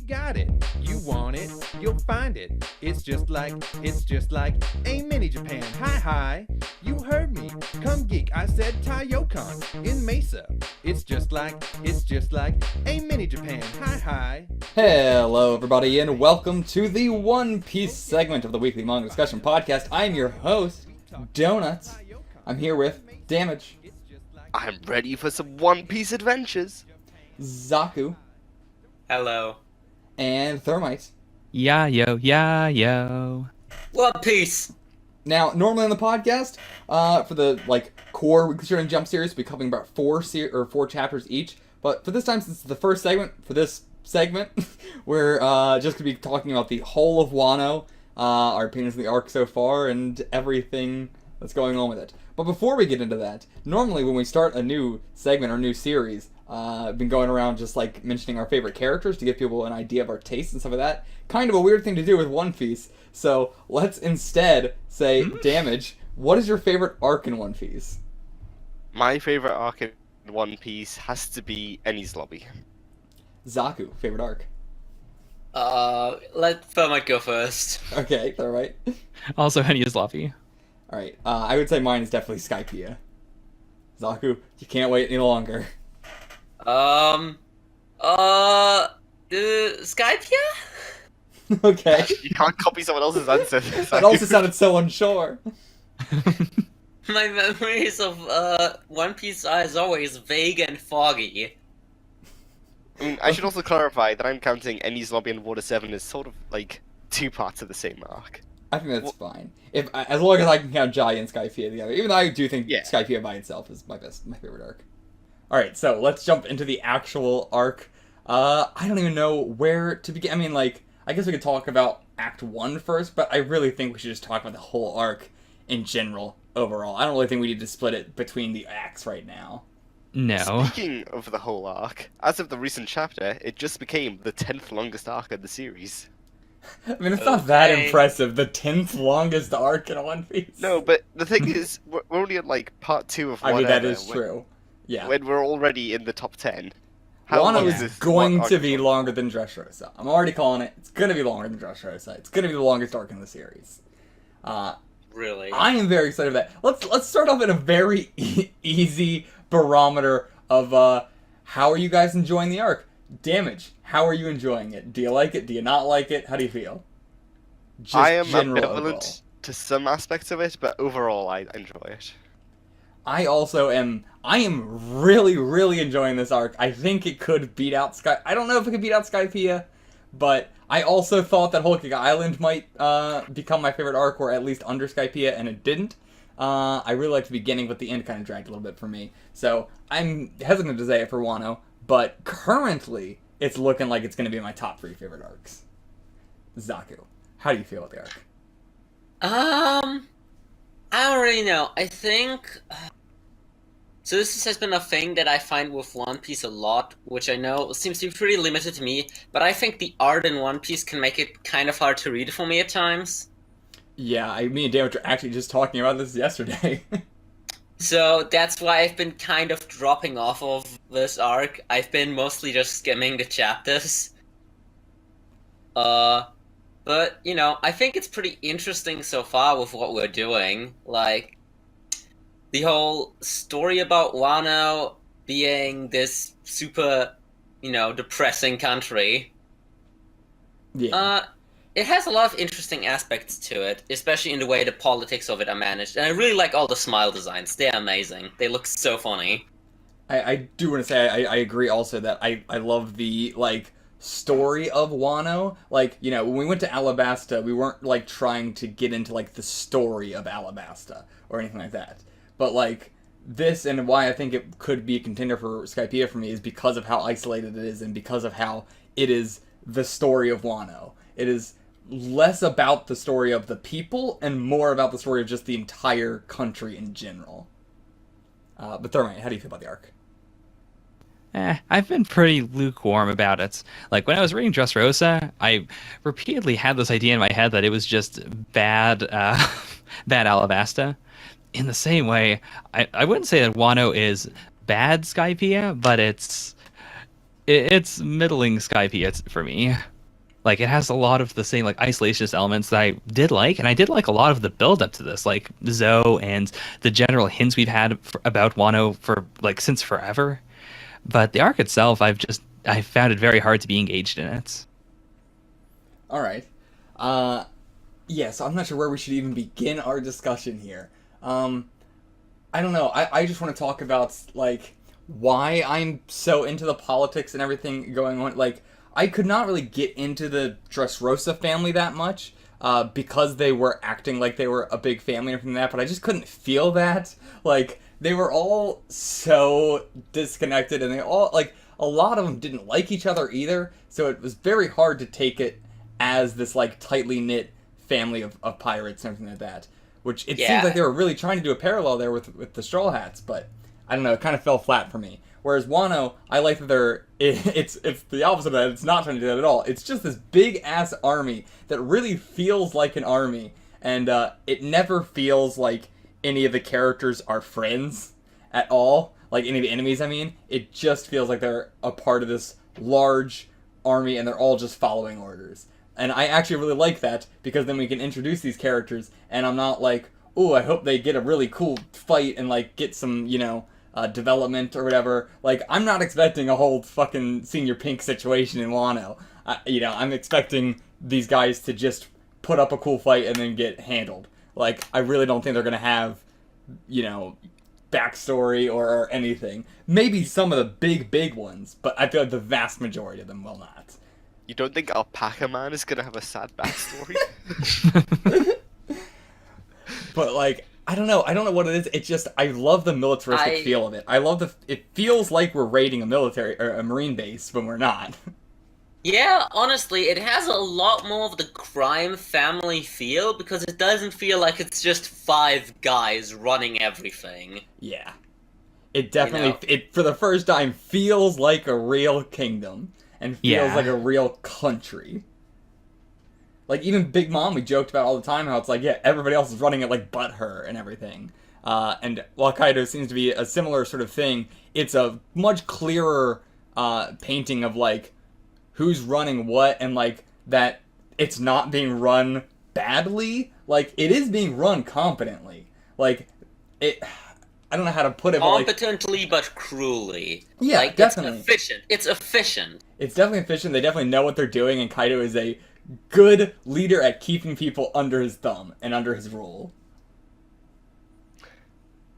got it. You want it, you'll find it. It's just like a mini Japan. Hi. You heard me. Come geek. I said Taiyocon in Mesa. It's just like a mini Japan. Hi. Hello, everybody, and welcome to the One Piece segment of the weekly manga discussion podcast. I'm your host, Donuts. I'm here with Damage. I'm ready for some One Piece adventures. Zaku. Hello. And Thermite. Yo. One Piece! Now, normally on the podcast, for the core Weekly Shonen Jump series, we'll be covering about four chapters each. But for this time, since it's the first segment, for this segment, we're just going to be talking about the whole of Wano, our opinions of the arc so far, and everything that's going on with it. But before we get into that, normally when we start a new segment or new series, I've been going around just mentioning our favorite characters to give people an idea of our tastes and stuff like that. Kind of a weird thing to do with One Piece. So let's instead say, Damage, what is your favorite arc in One Piece? My favorite arc in One Piece has to be Enies Lobby. Zaku, favorite arc. Let Thermite go first. Okay, all right. Also, Henny's Luffy. All right, I would say mine is definitely Skypiea. Zaku, you can't wait any longer. Skypiea? Okay. You can't copy someone else's answer. That also sounded so unsure. My memories of One Piece are as always vague and foggy. I mean, I should also clarify that I'm counting Enies Lobby and Water 7 as sort of two parts of the same arc. I think that's fine. As long as I can count Jai and Skypiea together. Even though I do think Skypiea by itself is my favorite arc. Alright, so let's jump into the actual arc. I don't even know where to begin. I mean, I guess we could talk about Act 1 first, but I really think we should just talk about the whole arc in general, overall. I don't really think we need to split it between the acts right now. No. Speaking of the whole arc, as of the recent chapter, it just became the 10th longest arc of the series. I mean, it's not that impressive, the 10th longest arc in One Piece. No, but the thing is, we're only at part 2 of Wano. I mean, that is true. Yeah. When we're already in the top 10. Wano is going to be longer than Dressrosa. I'm already calling it. It's going to be longer than Dressrosa. It's going to be the longest arc in the series. Really? I am very excited for that. Let's start off at a very easy barometer of how are you guys enjoying the arc? Damage, how are you enjoying it? Do you like it? Do you not like it? How do you feel? Just I am general ambivalent overall. to some aspects of it, but overall I enjoy it. I also am. I am really, really enjoying this arc. I think it could beat out Sky. I don't know if it could beat out Skypiea, but I also thought that Whole Cake Island might become my favorite arc, or at least under Skypiea, and it didn't. I really liked the beginning, but the end kind of dragged a little bit for me. So I'm hesitant to say it for Wano, but currently it's looking like it's going to be my top 3 favorite arcs. Zaku, how do you feel about the arc? I don't really know. I think... So this has been a thing that I find with One Piece a lot, which I know seems to be pretty limited to me, but I think the art in One Piece can make it kind of hard to read for me at times. Yeah, me and Damage were actually just talking about this yesterday. So that's why I've been kind of dropping off of this arc. I've been mostly just skimming the chapters. But, I think it's pretty interesting so far with what we're doing. The whole story about Wano being this super, depressing country. Yeah. It has a lot of interesting aspects to it, especially in the way the politics of it are managed. And I really like all the smile designs. They're amazing. They look so funny. I do want to say I agree also that I love the, story of Wano. When we went to Alabasta, we weren't, trying to get into, the story of Alabasta or anything like that. But, this and why I think it could be a contender for Skypiea for me is because of how isolated it is and because of how it is the story of Wano. It is less about the story of the people and more about the story of just the entire country in general. But Thermite, how do you feel about the arc? I've been pretty lukewarm about it. When I was reading Dressrosa, I repeatedly had this idea in my head that it was just bad Alabasta. In the same way, I wouldn't say that Wano is bad Skypiea, but it's middling Skypiea for me. Like, it has a lot of the same, like, isolationist elements that I did like, and I did like a lot of the build-up to this, like, Zoe and the general hints we've had about Wano for, like, since forever. But the arc itself, I found it very hard to be engaged in it. All right. Yeah, so I'm not sure where we should even begin our discussion here. I don't know. I just want to talk about, like, why I'm so into the politics and everything going on. Like, I could not really get into the Dressrosa family that much because they were acting like they were a big family and everything like that, but I just couldn't feel that. Like, they were all so disconnected, and they all, like, a lot of them didn't like each other either, so it was very hard to take it as this, like, tightly knit family of pirates and everything like that. Which it seems like they were really trying to do a parallel there with the Straw Hats, but I don't know, it kind of fell flat for me. Whereas Wano, I like that it's the opposite of that. It's not trying to do that at all. It's just this big ass army that really feels like an army, and it never feels like any of the characters are friends at all. Like any of the enemies, I mean. It just feels like they're a part of this large army, and they're all just following orders. And I actually really like that, because then we can introduce these characters, and I'm not like, ooh, I hope they get a really cool fight and, like, get some, development or whatever. Like, I'm not expecting a whole fucking Senior Pink situation in Wano. I'm expecting these guys to just put up a cool fight and then get handled. Like, I really don't think they're gonna have, backstory or anything. Maybe some of the big ones, but I feel like the vast majority of them will not. You don't think Alpaca Man is gonna have a sad backstory? But, like, I don't know what it is. It's just, I love the militaristic feel of it. It feels like we're raiding a military, or a marine base, when we're not. Yeah, honestly, it has a lot more of the crime family feel, because it doesn't feel like it's just 5 guys running everything. Yeah. It definitely, it for the first time, feels like a real kingdom, and feels like a real country. Like, even Big Mom, we joked about all the time how it's like, yeah, everybody else is running it like but her and everything. And while Kaido seems to be a similar sort of thing, it's a much clearer painting of, like, who's running what, and, like, that it's not being run badly. Like, it is being run competently. Like, I don't know how to put it, but, like, competently but cruelly. Yeah, like, definitely. It's efficient. It's efficient. It's definitely efficient. They definitely know what they're doing, and Kaido is a good leader at keeping people under his thumb and under his rule.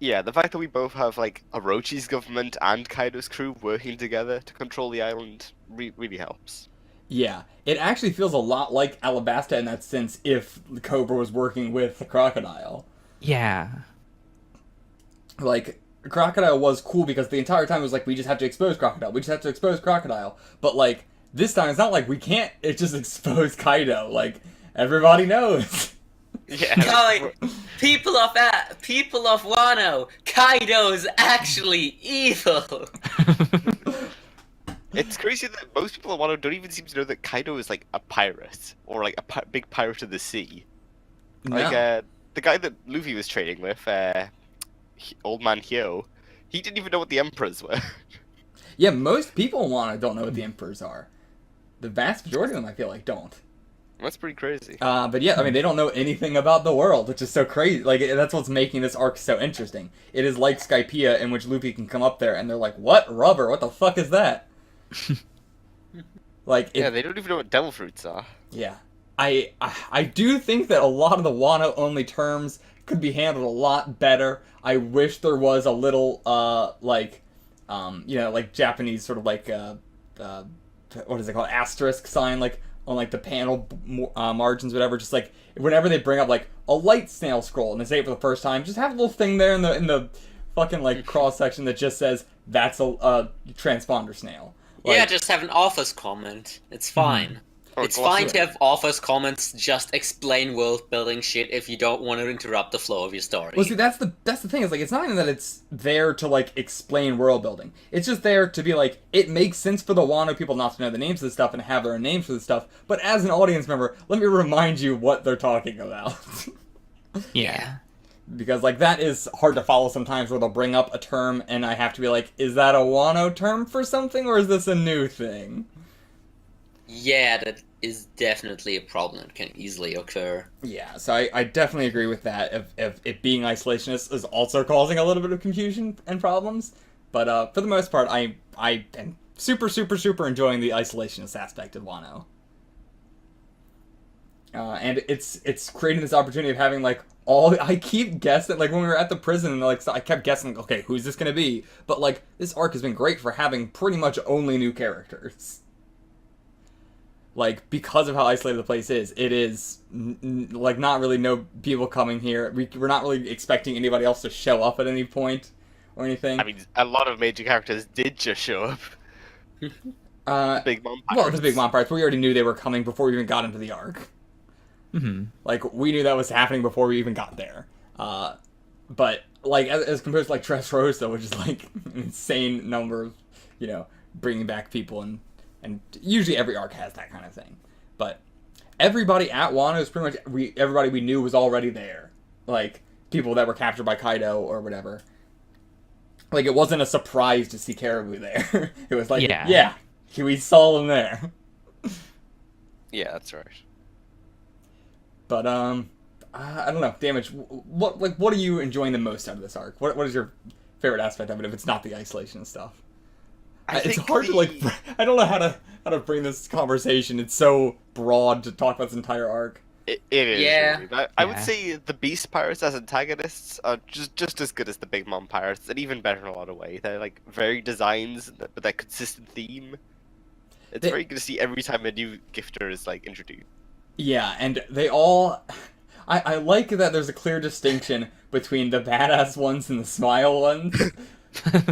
Yeah, the fact that we both have, like, Orochi's government and Kaido's crew working together to control the island really helps. Yeah, it actually feels a lot like Alabasta in that sense if the Cobra was working with the Crocodile. Yeah. Like, Crocodile was cool because the entire time it was like, we just have to expose Crocodile, we just have to expose Crocodile. But, like, this time it's not like we can't just expose Kaido. Like, everybody knows. Yeah. People of Wano, Kaido's actually evil. It's crazy that most people in Wano don't even seem to know that Kaido is, like, a pirate, or, like, a big pirate of the sea. Like, the guy that Luffy was trading with, Old Man Hyo, he didn't even know what the Emperors were. Yeah, most people in Wano don't know what the Emperors are. The vast majority of them, I feel like, don't. That's pretty crazy. But yeah, I mean, they don't know anything about the world, which is so crazy. Like, that's what's making this arc so interesting. It is like Skypiea, in which Luffy can come up there, and they're like, what? Rubber? What the fuck is that? Like, yeah, they don't even know what devil fruits are. Yeah. I do think that a lot of the Wano-only terms could be handled a lot better. I wish there was a little, like Japanese sort of, like, what is it called? Asterisk sign, like, on, like, the panel margins, whatever. Just, like, whenever they bring up, like, a light snail scroll and they say it for the first time, just have a little thing there in the fucking, like, cross-section that just says, that's a transponder snail. Like, yeah, just have an office comment. It's fine. It's fine to have office comments just explain world building shit if you don't want to interrupt the flow of your story. Well, see, that's the thing. Is like, it's not even that it's there to, like, explain world building. It's just there to be like, it makes sense for the Wano people not to know the names of the stuff and have their own names for the stuff. But as an audience member, let me remind you what they're talking about. Yeah. Because, like, that is hard to follow sometimes, where they'll bring up a term and I have to be like, is that a Wano term for something, or is this a new thing? Yeah, that is definitely a problem that can easily occur. Yeah, so I definitely agree with that. If it being isolationist is also causing a little bit of confusion and problems, but for the most part, I am super enjoying the isolationist aspect of Wano. And it's creating this opportunity of having like all I keep guessing like when we were at the prison like so I kept guessing okay who's this gonna be, but like this arc has been great for having pretty much only new characters. Like because of how isolated the place is, it is like not really no people coming here. We're not really expecting anybody else to show up at any point or anything. I mean, a lot of major characters did just show up. Big Mom Pirates. Well, the Big Mom Pirates, we already knew they were coming before we even got into the arc. Mm-hmm. Like, we knew that was happening before we even got there. But, like, as compared to, like, Dressrosa, which is, like, an insane number of, you know, bringing back people, and usually every arc has that kind of thing. But everybody at Wano is pretty much, everybody we knew was already there. Like, people that were captured by Kaido or whatever. Like, it wasn't a surprise to see Caribou there. It was like, yeah, we saw them there. Yeah, that's right. But I don't know, Damage. What are you enjoying the most out of this arc? What is your favorite aspect of it if it's not the isolation stuff? It's hard to like. I don't know how to bring this conversation. It's so broad to talk about this entire arc. It is. Yeah. Really. But I would say the Beast Pirates as antagonists are just as good as the Big Mom Pirates, and even better in a lot of ways. They're like varied designs, but that consistent theme. It's very good to see every time a new gifter is like introduced. Yeah, and they all... I like that there's a clear distinction between the badass ones and the smile ones.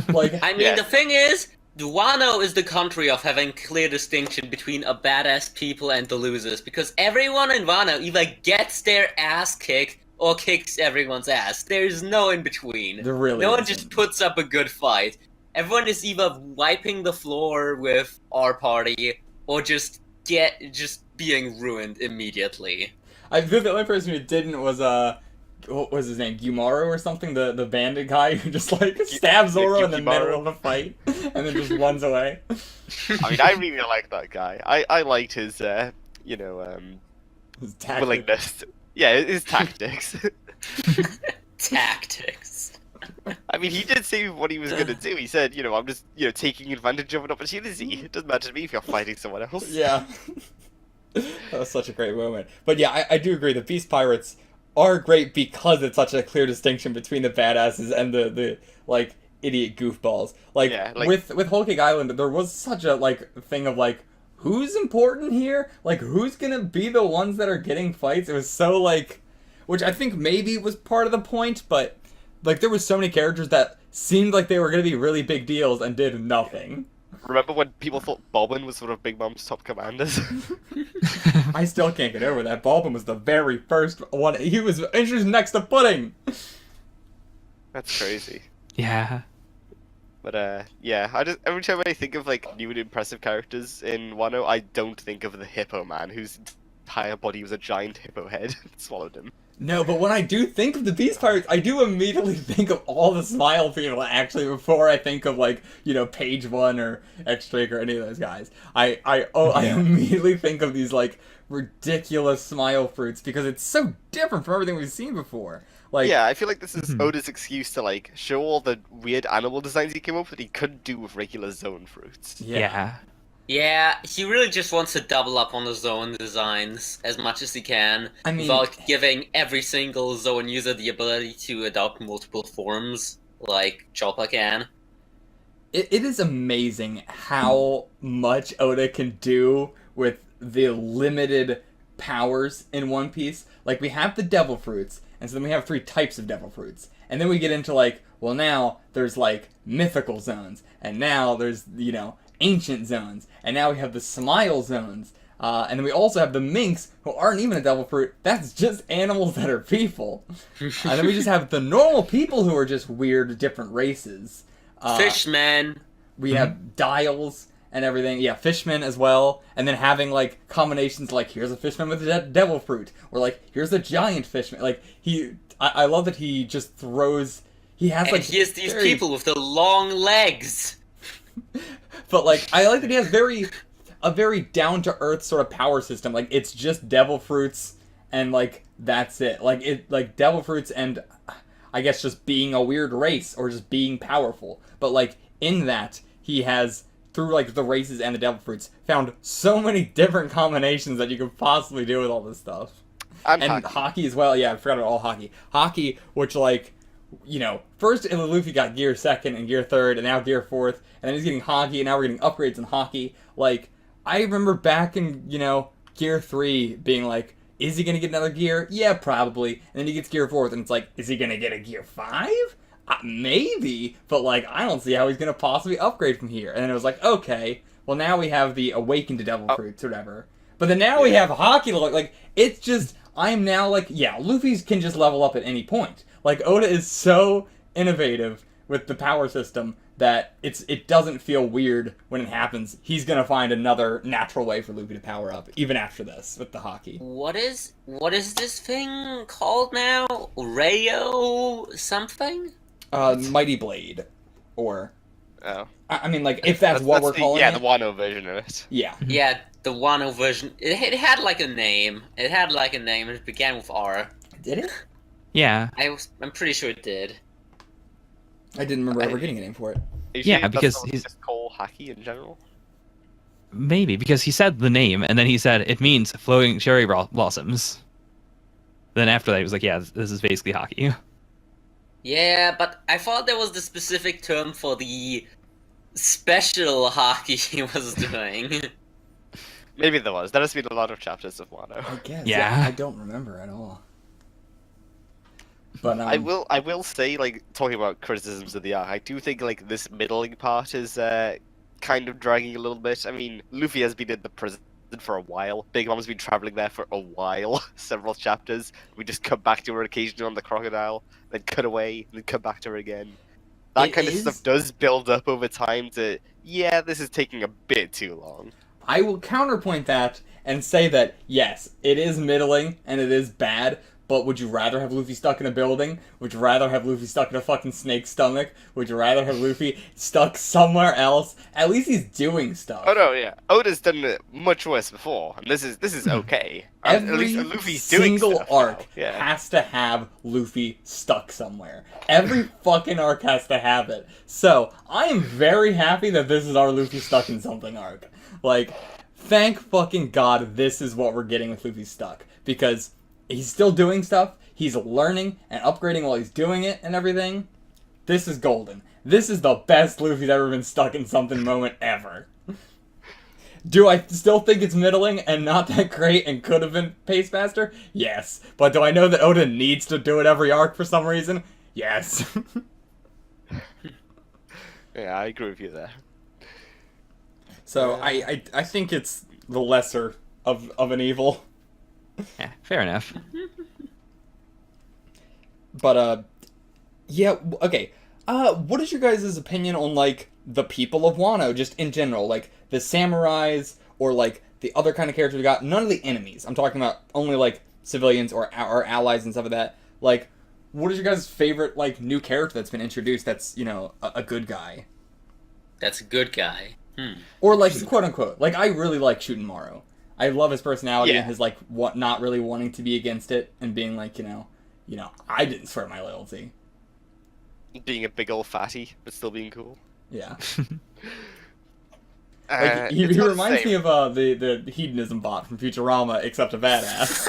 Like, I mean, the thing is, Wano is the country of having clear distinction between a badass people and the losers, because everyone in Wano either gets their ass kicked or kicks everyone's ass. There's no in between. There really no one isn't. just puts up a good fight. Everyone is either wiping the floor with our party or just being ruined immediately. I think the only person who didn't was what was his name, Gumaru or something, the bandit guy who just like stabs Zoro in the middle of a fight and then just runs away. I mean, I really like that guy. I liked his His tactic. willingness. Yeah, his tactics. Tactics. I mean, he did say what he was going to do. He said, I'm just, taking advantage of an opportunity. It doesn't matter to me if you're fighting someone else. Yeah. That was such a great moment. But yeah, I do agree. The Beast Pirates are great because it's such a clear distinction between the badasses and the like idiot goofballs. Like, Yeah, like- with Whole Cake Island, there was such a like thing of like who's important here? Like who's gonna be the ones that are getting fights? It was so like, which I think maybe was part of the point, but like there was so many characters that seemed like they were gonna be really big deals and did nothing. Remember when people thought Bobbin was one of Big Mom's top commanders? I still can't get over that. Bulbin was the very first one. He was introduced next to Pudding. That's crazy. Yeah. But yeah, every time I think of like new and impressive characters in Wano, I don't think of the Hippo Man, whose entire body was a giant hippo head that swallowed him. No, but when I do think of the Beast Pirates, I do immediately think of all the Smile people, actually, before I think of, like, Page One or X-Drake or any of those guys. I immediately think of these, like, ridiculous Smile fruits, because it's so different from everything we've seen before. Like, Yeah, I feel like this is Oda's excuse to like show all the weird animal designs he came up with that he couldn't do with regular zone fruits. Yeah. Yeah, he really just wants to double up on the zone designs as much as he can, I mean- without giving every single zone user the ability to adopt multiple forms, like Choppa can. It is amazing how much Oda can do with the limited powers in One Piece. Like, we have the devil fruits, and so then we have 3 types of devil fruits. And then we get into, like, well, now there's, like, mythical zones, and now there's, ancient zones, and now we have the Smile zones. And then we also have the minks, who aren't even a devil fruit. That's just animals that are people. And then we just have the normal people who are just weird, different races. Fishmen! We have dials and everything. Yeah, fishmen as well. And then having, like, combinations like, here's a fishman with a devil fruit. Or, like, here's a giant fishman. Like, I love that he just throws... He has, like... And he has these people with the long legs! But, like, I like that he has very... a very down-to-earth sort of power system. Like, it's just devil fruits and, like, that's it. Like, devil fruits and, I guess, just being a weird race or just being powerful. But, like, in that, he has, through, like, the races and the devil fruits, found so many different combinations that you could possibly do with all this stuff. And hockey as well. Yeah, I forgot about all hockey. Hockey, which, like, you know, first Luffy got gear 2nd and gear 3rd, and now gear 4th, and then he's getting hockey, and now we're getting upgrades in hockey. Like, I remember back in, you know, gear 3 being like, is he gonna get another gear? Yeah, probably. And then he gets gear 4th, and it's like, is he gonna get a gear 5? Maybe, but, like, I don't see how he's gonna possibly upgrade from here. And then it was like, okay, well, now we have the Awakened to Devil Fruits or whatever. But then now we have hockey, like, it's just, I am now like, yeah, Luffy's can just level up at any point. Like, Oda is so innovative with the power system that it doesn't feel weird when it happens. He's gonna find another natural way for Luffy to power up, even after this, with the hockey. What is this thing called now? Rayo something? Mighty Blade. Or... Oh. I mean, like, if that's what we're calling it. Yeah, the Wano version of it. Yeah. Yeah, the Wano version. It had, like, a name. It began with R. Did it? Yeah. I'm pretty sure it did. I didn't remember ever getting a name for it. Yeah, because he's just called hockey in general. Maybe because he said the name and then he said it means flowing cherry blossoms. Then after that, he was like, "Yeah, this is basically hockey." Yeah, but I thought there was the specific term for the special hockey he was doing. Maybe there was. There has been a lot of chapters of Wano. I guess. Yeah. I don't remember at all. But I will say, like, talking about criticisms of the arc, I do think, like, this middling part is kind of dragging a little bit. I mean, Luffy has been in the prison for a while. Big Mom's been traveling there for a while, several chapters. We just come back to her occasionally on the crocodile, then cut away, then come back to her again. That kind of stuff does build up over time to, yeah, this is taking a bit too long. I will counterpoint that and say that, yes, it is middling and it is bad, but would you rather have Luffy stuck in a building? Would you rather have Luffy stuck in a fucking snake's stomach? Would you rather have Luffy stuck somewhere else? At least he's doing stuff. Oh no, yeah. Oda's done it much worse before, and this is okay. Every at least Luffy's doing single stuff arc now. Yeah. has to have Luffy stuck somewhere. Every fucking arc has to have it. So, I am very happy that this is our Luffy stuck in something arc. Like, thank fucking God this is what we're getting with Luffy stuck. Because he's still doing stuff, he's learning and upgrading while he's doing it and everything. This is golden. This is the best Luffy's ever been stuck in something moment ever. Do I still think it's middling and not that great and could have been paced faster? Yes. But do I know that Oda needs to do it every arc for some reason? Yes. Yeah, I agree with you there. So I think it's the lesser of an evil. Yeah, fair enough. But yeah, okay. What is your guys' opinion on, like, the people of Wano, just in general? Like, the samurais, or, like, the other kind of characters we got? None of the enemies. I'm talking about only, like, civilians or allies and stuff like that. Like, what is your guys' favorite, like, new character that's been introduced that's, you know, a good guy? That's a good guy. Or, like, quote-unquote. Like, I really like Shootin' I love his personality and his, like, not really wanting to be against it and being like, you know, I didn't swear my loyalty. Being a big old fatty, but still being cool. Yeah. Like, he reminds me of the hedonism bot from Futurama, except a badass.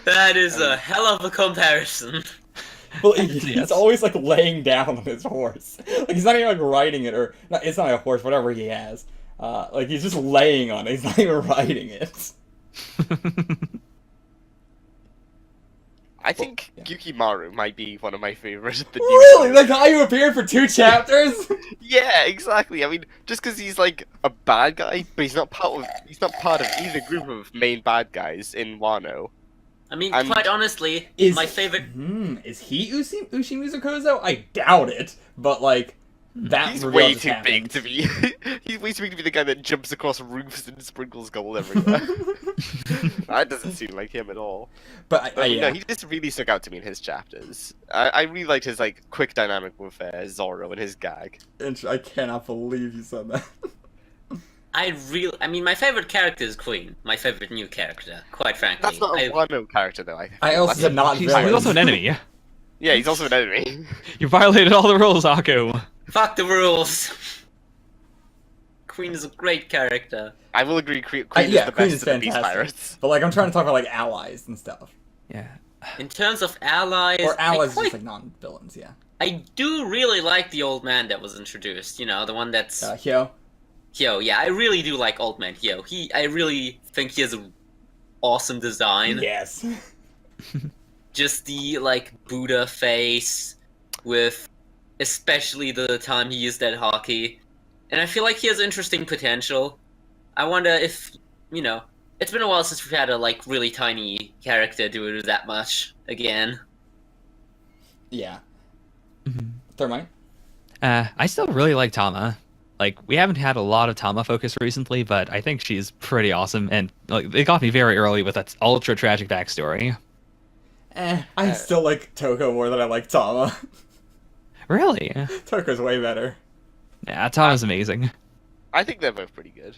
That is a hell of a comparison. Well, he's always, like, laying down on his horse. Like, he's not even, like, riding it, or... it's not a horse, whatever he has. Like, he's just laying on it. He's not even riding it. I think Yukimaru might be one of my favorites. Really? The guy who appeared for 2 chapters? Yeah, exactly. I mean, just because he's like a bad guy, but he's not part of either group of main bad guys in Wano. I mean, quite honestly, my favorite... Is he Ushimizu Kozo? I doubt it, but, like, that he's reveal way just too happened. big to be. He's way too big to be the guy that jumps across roofs and sprinkles gold everywhere. That doesn't seem like him at all. But no, he just really stuck out to me in his chapters. I really liked his, like, quick dynamic with Zoro and his gag. I cannot believe you said that. I mean, my favorite character is Queen. My favorite new character, quite frankly. That's not a Wano character, though. I also said not He's villains. also an enemy. Yeah, he's also an enemy. You violated all the rules, Akko. Fuck the rules. Queen is a great character. I will agree, Queen Yeah, is the Queen best is of the Beast fantastic. Pirates. But like, I'm trying to talk about like allies and stuff, Yeah. In terms of allies, or allies I just like non-villains. Yeah. do really like the old man that was introduced. You know, the one that's Hyo. Hyo. Yeah, I really do like old man Hyo. I really think he has an awesome design. Yes. Just the like Buddha face, with especially the time he used that hockey, and I feel like he has interesting potential. I wonder if it's been a while since we've had a like really tiny character do that much again. Yeah. Mhm. Thermite. I still really like Tama. Like, we haven't had a lot of Tama focus recently, but I think she's pretty awesome, and like, it got me very early with that ultra tragic backstory. I still like Toko more than I like Tama. Really? Toko's way better. Yeah, Tama's amazing. I think they're both pretty good.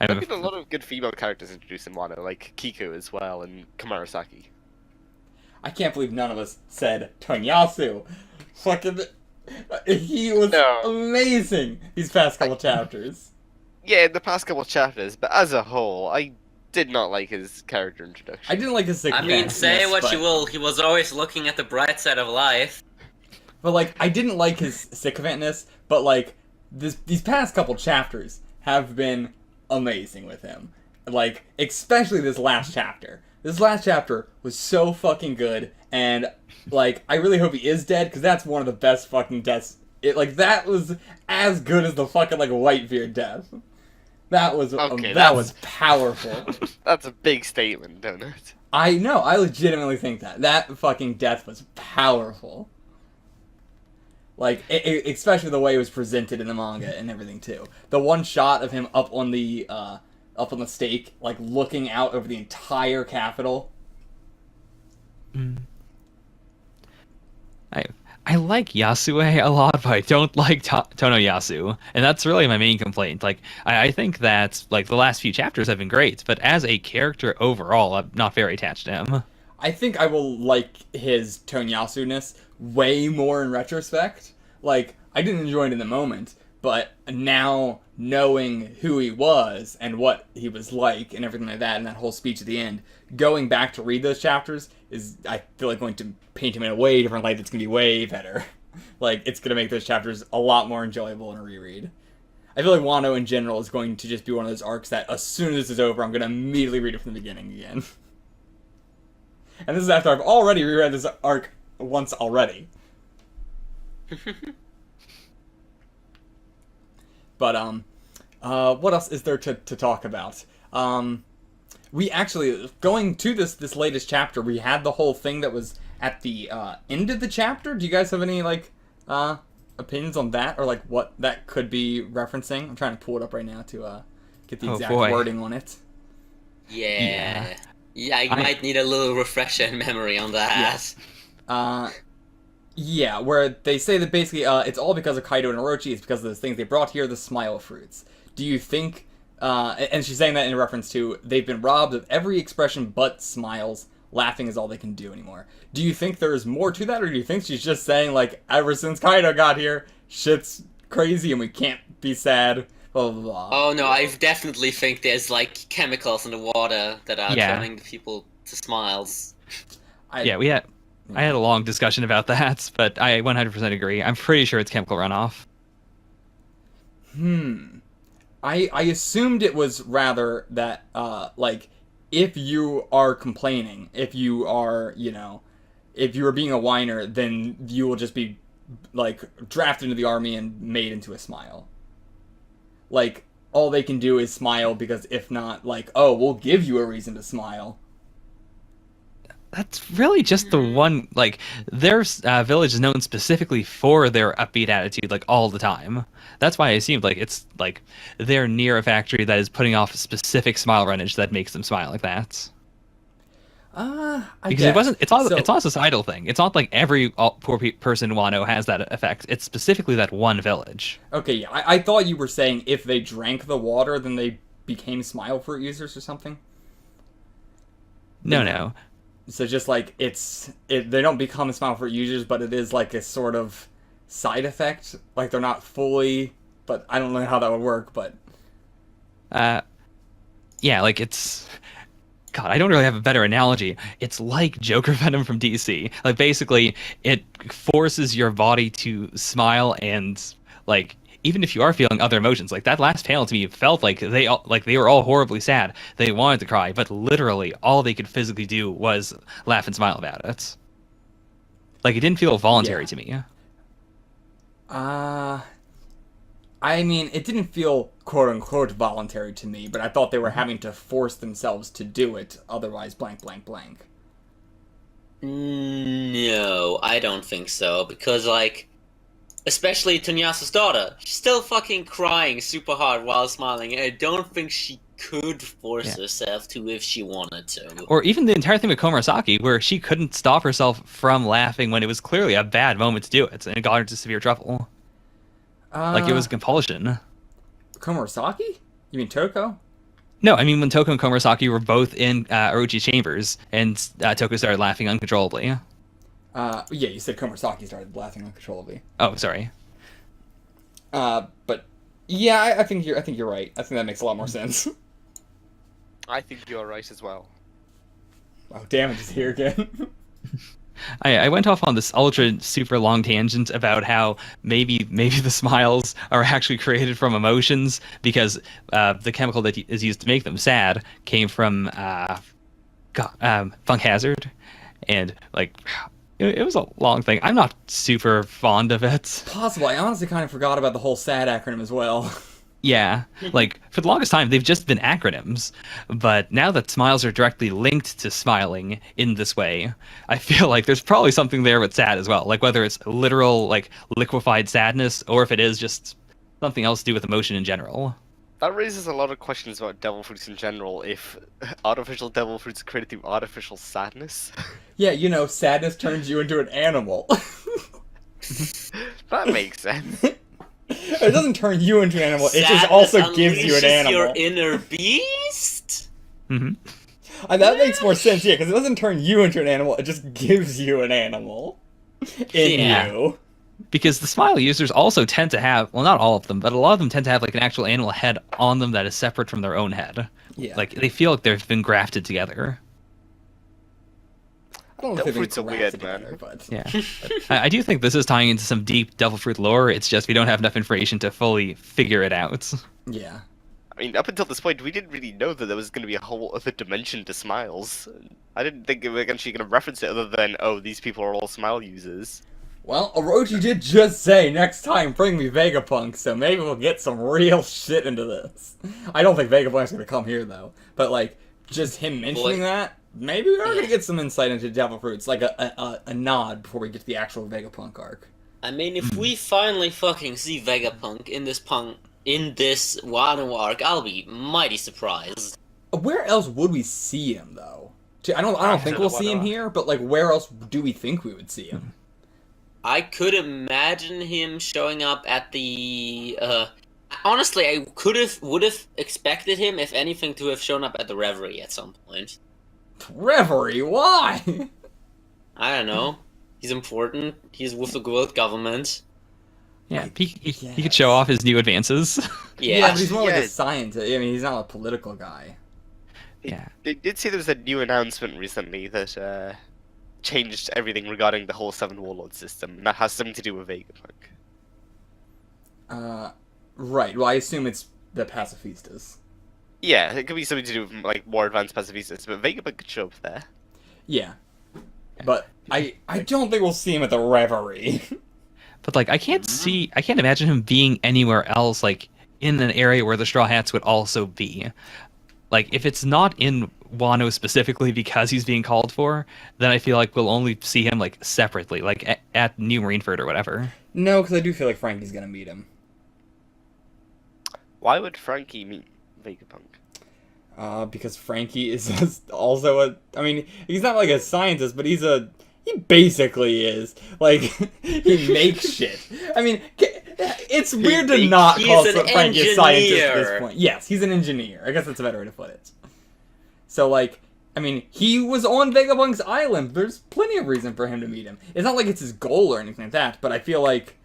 I There's have been a lot of good female characters introduced in Wano, like Kiku as well, and Kamarasaki. I can't believe none of us said Tonyasu. Fucking, he was No. amazing these past couple chapters. Yeah, in the past couple of chapters, but as a whole, I did not like his character introduction. I didn't like his I mean, say sycophancy-ness, what but- you will, he was always looking at the bright side of life. But like, I didn't like his sycophantness, but like, these past couple chapters have been amazing with him. Like, especially this last chapter. This last chapter was so fucking good, and like, I really hope he is dead, because that's one of the best fucking deaths. That was as good as the fucking like Whitebeard death. That was Okay, that was powerful. That's a big statement, don't it? I know, I legitimately think that fucking death was powerful. Like, especially the way it was presented in the manga and everything too. The one shot of him up on the stake, like looking out over the entire capital. I like Yasue a lot, but I don't like Tonoyasu, and that's really my main complaint. Like, I think that like the last few chapters have been great, but as a character overall, I'm not very attached to him. I think I will like his Tonyasu-ness way more in retrospect. Like, I didn't enjoy it in the moment, but now knowing who he was and what he was like and everything like that, and that whole speech at the end, going back to read those chapters is, I feel like, going to paint him in a way different light that's going to be way better. Like, it's going to make those chapters a lot more enjoyable in a reread. I feel like Wano in general is going to just be one of those arcs that as soon as this is over, I'm going to immediately read it from the beginning again. And this is after I've already reread this arc once already. But, what else is there to talk about? We actually, going to this latest chapter, we had the whole thing that was at the end of the chapter. Do you guys have any, like, opinions on that? Or, like, what that could be referencing? I'm trying to pull it up right now to get the exact wording on it. Yeah, I might need a little refresher in memory on that. Yeah, where they say that basically it's all because of Kaido and Orochi, it's because of those things they brought here, the smile fruits. Do you think, and she's saying that in reference to, they've been robbed of every expression but smiles, laughing is all they can do anymore. Do you think there's more to that, or do you think she's just saying, like, ever since Kaido got here, shit's crazy and we can't be sad, blah, blah, blah. Oh no, I definitely think there's, like, chemicals in the water that are turning the people to smiles. I had a long discussion about that, but I 100% agree. I'm pretty sure it's chemical runoff. I assumed it was rather that, like, if you are complaining, if you are, if you are being a whiner, then you will just be, like, drafted into the army and made into a smile. Like, all they can do is smile because if not, like, oh, we'll give you a reason to smile. That's really just the one, like, their village is known specifically for their upbeat attitude, like, all the time. That's why I assumed, like, it's, like, they're near a factory that is putting off a specific smile runnage that makes them smile like that. I Because guess. it wasn't. It's So- not a societal thing. It's not like every person in Wano has that effect. It's specifically that one village. Okay, yeah. I thought you were saying if they drank the water, then they became smile fruit users or something. No. So just like they don't become smile fruit users, but it is like a sort of side effect. Like they're not fully, but I don't know how that would work. But Yeah, like it's. God, I don't really have a better analogy. It's like Joker Venom from DC. Like basically, it forces your body to smile and like even if you are feeling other emotions, like that last panel to me felt like they were all horribly sad. They wanted to cry, but literally all they could physically do was laugh and smile about it. Like it didn't feel voluntary to me. I mean, it didn't feel quote unquote voluntary to me, but I thought they were having to force themselves to do it. Otherwise, blank, blank, blank. No, I don't think so, because, like, especially Tanyasa's daughter, she's still fucking crying super hard while smiling, and I don't think she could force herself to if she wanted to. Or even the entire thing with Komurasaki, where she couldn't stop herself from laughing when it was clearly a bad moment to do it, and it got her into severe trouble. Like it was compulsion. Komurasaki? You mean Toko? No, I mean when Toko and Komurasaki were both in Orochi's chambers, and Toko started laughing uncontrollably. Yeah, you said Komurasaki started laughing uncontrollably. Oh, sorry. But yeah, I think you're right. I think that makes a lot more sense. I think you're right as well. Oh, damn it, is here again. I went off on this ultra super long tangent about how maybe the smiles are actually created from emotions because the chemical that is used to make them sad came from Funk Hazard, and like it was a long thing. I'm not super fond of it. Possible. I honestly kind of forgot about the whole SAD acronym as well. Yeah, like for the longest time they've just been acronyms, but now that smiles are directly linked to smiling in this way, I feel like there's probably something there with sad as well. Like whether it's literal like liquefied sadness or if it is just something else to do with emotion in general. That raises a lot of questions about devil fruits in general. If artificial devil fruits are created through artificial sadness, Yeah, you know, sadness turns you into an animal. that makes sense. It doesn't turn you into an animal, it just Sadness also gives you an unleashes animal. your inner beast? Mm-hmm. That makes more sense, yeah, because it doesn't turn you into an animal, it just gives you an animal. In Yeah. you. Because the smile users also tend to have, well, not all of them, but a lot of them tend to have like an actual animal head on them that is separate from their own head. Yeah. Like they feel like they've been grafted together. I don't know if Devil they've fruits are been weird, grafted man. together, but... Yeah. I do think this is tying into some deep devil fruit lore. It's just we don't have enough information to fully figure it out. Yeah. I mean, up until this point, we didn't really know that there was going to be a whole other dimension to smiles. I didn't think we were actually going to reference it other than, oh, these people are all smile users. Well, Orochi did just say, next time bring me Vegapunk, so maybe we'll get some real shit into this. I don't think Vegapunk's gonna come here, though. But, like, just him mentioning that, maybe we are gonna get some insight into Devil Fruits, like a nod before we get to the actual Vegapunk arc. I mean, if we finally fucking see Vegapunk in this Wano arc, I'll be mighty surprised. Where else would we see him, though? I don't think we'll see him here, but, like, where else do we think we would see him? I could imagine him showing up at the, honestly, I would have expected him, if anything, to have shown up at the Reverie at some point. Reverie, why? I don't know. He's important. He's with the world government. Yeah, he could show off his new advances. Yeah, but he's more like Yeah. a scientist. I mean, he's not a political guy. Yeah. They did say there was a new announcement recently that changed everything regarding the whole Seven Warlord system, and that has something to do with Vegapunk. Right. Well, I assume it's the pacifistas. Yeah, it could be something to do with like more advanced pacifistas, but Vegapunk could show up there. Yeah. But I don't think we'll see him at the Reverie. But like I can't imagine him being anywhere else like in an area where the Straw Hats would also be. Like if it's not in Wano specifically because he's being called for, then I feel like we'll only see him like separately, like at New Marineford or whatever. No, because I do feel like Frankie's gonna meet him. Why would Frankie meet Vegapunk? Because Frankie is also I mean, he's not like a scientist, but he basically is. Like, he makes shit. I mean, it's weird to not call Frankie a scientist at this point. Yes, he's an engineer. I guess that's a better way to put it. So, like, I mean, he was on Vegapunk's island. There's plenty of reason for him to meet him. It's not like it's his goal or anything like that, but I feel like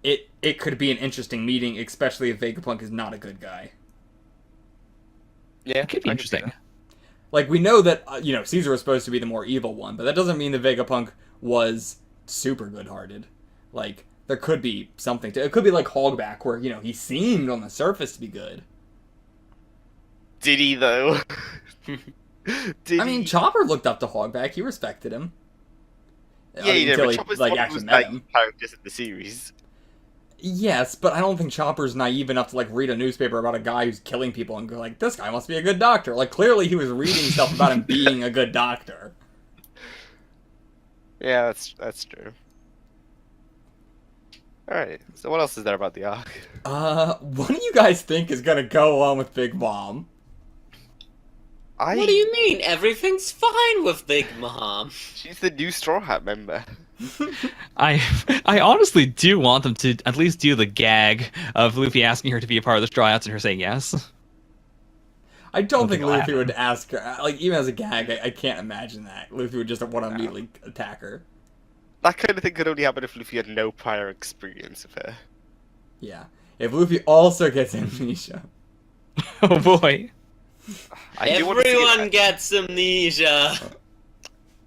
it could be an interesting meeting, especially if Vegapunk is not a good guy. Yeah, It could be interesting. Like, we know that, Caesar was supposed to be the more evil one, but that doesn't mean that Vegapunk was super good-hearted. Like, there could be something to it. Could be like Hogback, where, he seemed on the surface to be good. Did he, though? I mean, Chopper looked up to Hogback. He respected him. Yeah, he did, until but he, Chopper's like, one of actually those met him. naive characters in the series. Yes, but I don't think Chopper's naive enough to, like, read a newspaper about a guy who's killing people and go, like, this guy must be a good doctor. Like, clearly he was reading stuff about him being a good doctor. Yeah, that's true. Alright, so what else is there about the arc? What do you guys think is gonna go on with Big Mom? What do you mean? Everything's fine with Big Mom. She's the new Straw Hat member. I honestly do want them to at least do the gag of Luffy asking her to be a part of the Straw Hats and her saying yes. I don't think it'll Luffy happen. would ask her. Like, even as a gag, I can't imagine that. Luffy would just want to immediately attack her. That kind of thing could only happen if Luffy had no prior experience of her. Yeah. If Luffy also gets amnesia. Oh boy. Everyone gets amnesia.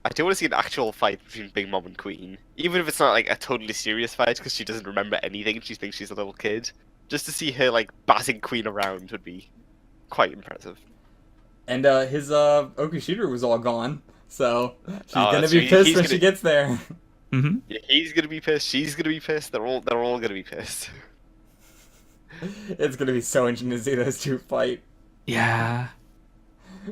I do want to see an actual fight between Big Mom and Queen. Even if it's not, like, a totally serious fight, because she doesn't remember anything and she thinks she's a little kid. Just to see her, like, batting Queen around would be quite impressive. And, his, Okushiro was all gone. So, she's gonna that's be right. pissed He's when gonna- she gets there. Mm-hmm. Yeah, he's gonna be pissed, she's gonna be pissed, they're all gonna be pissed. It's gonna be so interesting to see those two fight. Yeah.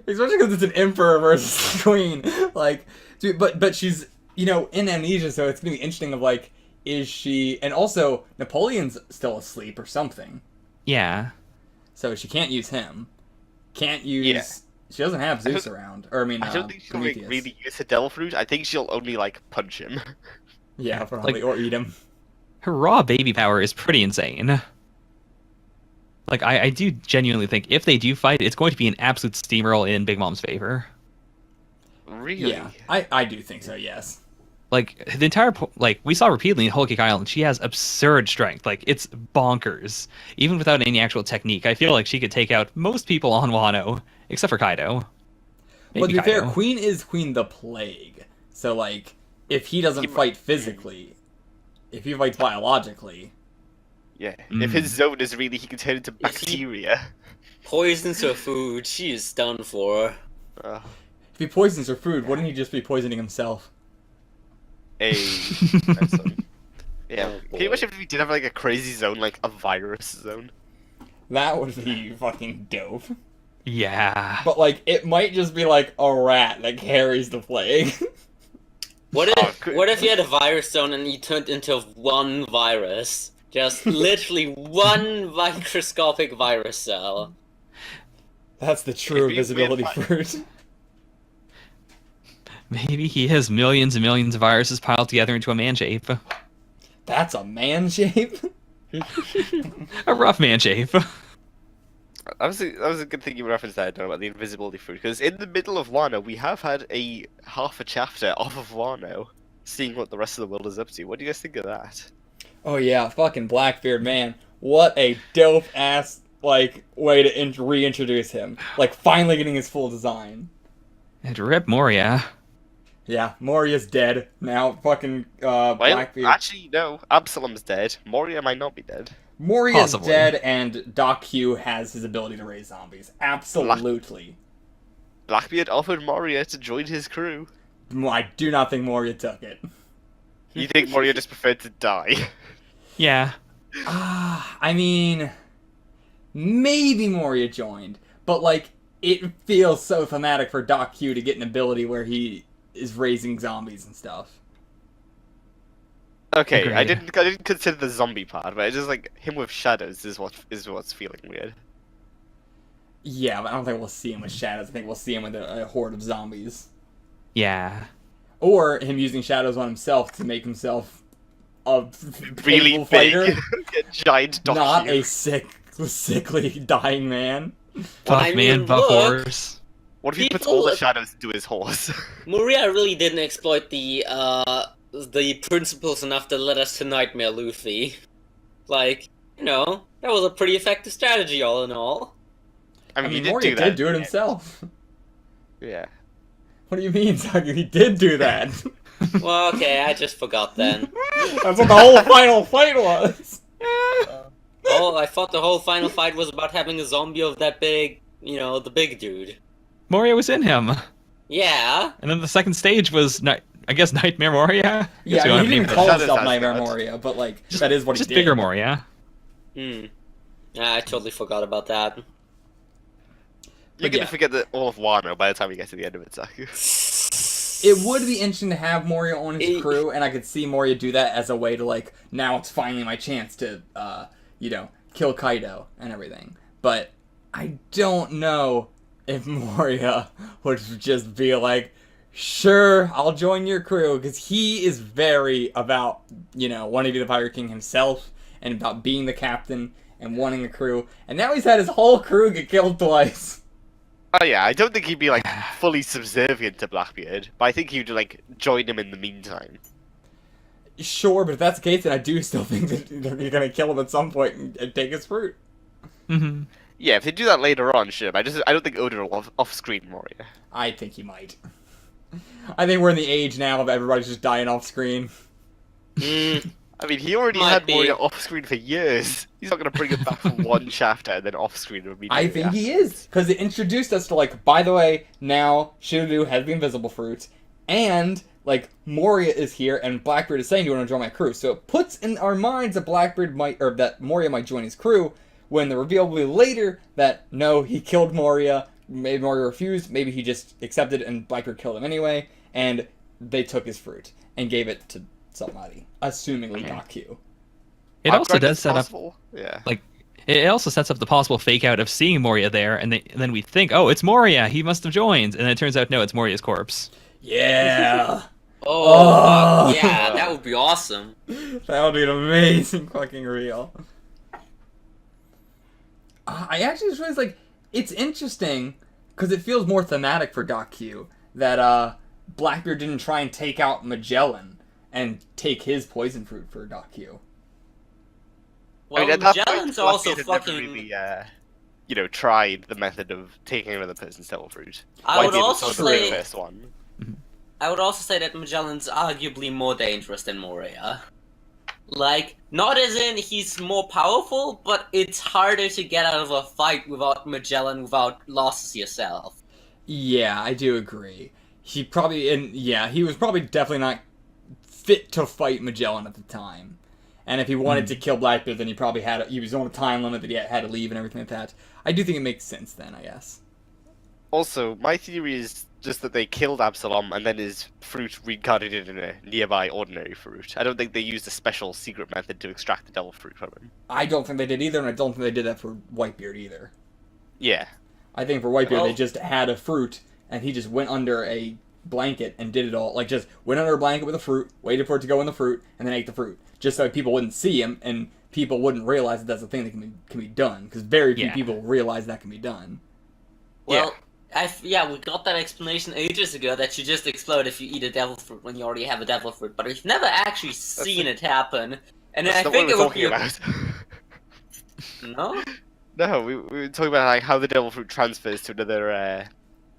Especially because it's an emperor versus queen. Like, dude, but she's, in amnesia, so it's gonna be interesting of, like, is she... And also, Napoleon's still asleep or something. Yeah. So she can't use him. Can't use... Yeah. She doesn't have Zeus around. Or, I don't think she'll Prometheus. really use her Devil Fruit, I think she'll only, like, punch him. Yeah, probably. Or eat him. Her raw baby power is pretty insane. Like, I do genuinely think if they do fight, it's going to be an absolute steamroll in Big Mom's favor. Really? Yeah, I do think so, yes. Like, the entire... Like, we saw repeatedly in Whole Cake Island, she has absurd strength. Like, it's bonkers. Even without any actual technique, I feel like she could take out most people on Wano, except for Kaido. But Maybe to be fair, Kaido. Queen is Queen the Plague. So, like, if he doesn't fight physically, if he fights biologically... Yeah. If his zone is really, he can turn into bacteria. Poisons her food. She is done for. Uh, If he poisons her food, wouldn't he just be poisoning himself? nice one. Yeah. Can you imagine if we did have, like, a crazy zone, like a virus zone? That would be fucking dope. Yeah. But, like, it might just be, like, a rat that carries the plague. What Oh, if you had a virus zone and you turned into one virus? Just literally one microscopic virus cell. That's the true It'd be invisibility weird. fruit. Maybe he has millions and millions of viruses piled together into a man shape. That's a man shape? A rough man shape. That was a good thing you referenced there, Don, about the invisibility fruit, because in the middle of Wano, we have had half a chapter off of Wano, seeing what the rest of the world is up to. What do you guys think of that? Oh yeah, fucking Blackbeard, man. What a dope-ass, like, way to reintroduce him. Like, finally getting his full design. And rip Moria. Yeah, Moria's dead. Now, fucking, Blackbeard... Actually, no. Absalom's dead. Moria might not be dead. Moria's Possibly. dead, and Doc Q has his ability to raise zombies. Absolutely. Blackbeard offered Moria to join his crew. I do not think Moria took it. You think Moria just preferred to die? Yeah. I mean... Maybe Moria joined, but, like, it feels so thematic for Doc Q to get an ability where he is raising zombies and stuff. Okay, Agreed. I didn't consider the zombie part, but it's just like him with shadows is what's feeling weird. Yeah, but I don't think we'll see him with shadows. I think we'll see him with a horde of zombies. Yeah. Or him using shadows on himself to make himself a Really capable big, fighter, a giant dog. not a sickly, dying man. Tough I man, mean, buff look. horse. What if he puts People- all the shadows to his horse? Moria really didn't exploit the principles enough to let us to Nightmare Luffy. Like, that was a pretty effective strategy all in all. I mean, he did Moria do that. did do it himself. Yeah. What do you mean, Saga? He did do that. Well, okay, I just forgot then. That's what the whole final fight was. Oh, I thought the whole final fight was about having a zombie of that big, the big dude. Moria was in him. Yeah. And then the second stage was, I guess, Nightmare Moria? Yeah, Guess we I don't mean, he have didn't any- call Shadows himself has Nightmare that. Moria, but that is what he Just did. bigger Moria. I totally forgot about that. You're But gonna yeah. forget that all of Wano by the time you get to the end of it, Saku. It would be interesting to have Moria on his It- crew, and I could see Moria do that as a way to, now it's finally my chance to, kill Kaido and everything. But I don't know if Moria would just be like, sure, I'll join your crew, because he is very about, wanting to be the Pirate King himself, and about being the captain, and wanting a crew. And now he's had his whole crew get killed twice. Oh yeah, I don't think he'd be fully subservient to Blackbeard, but I think he'd join him in the meantime. Sure, but if that's the case, then I do still think that you're gonna kill him at some point and take his fruit. Mm-hmm. Yeah, if they do that later on, sure. But I don't think Oda will off-screen Moria. I think he might. I think we're in the age now of everybody's just dying off screen. I mean, he already Might had be. Moria off-screen for years. He's not going to bring him back for one chapter and then off-screen immediately. I think he is, because it introduced us to, by the way, now Shinobu has the invisible fruit, and, Moria is here, and Blackbeard is saying, do you want to join my crew? So it puts in our minds that that Moria might join his crew, when the reveal will be later that, no, he killed Moria, maybe Moria refused, maybe he just accepted and Blackbeard killed him anyway, and they took his fruit, and gave it to somebody, assumingly Gaku. It also does set up, Yeah. it also sets up the possible fake out of seeing Moria there, and then we think, oh, it's Moria, he must have joined, and then it turns out, no, it's Moria's corpse. Yeah! Oh, fuck, yeah, that would be awesome. That would be an amazing fucking reel. I actually just realized, it's interesting, because it feels more thematic for Gaku, that, Blackbeard didn't try and take out Magellan, and take his poison fruit for Gaku. Well, at that point, Magellan's also Blackbeard had fucking... never really, tried the method of taking another person's devil fruit. I would Why did also Solo the say- first one? I would also say that Magellan's arguably more dangerous than Moria. Not as in he's more powerful, but it's harder to get out of a fight without Magellan without losses yourself. Yeah, I do agree. He was probably definitely not fit to fight Magellan at the time. And if he wanted to kill Blackbeard, then he was on a time limit that he had to leave and everything like that. I do think it makes sense then, I guess. Also, my theory is just that they killed Absalom and then his fruit reincarnated in a nearby ordinary fruit. I don't think they used a special secret method to extract the devil fruit from him. I don't think they did either, and I don't think they did that for Whitebeard either. Yeah. I think for Whitebeard, Well- they just had a fruit, and he just went under a blanket and did it all. Just went under a blanket with a fruit, waited for it to go in the fruit, and then ate the fruit. Just so people wouldn't see him, and people wouldn't realize that that's a thing that can be done. Because very few Yeah. people realize that can be done. Well, we got that explanation ages ago that you just explode if you eat a devil fruit when you already have a devil fruit, but we've never actually seen it happen. And That's I not think what it we're would be talking about. No? No, we were talking about how the devil fruit transfers to another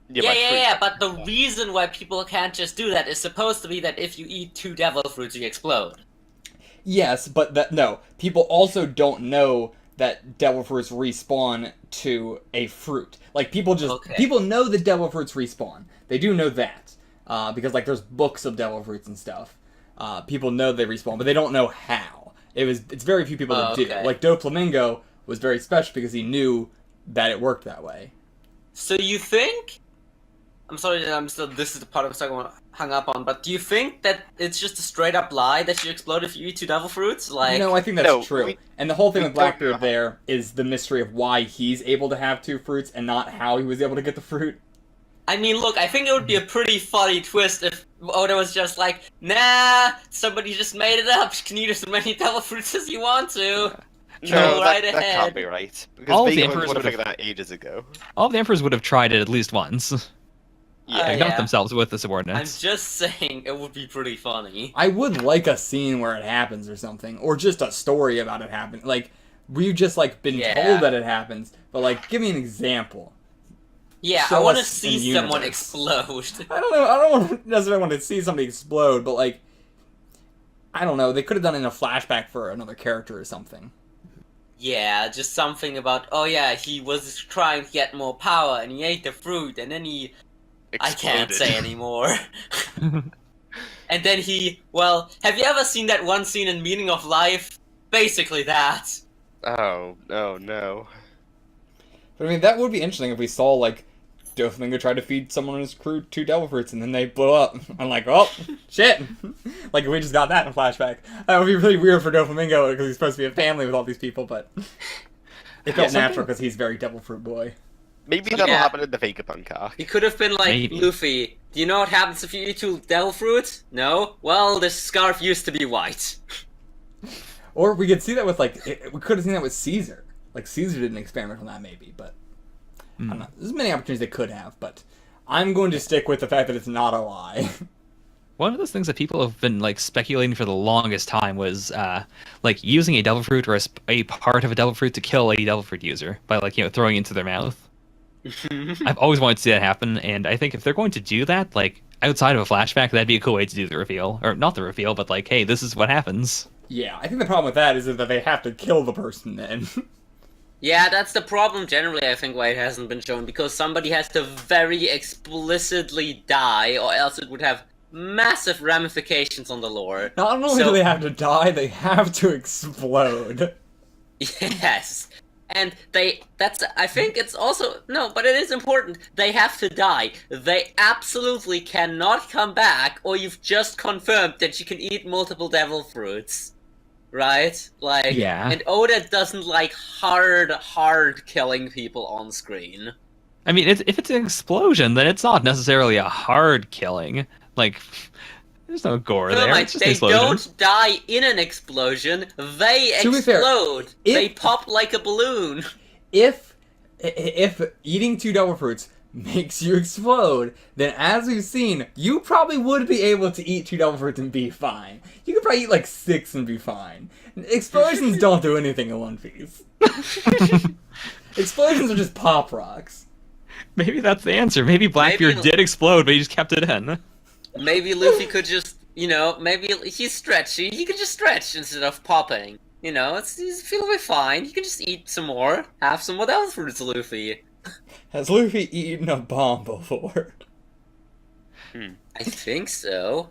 nearby fruit. Yeah, but the reason why people can't just do that is supposed to be that if you eat 2 devil fruits, you explode. Yes, but no. People also don't know that devil fruits respawn to a fruit. People know that devil fruits respawn. They do know that. Because, there's books of devil fruits and stuff. People know they respawn, but they don't know how. It's very few people that do. Okay. Doflamingo was very special because he knew that it worked that way. So you think I'm sorry, this is the part I'm still hung up on, but do you think that it's just a straight up lie that she exploded if you eat 2 devil fruits? Like, No, I think that's No, true. And the whole thing we with don't Blackbeard know. there is the mystery of why he's able to have 2 fruits and not how he was able to get the fruit. I mean, look, I think it would be a pretty funny twist if Oda was just like, nah, somebody just made it up. You can eat as many devil fruits as you want to. No, Go right that ahead. can't be right. Because All the Vega emperors would have would've- figured that ages ago. All the emperors would have tried it at least once. Yeah. Like, yeah. not themselves with the I'm subordinates. just saying it would be pretty funny. I would like a scene where it happens or something, or just a story about it happening. Like, we've just, like, been Yeah. told that it happens, but, like, give me an example. Yeah, Show I want to us in see someone universe. explode. I don't know, I don't necessarily want to see somebody explode, but, like, I don't know, they could have done it in a flashback for another character or something. Yeah, just something about, oh yeah, he was trying to get more power and he ate the fruit and then he... I can't say anymore. And then have you ever seen that one scene in Meaning of Life? Basically that. Oh, no. But I mean, that would be interesting if we saw, like, Doflamingo try to feed someone in his crew 2 devil fruits and then they blew up. I'm like, oh, shit. Like, if we just got that in a flashback. That would be really weird for Doflamingo because he's supposed to be a family with all these people, but it felt natural because he's very devil fruit boy. Maybe that'll happen in the Vegapunk arc. He could have been like, Maybe. Luffy, do you know what happens if you eat 2 devil fruits? No? Well, this scarf used to be white. Or we could see that with, like, we could have seen that with Caesar. Like, Caesar did an experiment on that, maybe, but I don't know. There's many opportunities they could have, but I'm going to stick with the fact that it's not a lie. One of those things that people have been like speculating for the longest time was like using a devil fruit or a part of a devil fruit to kill a devil fruit user by like throwing it into their mouth. I've always wanted to see that happen, and I think if they're going to do that, like outside of a flashback, that'd be a cool way to do the reveal, or not the reveal, but like, hey, this is what happens. Yeah, I think the problem with that is that they have to kill the person then. Yeah, that's the problem generally, I think, why it hasn't been shown, because somebody has to very explicitly die, or else it would have massive ramifications on the lore. Not only So- do they have to die, they have to explode. Yes. And I think it's also, no, but it is important, they have to die. They absolutely cannot come back, or you've just confirmed that you can eat multiple devil fruits. Right? Like, Yeah. and Oda doesn't like hard killing people on screen. I mean, if it's an explosion, then it's not necessarily a hard killing. Like, there's no gore No, there. like, It's just an they explosion. don't die in an explosion, they To be fair, explode. if- They pop like a balloon. If eating 2 devil fruits makes you explode, then as we've seen, you probably would be able to eat 2 devil fruits and be fine. You could probably eat like 6 and be fine. Explosions don't do anything in One Piece. Explosions are just pop rocks. Maybe that's the answer. Maybe Blackbeard Maybe- did explode, but he just kept it in. Maybe Luffy could just, maybe he's stretchy. He could just stretch instead of popping. He's feeling fine. He can just eat some more. Have some more devil fruits, Luffy. Has Luffy eaten a bomb before? I think so.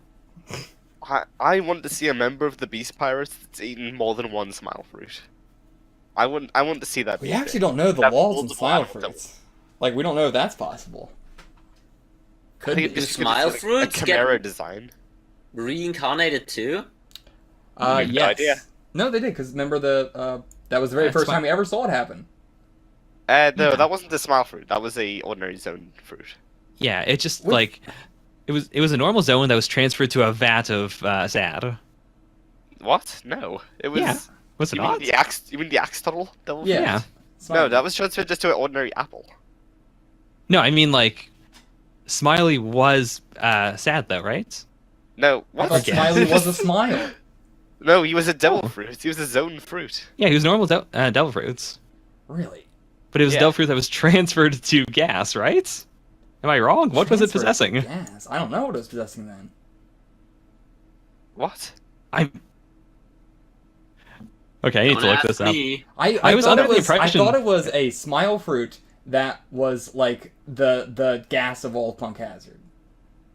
I want to see a member of the Beast Pirates that's eaten more than 1 smile fruit. I want to see that. We be actually big. don't know the Have laws in multiple smile animal fruits. Like, we don't know if that's possible. I think Do it's just smile gonna be fruits a get- Chimera design. Reincarnated too? No Yes. idea. No, they did, because remember that was the very That's first fine. time we ever saw it happen. No, Yeah. that wasn't a smile fruit. That was a ordinary zone fruit. Yeah, it just With- like it was a normal zone that was transferred to a vat of sad. What? No, it was. Yeah. Was it You not? mean the axe? You mean the axe tunnel? Devil fruit? Yeah. Yeah. Smile. No, that was transferred just to an ordinary apple. No, I mean like Smiley was sad though, right? No, I what? thought Okay. Smiley was a smile. No, he was a devil Oh. fruit. He was a zone fruit. Yeah, he was normal devil fruits, Really? but it was Yeah. devil fruit that was transferred to gas, right? Am I wrong? What was it Transferred possessing? Yes, I don't know what it was possessing then. What? I'm okay. I need Don't to look ask this up. me. I was thought under it the was, impression- I thought it was a smile fruit that was like the gas of all Punk Hazard.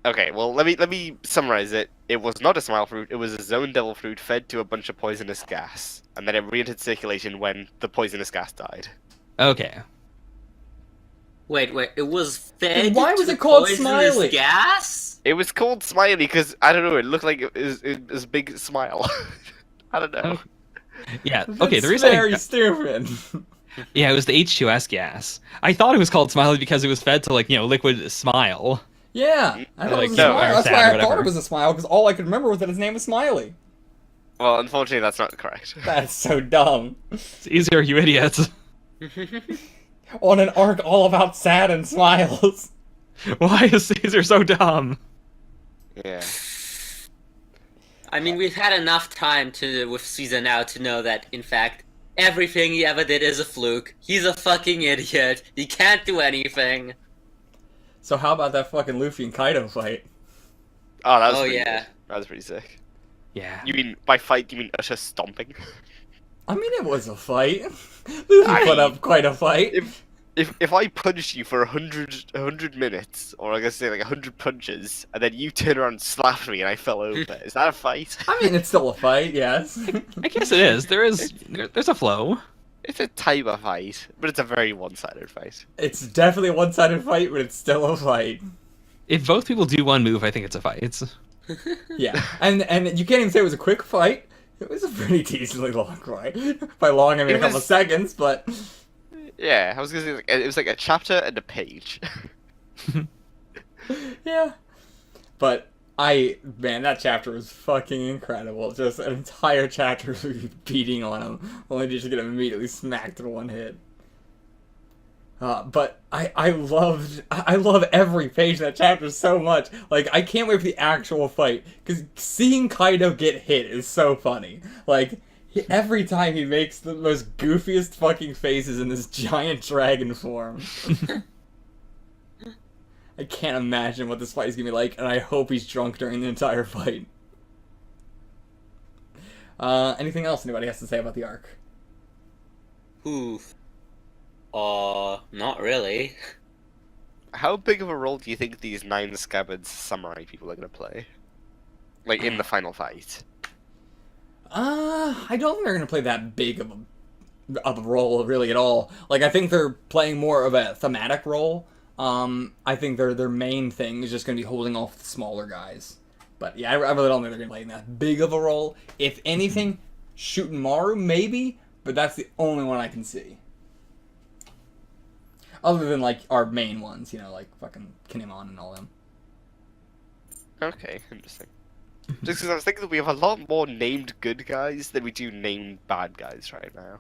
Okay, well let me summarize it. It was not a smile fruit. It was a zone devil fruit fed to a bunch of poisonous gas, and then it re-entered circulation when the poisonous gas died. Okay. Wait, it was fed why was to it called poisonous Smiley? gas? It was called Smiley because I don't know. It looked like it was a big smile. I don't know. Oh. Yeah. Okay. The That's reason. very stupid. Yeah, it was the H2S gas. I thought it was called Smiley because it was fed to Mm. liquid smile. Yeah, I thought it was a No, smile. or That's sad why or I thought whatever. it was a smile, because all I could remember was that his name was Smiley. Well, unfortunately, that's not correct. That's so dumb. It's easier, you idiots. On an arc all about sad and smiles. Why is Caesar so dumb? Yeah. I mean, we've had enough time with Caesar now to know that, in fact, everything he ever did is a fluke. He's a fucking idiot. He can't do anything. So how about that fucking Luffy and Kaido fight? Oh, that was Oh, pretty yeah. good. That was pretty sick. Yeah. You mean by fight? You mean utter stomping? I mean, it was a fight. Luffy put up quite a fight. If I punched you for 100 minutes, or I guess say like 100 punches, and then you turn around and slapped me and I fell over, is that a fight? I mean, it's still a fight, yes. I guess it is. There's a flow. It's a type of fight, but it's a very one-sided fight. It's definitely a one-sided fight, but it's still a fight. If both people do one move, I think it's a fight. Yeah, and you can't even say it was a quick fight. It was a pretty decently long fight. By long, I mean It a couple was- seconds, but Yeah, I was gonna say it was like a chapter and a page. yeah. But man, that chapter was fucking incredible. Just an entire chapter of you beating on him, only to just get him immediately smacked in one hit. But I love every page of that chapter so much. Like, I can't wait for the actual fight, because seeing Kaido get hit is so funny. Like, every time he makes the most goofiest fucking faces in this giant dragon form. I can't imagine what this fight is gonna be like, and I hope he's drunk during the entire fight. Anything else anybody has to say about the arc? Oof. Not really. How big of a role do you think these 9 scabbards samurai people are gonna play? Like in the final fight? I don't think they're gonna play that big of a role really at all. Like, I think they're playing more of a thematic role. I think their main thing is just gonna be holding off the smaller guys. But yeah, I really don't think they're gonna play that big of a role. If anything, shooting Maru maybe, but that's the only one I can see. Other than like our main ones, like fucking Kinemon and all them. Okay, interesting. Just because I was thinking that we have a lot more named good guys than we do named bad guys right now.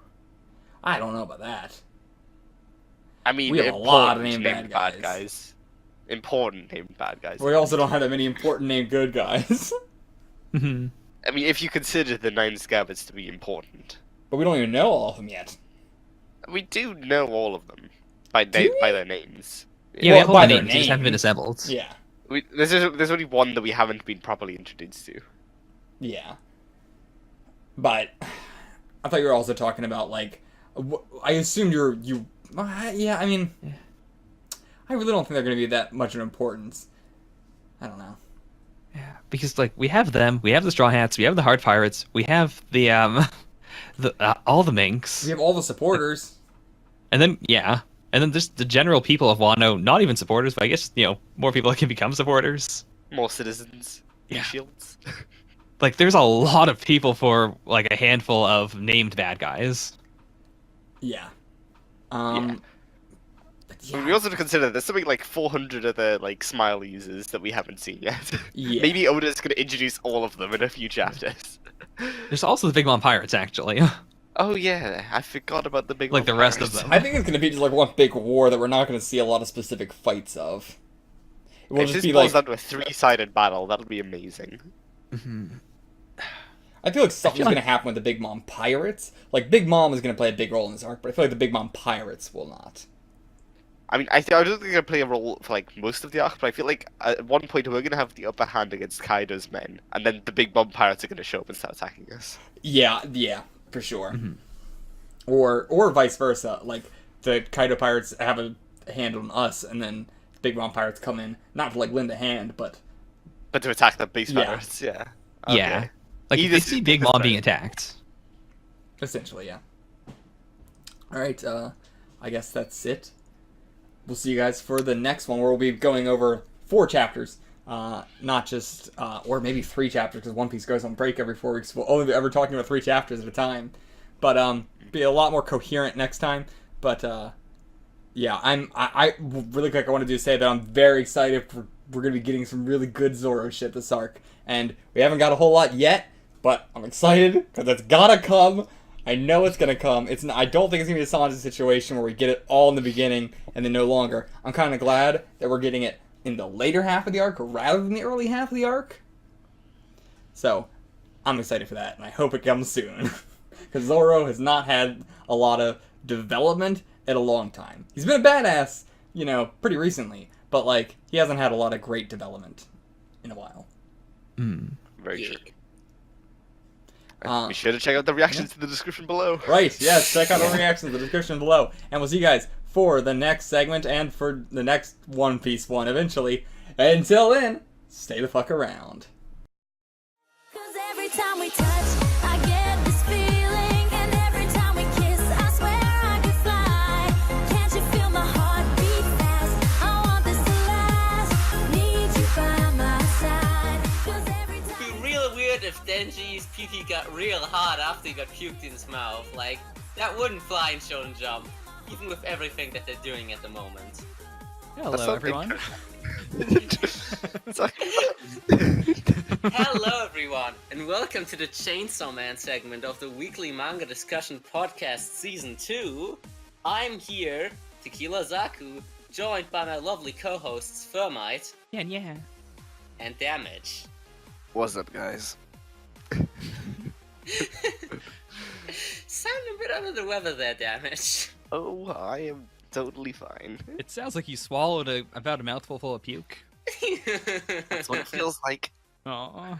I don't know about that. I mean, We have a lot of important named bad guys. guys. Important named bad guys. We also don't have that many important named good guys. I mean, if you consider the 9 scabbards to be important. But we don't even know all of them yet. We do know all of them by Do we? by their names. Yeah, Well, we have all by the their names. They just haven't been names. assembled. Yeah. There's only one that we haven't been properly introduced to. Yeah. But I thought you were also talking about, like, I assumed yeah, I mean, I really don't think they're going to be that much of importance. I don't know. Yeah, because we have them, we have the Straw Hats, we have the Hard Pirates, we have the all the Minks, We have all the supporters. and then just the general people of Wano, not even supporters, but I guess more people that can become supporters. More citizens. Yeah. Shields. There's a lot of people for a handful of named bad guys. Yeah. Yeah. But yeah. We also have to consider there's something like 400 other smile users that we haven't seen yet. Yeah. Maybe Oda's gonna introduce all of them in a few chapters. There's also the Big Mom Pirates, actually. Oh yeah, I forgot about the big The rest of them. I think it's going to be just like one big war that we're not going to see a lot of specific fights of. It will If just this be boils like, down to a 3-sided battle, that'll be amazing. I feel like something's feel going like- to happen with the Big Mom Pirates. Like, Big Mom is going to play a big role in this arc, but I feel like the Big Mom Pirates will not. I mean, I don't think they're gonna play a role for most of the arc, but I feel like at one point we're gonna have the upper hand against Kaido's men, and then the big bomb pirates are gonna show up and start attacking us. Yeah, for sure. Or vice versa. Like, the Kaido Pirates have a hand on us, and then Big Mom Pirates come in, not to, lend a hand, but... But to attack the base Yeah. pirates, yeah. Yeah. Okay. If they see Big that's Mom being right. attacked. Essentially, yeah. Alright, I guess that's it. we'll see you guys for the next one, where we'll be going over 4 chapters. Not just, or maybe 3 chapters, because One Piece goes on break every 4 weeks. We'll only be ever talking about 3 chapters at a time. But, be a lot more coherent next time. But, yeah, I really quick, I wanted to say that I'm very excited for, we're going to be getting some really good Zoro shit this arc. And we haven't got a whole lot yet, but I'm excited, because it's gotta come. I know it's gonna come. I don't think it's gonna be a Sanji situation where we get it all in the beginning and then no longer. I'm kind of glad that we're getting it in the later half of the arc rather than the early half of the arc. So, I'm excited for that, and I hope it comes soon. Because Zoro has not had a lot of development in a long time. He's been a badass, pretty recently, but, like, he hasn't had a lot of great development in a while. Very true. Be sure to check out the reactions in the description below. Right, yes, check out our reactions in the description below. And we'll see you guys for the next segment and for the next One Piece one eventually. Until then, stay the fuck around. 'Cause every time we touch, I get this feeling. And every time we kiss, I swear I could fly. Can't you feel my heart beat fast? I want this to last. Need you by my side. 'Cause every It'd time be real weird if Denji's pee got real hard after he got puked in his mouth. Like, that wouldn't fly in Shonen Jump, even with everything that they're doing at the moment. Hello, everyone. Hello, everyone, and welcome to the Chainsaw Man segment of the weekly manga discussion podcast season 2. I'm here, Tequila Zaku, joined by my lovely co-hosts Thermite Yeah. and Damage. What's up, guys? Sound a bit under the weather there, Damage. Oh, I am totally fine. It sounds like you swallowed about a mouthful full of puke. That's what it feels like. Aw.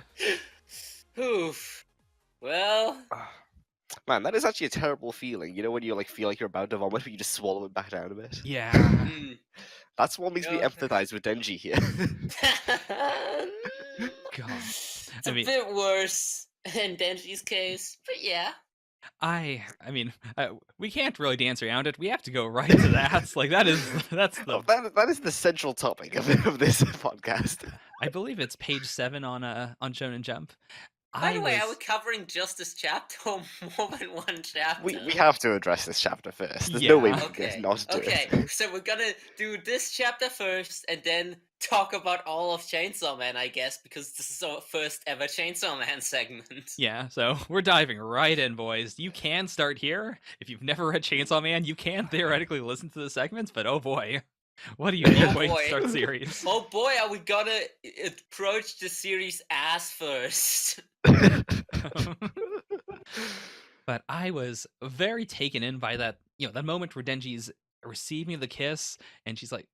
Oof. Well, Man, that is actually a terrible feeling. You know when you feel like you're about to vomit, but you just swallow it back down a bit. Yeah. That's what makes me Yeah. empathize with Denji here. God. it's a bit worse in Denji's case, but yeah. We can't really dance around it. We have to go right to that. Like, that's the... That is the central topic of this podcast. I believe it's page 7 on Shonen Jump. By the way, are we covering just this chapter or more than one chapter? We have to address this chapter first. There's no way we Okay, can not do okay. it. So we're gonna do this chapter first, and then talk about all of Chainsaw Man, I guess, because this is our first ever Chainsaw Man segment. Yeah, so we're diving right in, boys. You can start here. If you've never read Chainsaw Man, you can theoretically listen to the segments, but oh boy. What a unique way to boy. start series. Oh boy, are we gonna approach the series ass first? But I was very taken in by that, that moment where Denji's receiving the kiss, and he's like,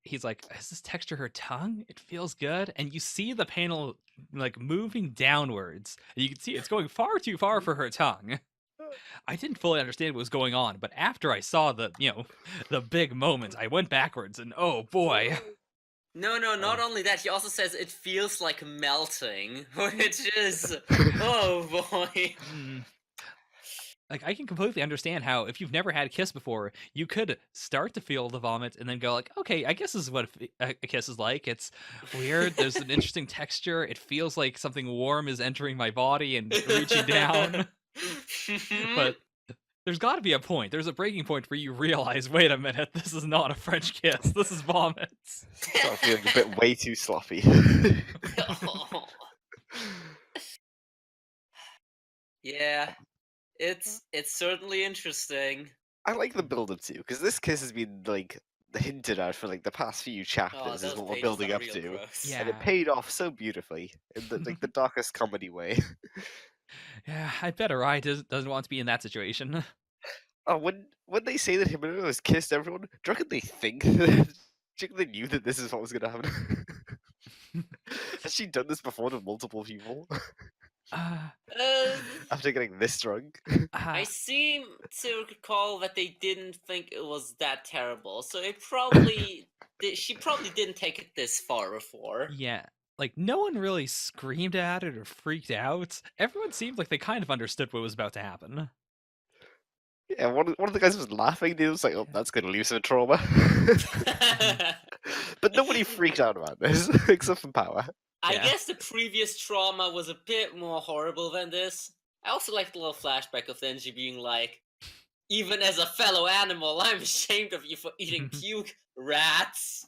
is this texture her tongue? It feels good. And you see the panel moving downwards. And you can see it's going far too far for her tongue. I didn't fully understand what was going on, but after I saw the big moment, I went backwards, and oh boy. No, not only that, he also says it feels like melting, which is, oh boy. Like, I can completely understand how, if you've never had a kiss before, you could start to feel the vomit and then go like, okay, I guess this is what a kiss is like. It's weird. There's an interesting texture. It feels like something warm is entering my body and reaching down. But there's got to be a point. There's a breaking point where you realize, wait a minute, this is not a French kiss. This is vomit. Start feeling a bit way too sloppy. Oh. Yeah, it's certainly interesting. I like the build up too, because this kiss has been hinted at for the past few chapters is those what we're pages building are up real to. gross. Yeah. And it paid off so beautifully in the darkest comedy way. Yeah, I bet Arai doesn't want to be in that situation. Oh, when they say that Himeno has kissed everyone, do you reckon they think do you reckon they knew that this is what was gonna happen? Has she done this before to multiple people? After getting this drunk? I seem to recall that they didn't think it was that terrible, so it probably she probably didn't take it this far before. Yeah, no one really screamed at it or freaked out. Everyone seemed like they kind of understood what was about to happen. Yeah, one of the guys was laughing. He was like, "Oh, that's gonna leave some trauma." But nobody freaked out about this except for Power. I Yeah. guess the previous trauma was a bit more horrible than this. I also like the little flashback of Denji being like, even as a fellow animal, I'm ashamed of you for eating puke, rats.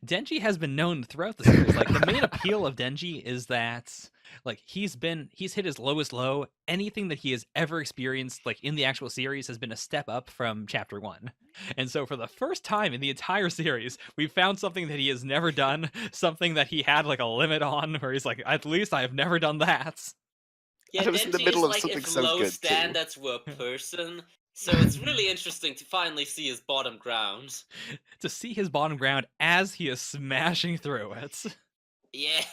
Denji has been known throughout the series. Like, the main appeal of Denji is that, like, he's hit his lowest low. Anything that he has ever experienced, like, in the actual series has been a step up from chapter 1. And so for the first time in the entire series, we've found something that he has never done, something that he had, like, a limit on, where he's like, at least I have never done that. Yeah, And it was in the Denji middle is of like something if so low good, too. standards were a person, so it's really interesting to finally see his bottom ground. To see his bottom ground as he is smashing through it. Yeah.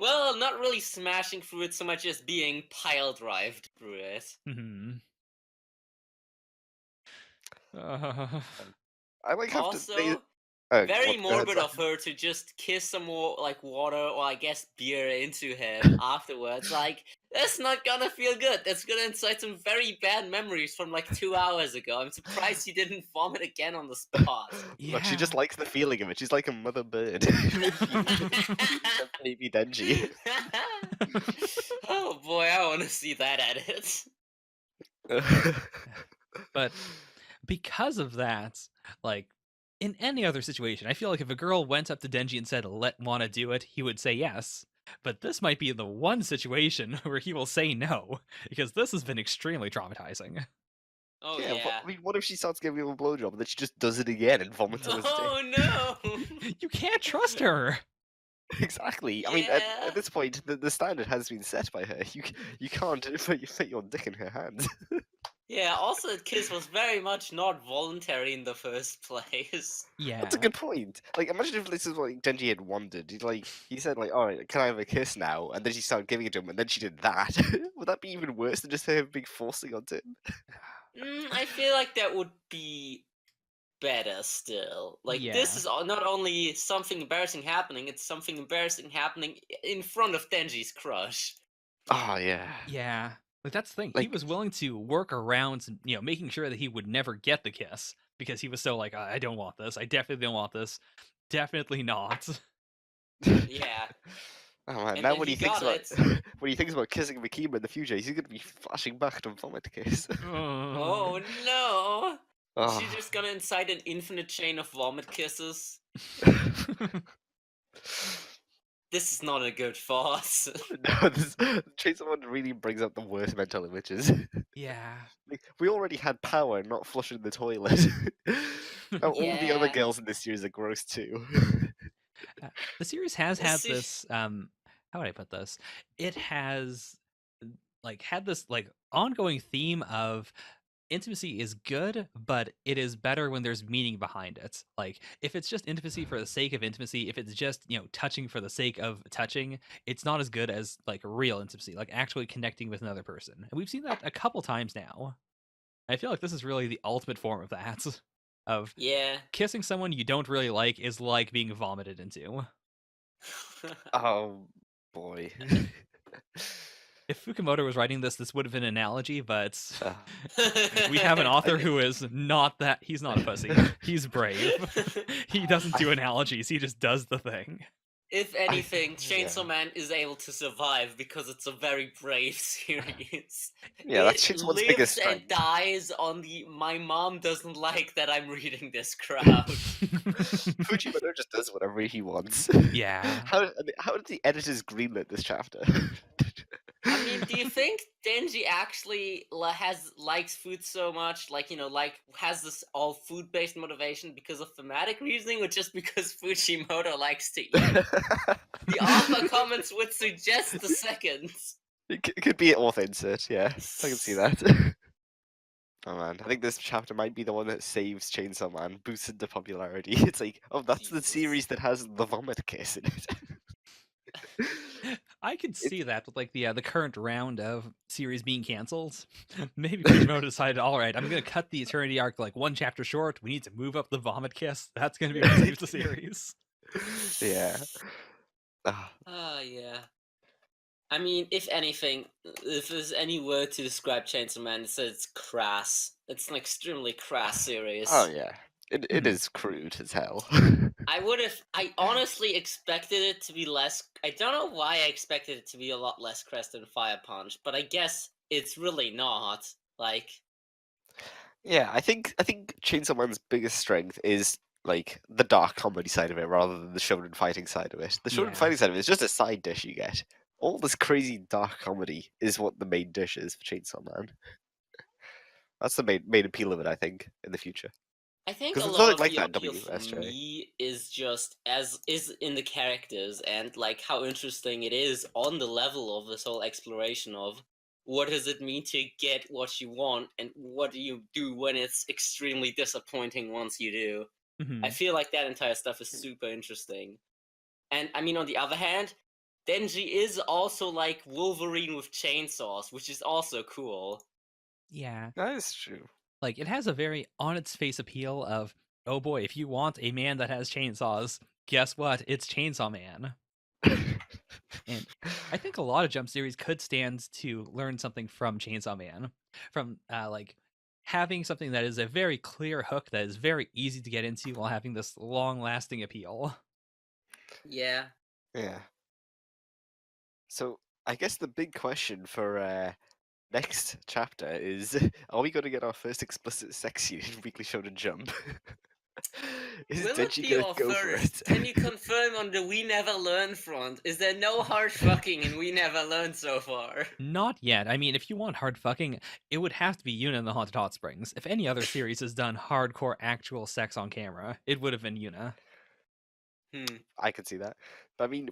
Well, not really smashing through it so much as being pile-drived through it. Mhm. I like have Also, to. very go ahead, morbid sorry. of her to just kiss some more like water or I guess beer into him afterwards. Like, that's not gonna feel good. That's gonna incite some very bad memories from like 2 hours ago. I'm surprised he didn't vomit again on the spot. Look, she just Yeah. likes the feeling of it. She's like a mother bird. Baby Denji. Oh boy, I want to see that edit. But because of that, like, in any other situation, I feel like if a girl went up to Denji and said, "Let Wanna do it," he would say yes. But this might be the one situation where he will say no, because this has been extremely traumatizing. Oh Yeah, yeah. I mean, what if she starts giving him a blowjob and then she just does it again and vomits on his dick? Oh no. You can't trust her. Exactly. I mean, Yeah. at this point, the standard has been set by her. You can't fit your dick in her hand. Yeah, also the kiss was very much not voluntary in the first place. Yeah. That's a good point. Like, imagine if this is what Denji had wanted. He said like, "All right, can I have a kiss now?" And then she started giving it to him, and then she did that. Would that be even worse than just her being forcing onto him? I feel like that would be better still. Like, this Yeah. is not only something embarrassing happening, it's something embarrassing happening in front of Denji's crush. Oh yeah. Yeah. Like, that's the thing. He Like- was willing to work around, making sure that he would never get the kiss because he was so like, I don't want this. I definitely don't want this. Definitely not. Yeah. Oh man, And now then when he he thinks got about it. when he thinks about kissing Makima in the future, he's gonna be flashing back to Vomit Kiss. Oh no! Oh. She's just gonna incite an infinite chain of vomit kisses. This is not a good farce. No, Chainsaw Man really brings up the worst mental images. Yeah. Like, we already had Power not flushing the toilet. Now all the other Yeah. girls in this series are gross too. The series has This had se- this how would I put this? It has had this ongoing theme of intimacy is good, but it is better when there's meaning behind it. Like, if it's just intimacy for the sake of intimacy, if it's just, touching for the sake of touching, it's not as good as like real intimacy, like actually connecting with another person. And we've seen that a couple times now. I feel like this is really the ultimate form of that. Of Yeah. kissing someone you don't really like is like being vomited into. Oh boy. If Fukumoto was writing this would have been an analogy, but Uh, we have an author who is not that. He's not a pussy. He's brave. He doesn't do analogies. He just does the thing. If anything, yeah. Chainsaw Man is able to survive because it's a very brave series. Yeah, that's It Chainsaw Man's lives biggest and strength. dies on the "my mom doesn't like that I'm reading this" crowd. Fujimoto just does whatever he wants. Yeah. How did the editors greenlit this chapter? I mean, do you think Denji actually likes food so much, has this all food-based motivation because of thematic reasoning, or just because Fujimoto likes to eat? The author comments would suggest the second. It could be an author insert, yeah. I can see that. Oh man, I think this chapter might be the one that saves Chainsaw Man, boosted the popularity. It's like, oh, that's the Jesus. series that has the vomit kiss in it. I could see that with the current round of series being canceled. Maybe Fujimoto decided, all right, I'm gonna cut the Eternity arc like one chapter short. We need to move up the vomit kiss. That's gonna be what saves the series. Yeah. Ah, Yeah. I mean, if anything, if there's any word to describe Chainsaw Man, it's crass. It's an extremely crass series. Oh yeah, it Hmm. is crude as hell. I honestly expected it to be less. I don't know why I expected it to be a lot less crass than Fire Punch, but I guess it's really not. Like, Yeah, I think Chainsaw Man's biggest strength is like the dark comedy side of it rather than the shonen fighting side of it. The shonen Yeah. fighting side of it is just a side dish you get. All this crazy dark comedy is what the main dish is for Chainsaw Man. That's the main appeal of it, I think, in the future. I think 'Cause a there's lot nothing of like the that in appeal for WSJ. me is just as is in the characters and like how interesting it is on the level of this whole exploration of what does it mean to get what you want and what do you do when it's extremely disappointing once you do. Hmm. I feel like that entire stuff is super interesting. And I mean, on the other hand, Denji is also like Wolverine with chainsaws, which is also cool. Yeah. That is true. Like, it has a very on its face appeal of, oh boy, if you want a man that has chainsaws, guess what? It's Chainsaw Man. And I think a lot of Jump series could stand to learn something from Chainsaw Man, from like having something that is a very clear hook that is very easy to get into while having this long-lasting appeal. Yeah. Yeah. So I guess the big question for next chapter is: are we going to get our first explicit sex scene in Weekly Shonen Jump? Is Will it Denji be going our to go first? for it? Can you confirm on the We Never Learn front? Is there no hard fucking in We Never Learn so far? Not yet. I mean, if you want hard fucking, it would have to be Yuna in the Haunted Hot Springs. If any other series has done hardcore actual sex on camera, it would have been Yuna. I could see that. But I mean,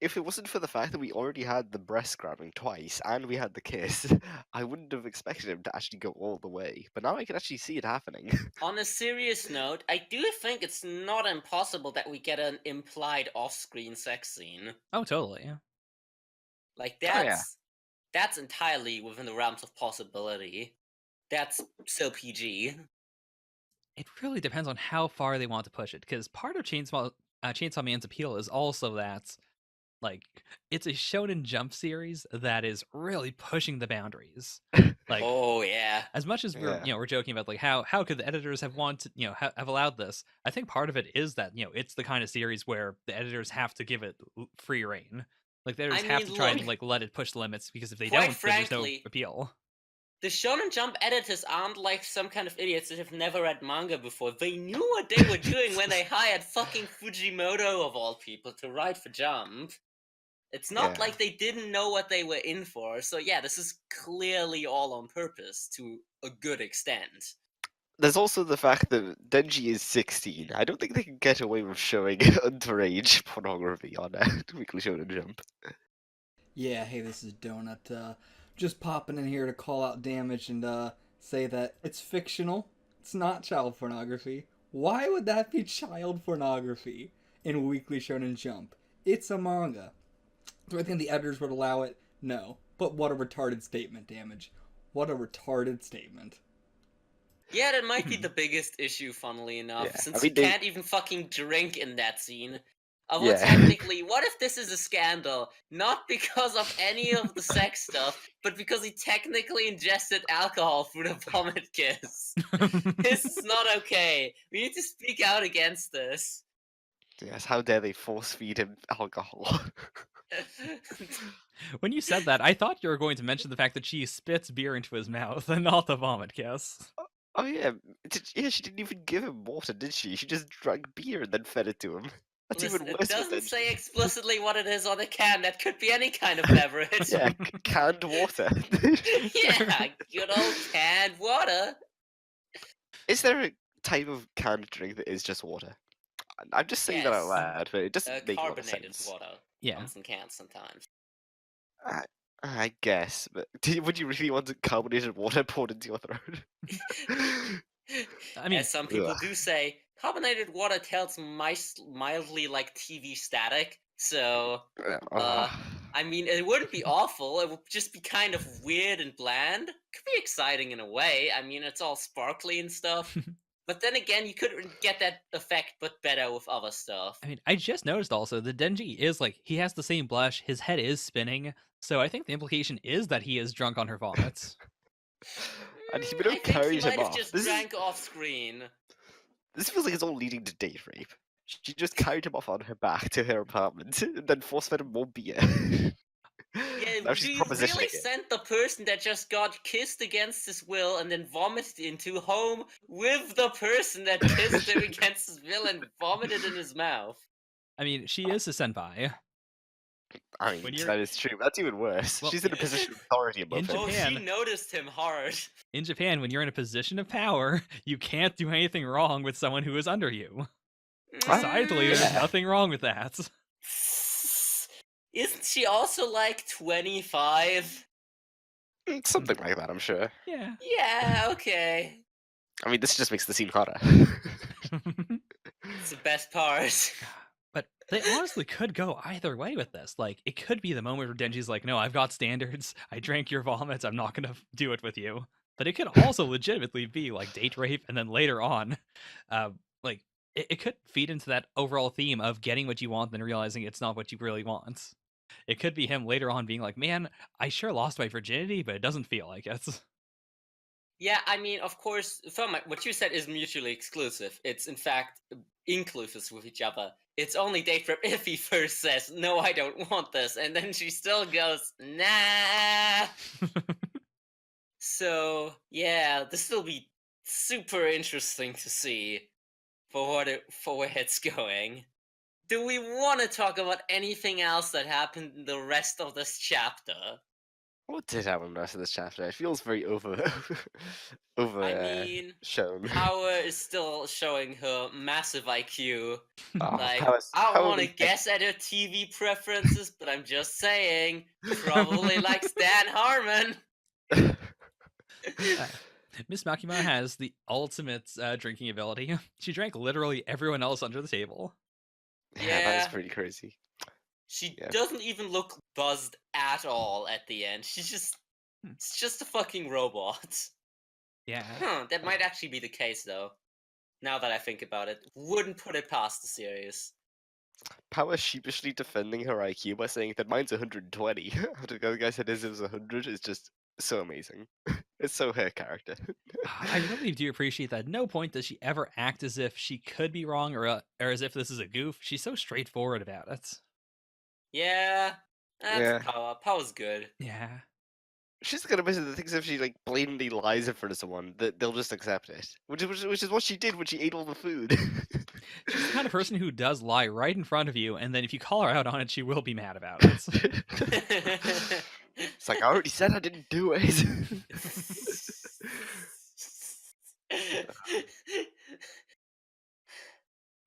if it wasn't for the fact that we already had the breast grabbing twice and we had the kiss, I wouldn't have expected him to actually go all the way. But now I can actually see it happening. On a serious note, I do think it's not impossible that we get an implied off-screen sex scene. Oh, totally. Like Oh, yeah. that's entirely within the realms of possibility. That's so PG. It really depends on how far they want to push it, because part of Chainsaw Man's appeal is also that, like, it's a Shonen Jump series that is really pushing the boundaries. Like, Oh yeah. as much as Yeah. we're joking about like how could the editors have wanted have allowed this, I think part of it is that it's the kind of series where the editors have to give it free reign. Like, they just I have mean, to try and look, like let it push the limits, because if they quite don't, then there's no frankly, appeal. the Shonen Jump editors aren't like some kind of idiots that have never read manga before. They knew what they were doing when they hired fucking Fujimoto of all people to write for Jump. It's not Yeah. like they didn't know what they were in for. So yeah, this is clearly all on purpose to a good extent. There's also the fact that Denji is 16. I don't think they can get away with showing underage pornography on Weekly Shonen Jump. Yeah, hey, this is Donut. Just popping in here to call out Damage and say that it's fictional. It's not child pornography. Why would that be child pornography in Weekly Shonen Jump? It's a manga. Do I think the editors would allow it? No. But what a retarded statement, Damage. What a retarded statement. Yeah, that might be the biggest issue, funnily enough, Yeah, since I mean, you they- can't even fucking drink in that scene. Well, Yeah. technically, what if this is a scandal? Not because of any of the sex stuff, but because he technically ingested alcohol through the vomit kiss. This is not okay. We need to speak out against this. Yes, how dare they force feed him alcohol? When you said that, I thought you were going to mention the fact that she spits beer into his mouth and not the vomit kiss. Oh yeah, she didn't even give him water, did she? She just drank beer and then fed it to him. That's Listen, even it worse. doesn't than say explicitly what it is on the can. That could be any kind of beverage. Yeah, canned water. Yeah, good old canned water. Is there a type of canned drink that is just water? I'm just saying that out Yes. loud, but it doesn't make a lot of Carbonated sense. water. Yeah. Comes in cans sometimes. I guess, but would you really want carbonated water poured into your throat? I mean, As some people ugh. do say, carbonated water tastes mildly like TV static. So, I mean, it wouldn't be awful. It would just be kind of weird and bland. Could be exciting in a way. I mean, it's all sparkly and stuff. But then again, you could get that effect, but better with other stuff. I mean, I just noticed also the Denji is like he has the same blush. His head is spinning, so I think the implication is that he is drunk on her vomits. And I Hibino think he carries might him have off. just This drank off screen. feels like it's all leading to date rape. She just carried him off on her back to her apartment, and then force-fed him more beer. Yeah, Now she's do you really propositioning it. send the person that just got kissed against his will and then vomited into home with the person that kissed him against his will and vomited in his mouth? I mean, she is a senpai. I When mean, you're- that is true. That's even worse. Well, She's in a position of authority above him. Oh, she Japan- noticed him hard. In Japan, when you're in a position of power, you can't do anything wrong with someone who is under you. Societally, there's Yeah. nothing wrong with that. Isn't she also like 25? Something like that, I'm sure. Yeah. Yeah, okay. I mean, this just makes the scene hotter. It's the best part. But they honestly could go either way with this. Like, it could be the moment where Denji's like, no, I've got standards. I drank your vomits. I'm not going to do it with you. But it could also legitimately be like date rape. And then later on, like, it could feed into that overall theme of getting what you want, then realizing it's not what you really want. It could be him later on being like, man, I sure lost my virginity, but it doesn't feel like it. Yeah, I mean, of course, what you said is mutually exclusive. It's, in fact, inclusive with each other. It's only date rape if he first says, no, I don't want this, and then she still goes, nah. So, yeah, this will be super interesting to see for where it's going. Do we want to talk about anything else that happened in the rest of this chapter? What did happen in the rest of this chapter? It feels very over I mean, shown. Power is still showing her massive IQ. Oh, Like, Power's- I don't Power want to was- guess at her TV preferences, but I'm just saying, probably likes Dan Harmon. Miss Makima has the ultimate drinking ability. She drank literally everyone else under the table. Yeah, that is Yeah. pretty crazy. She Yeah. doesn't even look buzzed at all at the end. It's just a fucking robot. Yeah. That might actually be the case, though. Now that I think about it, wouldn't put it past the series. Power sheepishly defending her IQ by saying that mine's 120. After the other guy said his was 100 is just so amazing. It's so her character. I really do appreciate that. At no point does she ever act as if she could be wrong or as if this is a goof. She's so straightforward about it. Yeah, that's Yeah. Power. Power's good. Yeah. She's the kind of person that thinks if she like blatantly lies in front of someone, that they'll just accept it. Which is what she did when she ate all the food. She's the kind of person who does lie right in front of you, and then if you call her out on it, she will be mad about it. It's like I already said I didn't do it.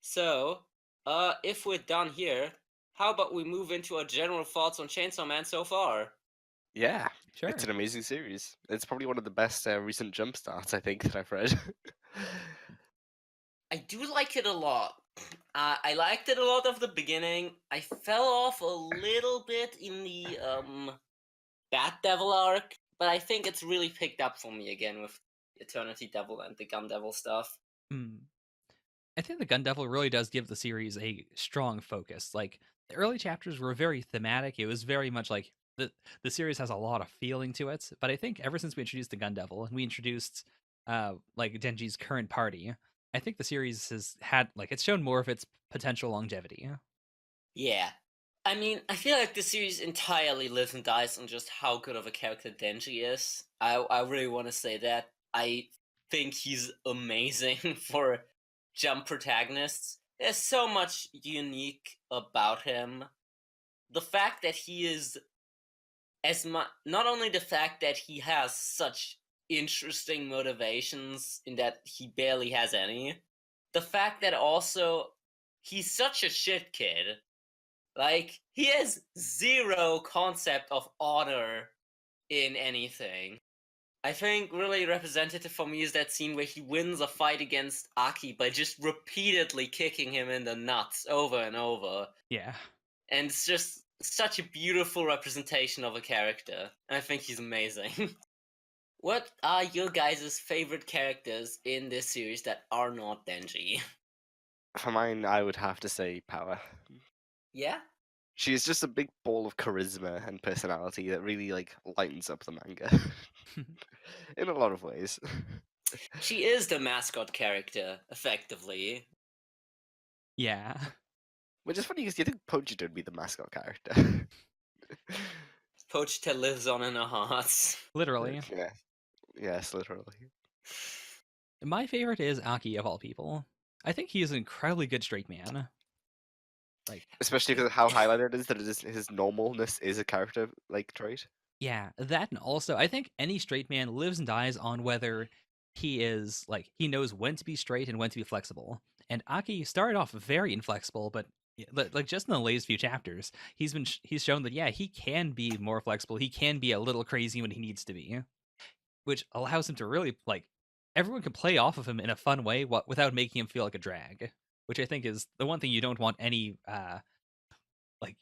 So, if we're done here, how about we move into our general thoughts on Chainsaw Man so far? Yeah, Sure. it's an amazing series. It's probably one of the best recent jump starts I think that I've read. I do like it a lot. I liked it a lot of the beginning. I fell off a little bit in the Bat Devil arc, but I think it's really picked up for me again with Eternity Devil and the Gun Devil stuff. I think the Gun Devil really does give the series a strong focus. Like, the early chapters were very thematic. It was very much like the series has a lot of feeling to it. But I think ever since we introduced the Gun Devil and we introduced like Denji's current party, I think the series has had like it's shown more of its potential longevity. Yeah. I mean, I feel like the series entirely lives and dies on just how good of a character Denji is. I really want to say that. I think he's amazing for jump protagonists. There's so much unique about him. The fact that he is not only the fact that he has such interesting motivations in that he barely has any, the fact that also he's such a shit kid. Like, he has zero concept of honor in anything. I think really representative for me is that scene where he wins a fight against Aki by just repeatedly kicking him in the nuts over and over. Yeah. And it's just such a beautiful representation of a character. I think he's amazing. What are your guys' favorite characters in this series that are not Denji? For mine, I would have to say Power. Yeah? She is just a big ball of charisma and personality that really like lightens up the manga in a lot of ways. She is the mascot character, effectively. Yeah. Which is funny because you think Pochita would be the mascot character. Pochita lives on in our hearts. Literally. Yeah. Yes, literally. My favorite is Aki of all people. I think he is an incredibly good straight man. Like, Especially because of how highlighted it is that his normalness is a character like trait. yeah, that and also I think any straight man lives and dies on whether he is like he knows when to be straight and when to be flexible. And Aki started off very inflexible, but like just in the latest few chapters, he's shown that yeah, he can be more flexible. He can be a little crazy when he needs to be, which allows him to really like everyone can play off of him in a fun way without making him feel like a drag, which I think is the one thing you don't want any like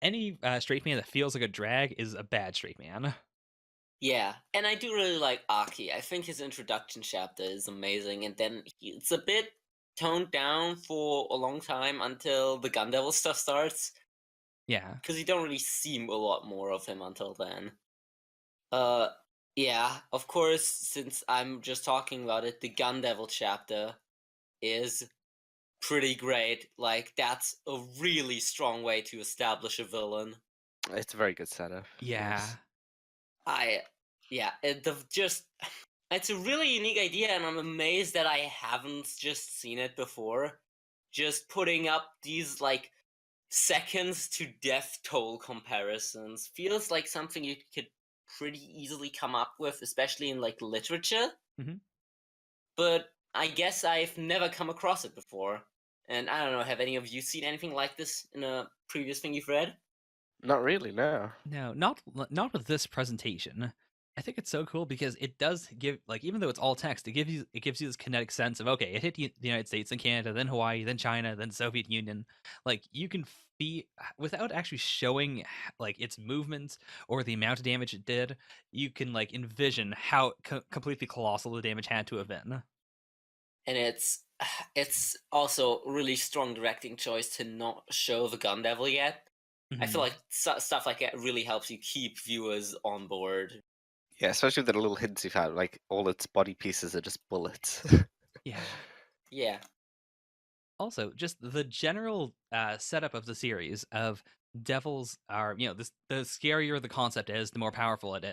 any straight man that feels like a drag is a bad straight man. Yeah, and I do really like Aki. I think his introduction chapter is amazing, and then it's a bit toned down for a long time until the Gun Devil stuff starts, Yeah. because you don't really see a lot more of him until then. Yeah, of course, since I'm just talking about it, the Gun Devil chapter is pretty great. Like, that's a really strong way to establish a villain. It's a very good setup. Yeah. Yes. It's a really unique idea, and I'm amazed that I haven't just seen it before. Just putting up these, like, seconds to death toll comparisons feels like something you could pretty easily come up with, especially in, like, literature. Mhm. But I guess I've never come across it before. And I don't know, have any of you seen anything like this in a previous thing you've read? Not really, no. No, not with this presentation. I think it's so cool because it does give like even though it's all text, it gives you this kinetic sense of okay, it hit the United States, then Canada, then Hawaii, then China, then Soviet Union. Like you can feel without actually showing like its movements or the amount of damage it did, you can like envision how completely colossal the damage had to have been. And it's also a really strong directing choice to not show the Gun Devil yet. I feel Mhm. like stuff like that really helps you keep viewers on board. Yeah, especially with the little hints you've had, like all its body pieces are just bullets. Yeah. Yeah. Also, just the general setup of the series of devils are, the scarier the concept is, the more powerful it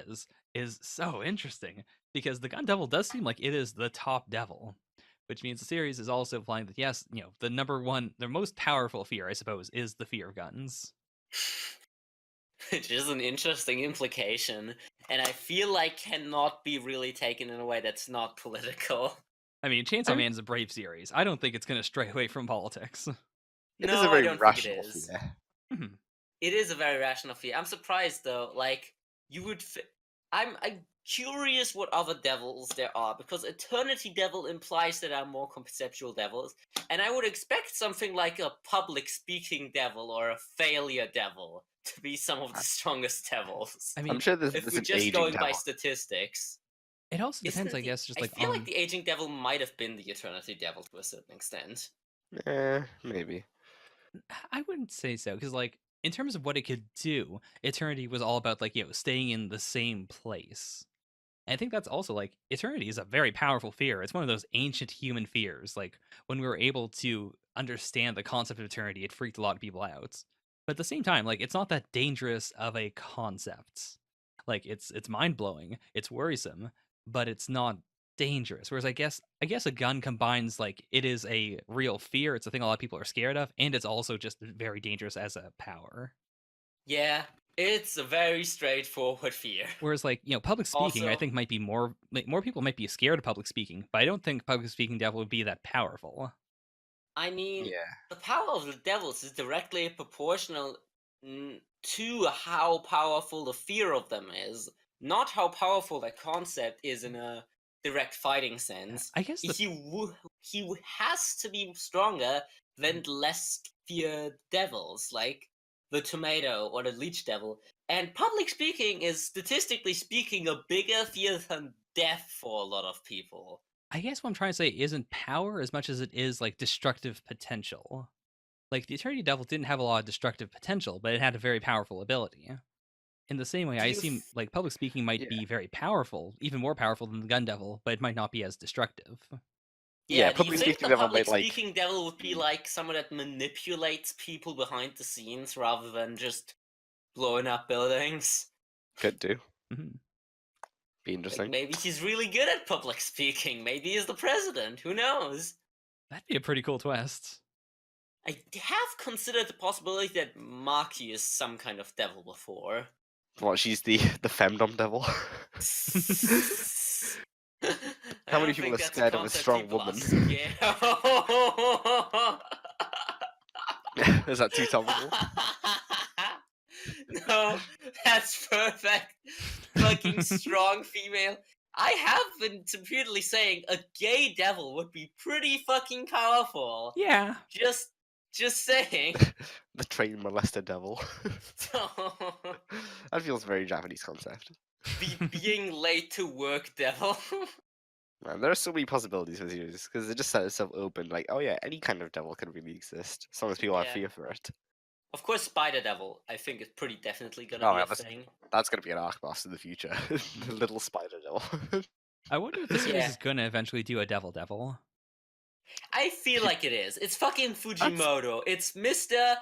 is so interesting because the gun devil does seem like it is the top devil, which means the series is also implying that yes, the number one, the most powerful fear, I suppose, is the fear of guns. Which is an interesting implication, and I feel like cannot be really taken in a way that's not political. I mean, Chainsaw Man is a brave series. I don't think it's going to stray away from politics. It No, is a I very don't think it rational is. fear. Mhm. It is a very rational fear. I'm surprised though. Like you would, I'm curious what other devils there are because Eternity Devil implies that there are more conceptual devils, and I would expect something like a public speaking devil or a failure devil to be some of the strongest devils. I I'm mean, sure there's If we're an just aging going by devil. statistics, it also depends, I the- guess, just I like feel on. like the aging devil might have been the Eternity Devil to a certain extent. Maybe. I wouldn't say so because, like, in terms of what it could do, Eternity was all about like staying in the same place. And I think that's also like Eternity is a very powerful fear. It's one of those ancient human fears. Like when we were able to understand the concept of Eternity, it freaked a lot of people out. But at the same time, like it's not that dangerous of a concept. Like it's mind blowing, it's worrisome, but it's not dangerous. Whereas I guess a gun combines like it is a real fear, it's a thing a lot of people are scared of, and it's also just very dangerous as a power. Yeah, it's a very straightforward fear. Whereas like, public speaking I Also- think might be more people might be scared of public speaking, but I don't think public speaking devil would be that powerful. I mean, Yeah. the power of the devils is directly proportional to how powerful the fear of them is, not how powerful the concept is in a direct fighting sense. I guess He has to be stronger than less feared devils. Like the tomato or the leech devil. And public speaking is, statistically speaking, a bigger fear than death for a lot of people. I guess what I'm trying to say isn't power as much as it is like destructive potential. Like the Eternity Devil didn't have a lot of destructive potential, but it had a very powerful ability. In the same way, Do I you assume like public speaking might Yeah. be very powerful, even more powerful than the Gun Devil, but it might not be as destructive. Yeah, do you public think speaking the devil public might, like- speaking devil would be like someone that manipulates people behind the scenes rather than just blowing up buildings? Could do. Mhm. Be Like, interesting. maybe he's really good at public speaking. Maybe he's the president. Who knows? That'd be a pretty cool twist. I have considered the possibility that Maki is some kind of devil before. What, she's the femdom devil? How many people are scared of a strong woman? Is that too topical? No, that's perfect. Fucking strong female. I have been repeatedly saying a gay devil would be pretty fucking powerful. Yeah. Just saying. The train molester devil. That feels very Japanese concept. Being late to work devil. Man, there are so many possibilities for the series because they just set itself open. Like, oh yeah, any kind of devil can really exist as long as people have Yeah. fear for it. Of course, Spider Devil, I think, is pretty definitely gonna Oh, be yeah, a that's- thing. That's gonna be an arc boss in the future. The little spider devil. I wonder if the series Yeah. is gonna eventually do a Devil. I feel like it is. It's fucking Fujimoto. It's Mr.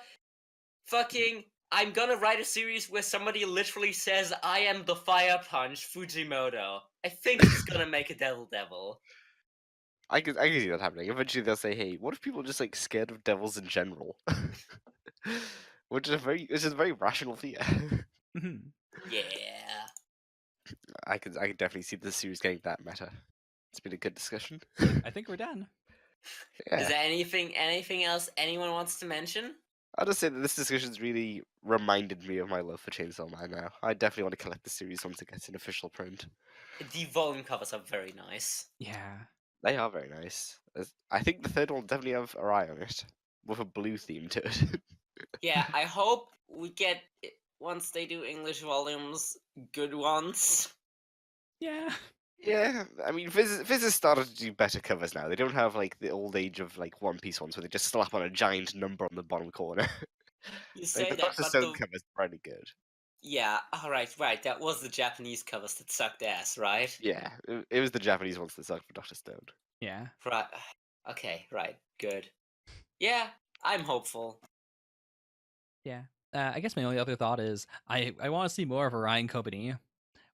fucking. I'm gonna write a series where somebody literally says, I am the Fire Punch Fujimoto. I think he's gonna make a Devil. I could see that happening. Eventually they'll say, hey, what if people are just like scared of devils in general? Which is a very rational fear. Mhm. Yeah. I could definitely see the series getting that meta. It's been a good discussion. I think we're done. Yeah. Is there anything else anyone wants to mention? I'll just say that this discussion's really reminded me of my love for Chainsaw Man now. I definitely want to collect the series once it gets an official print. The volume covers are very nice. Yeah. They are very nice. I think the third one will definitely have a eye on it, with a blue theme to it. Yeah, I hope we get, once they do English volumes, good ones. Yeah. Yeah, I mean, Viz has started to do better covers now. They don't have like the old age of like One Piece ones where they just slap on a giant number on the bottom corner. You say The that, Dr. but Stone cover's pretty good. yeah, right. That was the Japanese covers that sucked ass, right? Yeah, it was the Japanese ones that sucked for Dr. Stone. Yeah. Right. Okay, right. Good. Yeah, I'm hopeful. Yeah. I guess my only other thought is I want to see more of Orion Kobani.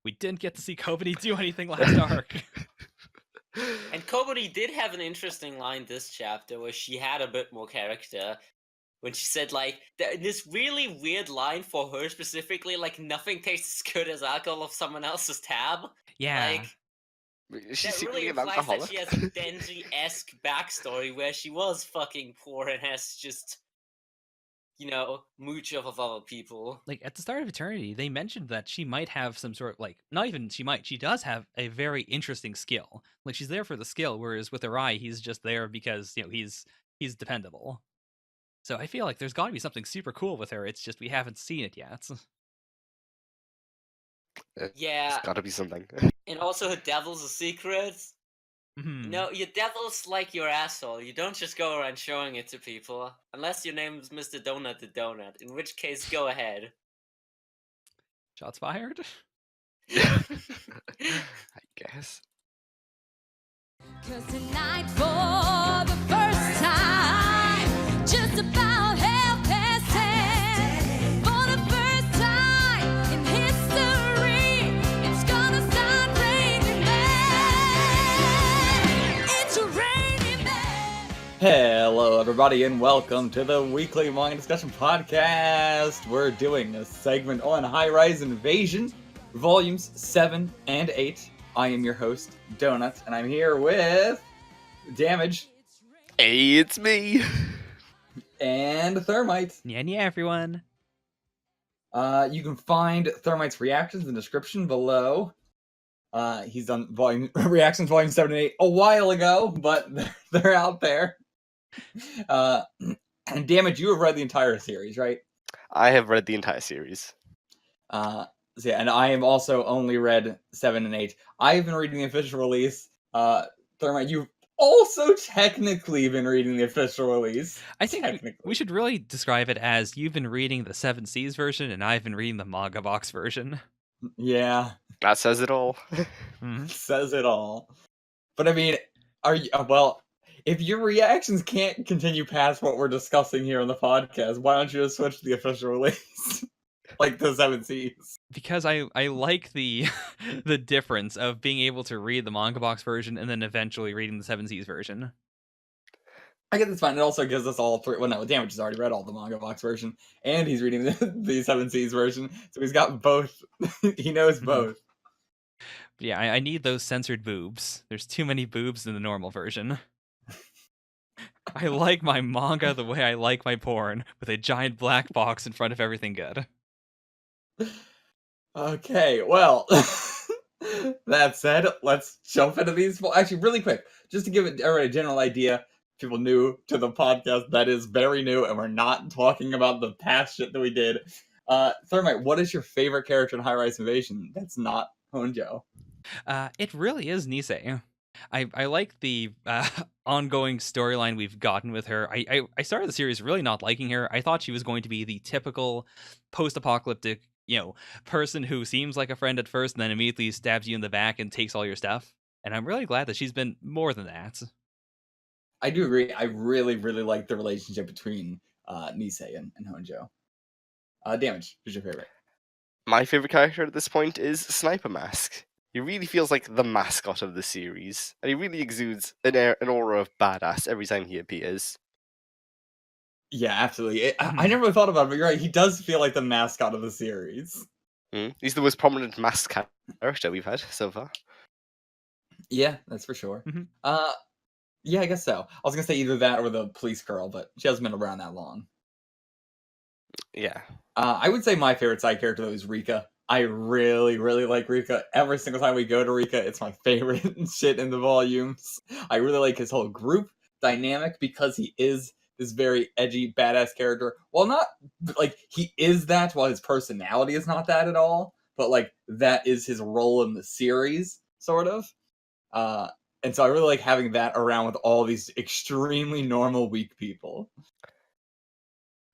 We didn't get to see Kobani do anything last arc. And Kobani did have an interesting line this chapter where she had a bit more character. When she said, like, this really weird line for her specifically, like, nothing tastes as good as alcohol of someone else's tab. Yeah. Like, Is she that really secretly an implies that alcoholic? she has a Denji-esque backstory where she was fucking poor and has just, mooch off of other people. Like at the start of Eternity, they mentioned that she might have some sort of like not even she might, she does have a very interesting skill. Like she's there for the skill, whereas with Arai, he's just there because he's dependable. So I feel like there's got to be something super cool with her. It's just we haven't seen it yet. Yeah, There's gotta be something. and also her devil's a secret. Mhm. No, your devil's like your asshole. You don't just go around showing it to people. Unless your name's Mr. Donut the Donut, in which case, go ahead. Shots fired. I guess. 'Cause tonight for the first time, just about half past 10. For the first time in history, it's gonna start raining men. It's raining men. Hello, everybody, and welcome to the weekly manga discussion podcast. We're doing a segment on High Rise Invasion, volumes 7 and 8. I am your host, Donut, and I'm here with Damage Hey, it's me. and Thermite. Yeah, everyone. You can find Thermite's reactions in the description below. He's done reactions volume 7 and 8 a while ago, but they're out there. And Damage, you have read the entire series, right? I have read the entire series. So yeah, and I have also only read 7 and 8. I've been reading the official release. Thermite, you've also technically been reading the official release. I think technically. we should really describe it as you've been reading the Seven Seas version, and I've been reading the manga box version. Yeah, That says it all. Mhm. says it all. But I mean, are you well? If your reactions can't continue past what we're discussing here on the podcast, why don't you just switch to the official release, like the 7 Seas? Because I like the the difference of being able to read the manga box version and then eventually reading the Seven Seas version. I guess it's fine. It also gives us all three. Well, no, Damage has already read all the manga box version, and he's reading the 7 Seas version, so he's got both. He knows both. But yeah, I need those censored boobs. There's too many boobs in the normal version. I like my manga the way I like my porn, with a giant black box in front of everything good. Okay, well, that said, let's jump into these. Well, actually, really quick, just to give everybody a general idea, people new to the podcast, that is very new, and we're not talking about the past shit that we did. Thermite, what is your favorite character in High Rise Invasion that's not Honjo? It really is Nisei. I like the ongoing storyline we've gotten with her. I started the series really not liking her. I thought she was going to be the typical post-apocalyptic, person who seems like a friend at first and then immediately stabs you in the back and takes all your stuff. And I'm really glad that she's been more than that. I do agree. I really, really like the relationship between Nisei and Honjo. Damage, who's your favorite? My favorite character at this point is Sniper Mask. He really feels like the mascot of the series, and he really exudes an aura of badass every time he appears. Yeah, absolutely. I never really thought about it, but you're right. He does feel like the mascot of the series. He's the most prominent mask character we've had so far. Yeah, that's for sure. Mhm. Yeah, I guess so. I was gonna say either that or the police girl, but she hasn't been around that long. Yeah. I would say my favorite side character though is Rika. I really, really like Rika. Every single time we go to Rika, it's my favorite shit in the volumes. I really like his whole group dynamic because he is this very edgy, badass character. Well, not like he is that, while his personality is not that at all. But like that is his role in the series, sort of. And so I really like having that around with all these extremely normal, weak people.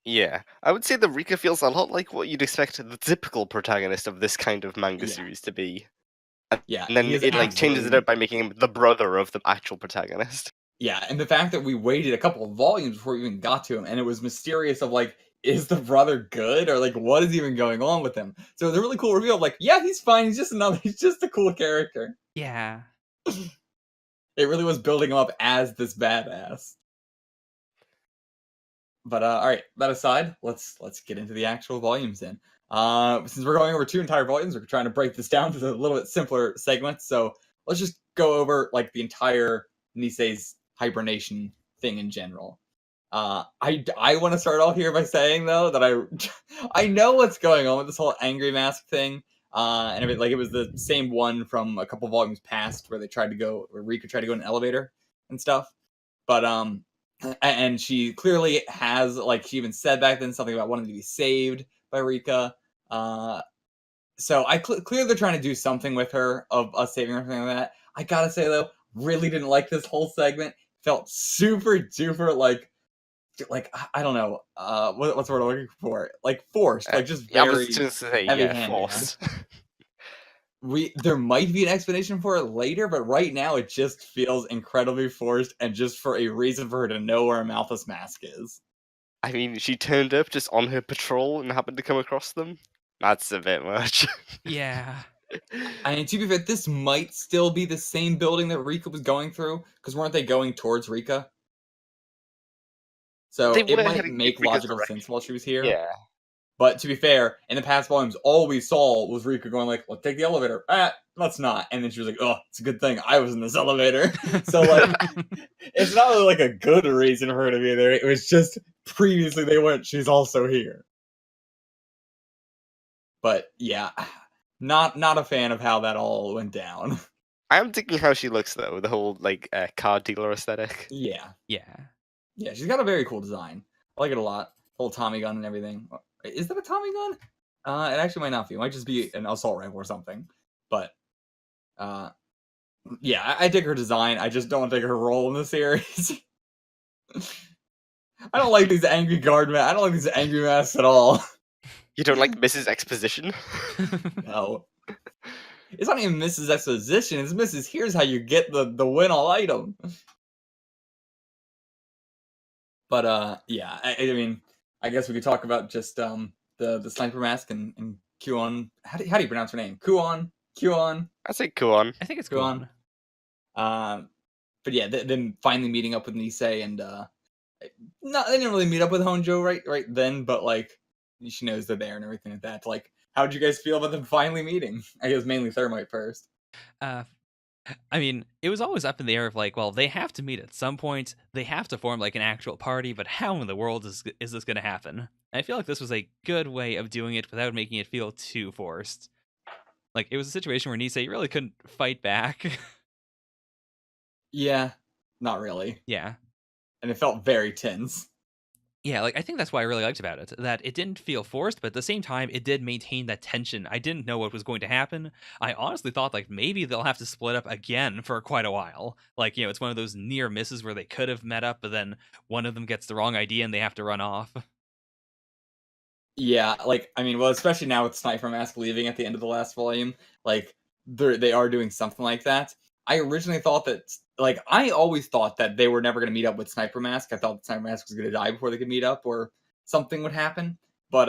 Yeah. I would say that Rika feels a lot like what you'd expect the typical protagonist of this kind of manga Yeah. series to be. Yeah, And then he is it changes it absolutely- up by making him the brother of the actual protagonist. Yeah, and the fact that we waited a couple of volumes before we even got to him, and it was mysterious of like, is the brother good, or like, what is even going on with him? So it's a really cool reveal of like, yeah, he's fine. He's just a cool character. Yeah. It really was building him up as this badass. But all right, that aside, let's get into the actual volumes then. Since we're going over 2 entire volumes, we're trying to break this down to a little bit simpler segments. So let's just go over like the entire Nisei's hibernation thing in general. I want to start off here by saying though that I know what's going on with this whole angry mask thing. And everything, like it was the same one from a couple volumes past where Rika tried to go in an elevator and stuff. But and she clearly has, like, she even said back then something about wanting to be saved by Rika. So clearly they're trying to do something with her of us saving her or something like that. I gotta say though, really didn't like this whole segment. Felt super duper like I don't know, what's the word I'm looking for? Like forced, like just I very was just to say, heavy-handed. forced. There might be an explanation for it later, but right now it just feels incredibly forced and just for a reason for her to know where Amalthus Mask is. I mean, she turned up just on her patrol and happened to come across them. That's a bit much. Yeah. I mean, to be fair, this might still be the same building that Rika was going through, because weren't they going towards Rika? So They it were might heading make Rika's logical direction. sense while she was here. Yeah. But to be fair, in the past volumes, all we saw was Rika going like, let's take the elevator. Let's not. And then she was like, oh, it's a good thing I was in this elevator. So, like, it's not really like a good reason for her to be there. It was just previously they went, she's also here. But yeah, not a fan of how that all went down. I am thinking how she looks though, the whole like car dealer aesthetic. Yeah. Yeah. Yeah, she's got a very cool design. I like it a lot. Whole Tommy gun and everything. Is that a Tommy gun? It actually might not be. It might just be an assault rifle or something. But yeah, I dig her design. I just don't dig her role in the series. I don't like these angry guard masks. I don't like these angry masks at all. You don't like Mrs. Exposition? No. It's not even Mrs. Exposition. It's Mrs. Here's how you get the win all item. But yeah, I mean, I guess we could talk about just the sniper mask and Kuon. How do you pronounce her name? Kuon. I say Kuon. I think it's Kuon. cool. But yeah, them finally meeting up with Nisei and no, they didn't really meet up with Honjo right then, but like she knows they're there and everything like that. Like, how'd you guys feel about them finally meeting? I guess mainly Thermite first. I mean, it was always up in the air of like, well, they have to meet at some point. They have to form like an actual party, but how in the world is this going to happen? And I feel like this was a good way of doing it without making it feel too forced. Like, it was a situation where Nisei really couldn't fight back. Yeah, not really. Yeah. And it felt very tense. Yeah, like I think that's what I really liked about it. That it didn't feel forced, but at the same time, it did maintain that tension. I didn't know what was going to happen. I honestly thought like maybe they'll have to split up again for quite a while. Like, you know, it's one of those near misses where they could have met up, but then one of them gets the wrong idea and they have to run off. Yeah, like I mean, well, especially now with Sniper Mask leaving at the end of the last volume, like they are doing something like that. I originally thought that, like, I always thought that they were never going to meet up with Sniper Mask. I thought Sniper Mask was going to die before they could meet up, or something would happen. But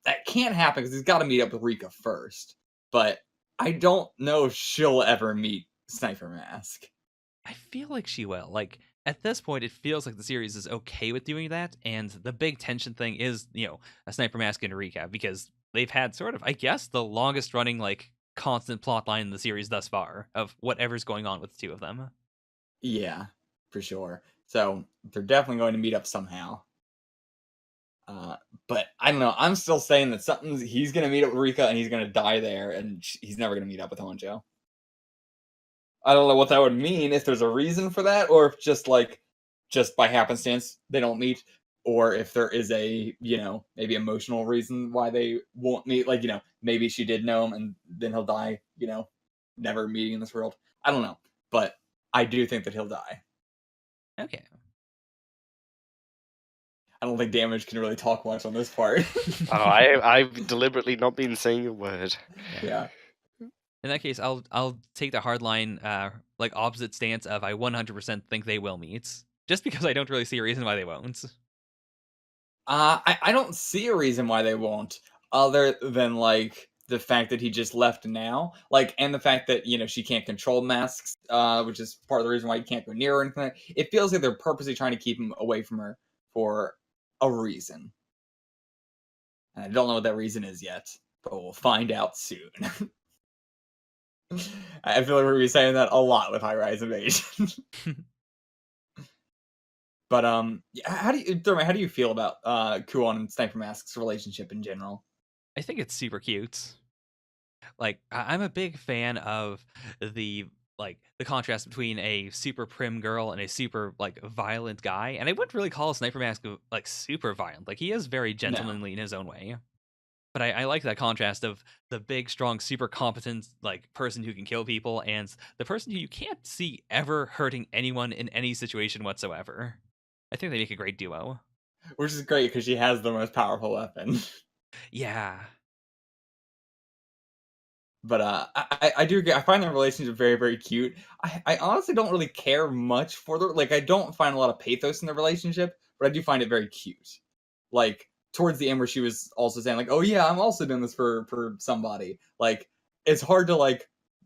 that can't happen because he's got to meet up with Rika first. But I don't know if she'll ever meet Sniper Mask. I feel like she will. Like, at this point, it feels like the series is okay with doing that, and the big tension thing is, you know, a Sniper Mask and Rika, because they've had sort of, I guess, the longest running, like, constant plot line in the series thus far of whatever's going on with the two of them. Yeah, for sure. So they're definitely going to meet up somehow. But I don't know. I'm still saying that he's going to meet up with Rika and he's going to die there, and he's never going to meet up with Honjo. I don't know what that would mean, if there's a reason for that, or if just by happenstance they don't meet, or if there is a, maybe emotional reason why they won't meet. Like, maybe she did know him and then he'll die, never meeting in this world. I don't know. But I do think that he'll die. Okay. I don't think Damage can really talk much on this part. I've deliberately not been saying a word. Yeah. In that case, I'll take the hardline, like opposite stance of I 100% think they will meet, just because I don't really see a reason why they won't. I don't see a reason why they won't, other than like the fact that he just left now, like, and the fact that she can't control masks, which is part of the reason why you can't go near her or anything like that. It feels like they're purposely trying to keep him away from her for a reason, and I don't know what that reason is yet, but we'll find out soon. I feel like we're gonna be saying that a lot with High Rise Invasion. But how do you feel about Kuon and Sniper Mask's relationship in general? I think it's super cute. Like, I'm a big fan of the contrast between a super prim girl and a super violent guy. And I wouldn't really call Sniper Mask super violent. Like, he is very gentlemanly in his own way. But I like that contrast of the big, strong, super competent person who can kill people and the person who you can't see ever hurting anyone in any situation whatsoever. I think they make a great duo. Which is great because she has the most powerful weapon. Yeah. But I do agree. I find their relationship very, very cute. I honestly don't really care much for them. Like, I don't find a lot of pathos in their relationship, but I do find it very cute. Like, towards the end where she was also saying, like, oh yeah, I'm also doing this for somebody. Like, it's hard to,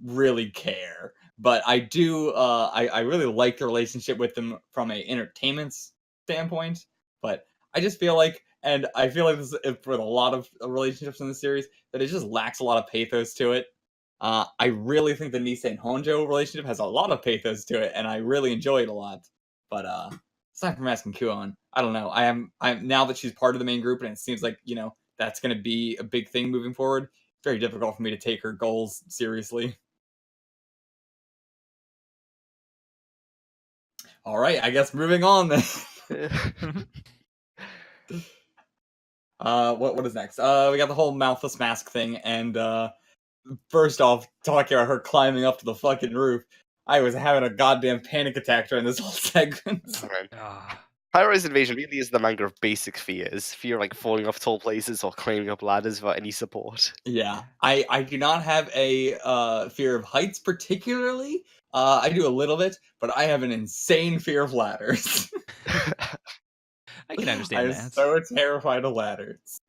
really care. But I do, I really like the relationship with them from a entertainment standpoint. But I just feel like, and I feel like this is for a lot of relationships in the series, that it just lacks a lot of pathos to it. I really think the Nisei and Honjo relationship has a lot of pathos to it, and I really enjoy it a lot. But Sniper Mask and Kuon, I don't know. I'm now that she's part of the main group, and it seems like that's going to be a big thing moving forward. It's very difficult for me to take her goals seriously. All right, I guess moving on then. What is next? We got the whole mouthless mask thing, and first off, talking about her climbing up to the fucking roof, I was having a goddamn panic attack during this whole segment. Right. Ah, High-rise invasion really is the manga of basic fears. Fear like falling off tall places or climbing up ladders without any support. Yeah, I do not have a fear of heights particularly. I do a little bit, but I have an insane fear of ladders. I can understand I'm that. so terrified of ladders.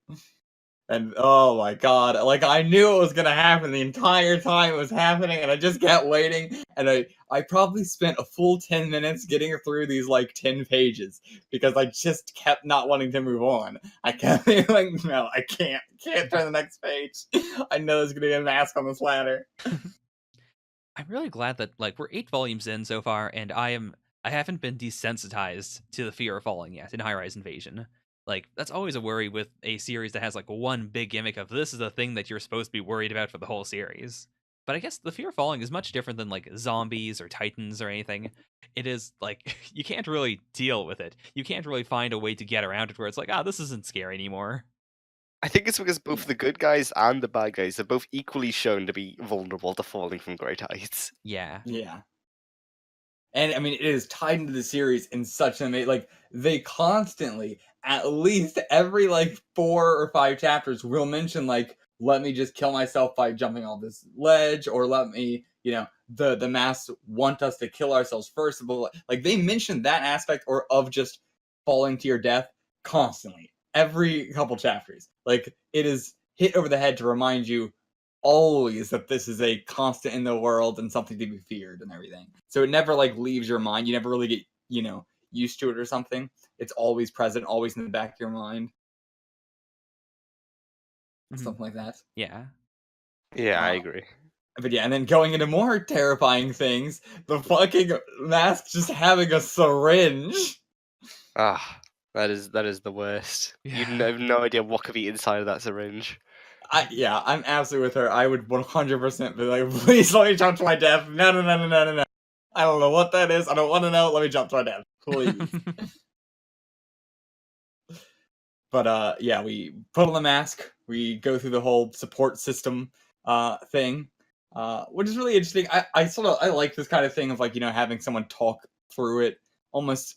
And oh my god, like I knew it was gonna happen the entire time it was happening, and I just kept waiting. And I probably spent a full 10 minutes getting through these like 10 pages because I just kept not wanting to move on. I kept being like, no, I can't turn the next page. I know there's gonna be a mask on this ladder. I'm really glad that like we're 8 volumes in so far, and I haven't been desensitized to the fear of falling yet in High Rise Invasion. Like that's always a worry with a series that has like one big gimmick of this is the thing that you're supposed to be worried about for the whole series. But I guess the fear of falling is much different than like zombies or titans or anything. It is like you can't really deal with it. You can't really find a way to get around it where it's like, this isn't scary anymore. I think it's because both the good guys and the bad guys are both equally shown to be vulnerable to falling from great heights. Yeah. Yeah. And I mean, it is tied into the series in such an amazing, like, they constantly, at least every like 4 or 5 chapters, will mention like, let me just kill myself by jumping off this ledge, or let me, the masks want us to kill ourselves first. But like, they mention that aspect or of just falling to your death constantly, every couple chapters. Like, it is hit over the head to remind you always that this is a constant in the world and something to be feared and everything. So it never like leaves your mind. You never really get, used to it or something. It's always present, always in the back of your mind. Something like that. Yeah. Yeah, I agree. But yeah, and then going into more terrifying things, the fucking mask just having a syringe. That is the worst. You Yeah. have no idea what could be inside of that syringe. I'm absolutely with her. I would 100% be like, please let me jump to my death. No. I don't know what that is. I don't want to know. Let me jump to my death, please. But yeah, we put on the mask. We go through the whole support system thing, which is really interesting. I like this kind of thing of like having someone talk through it almost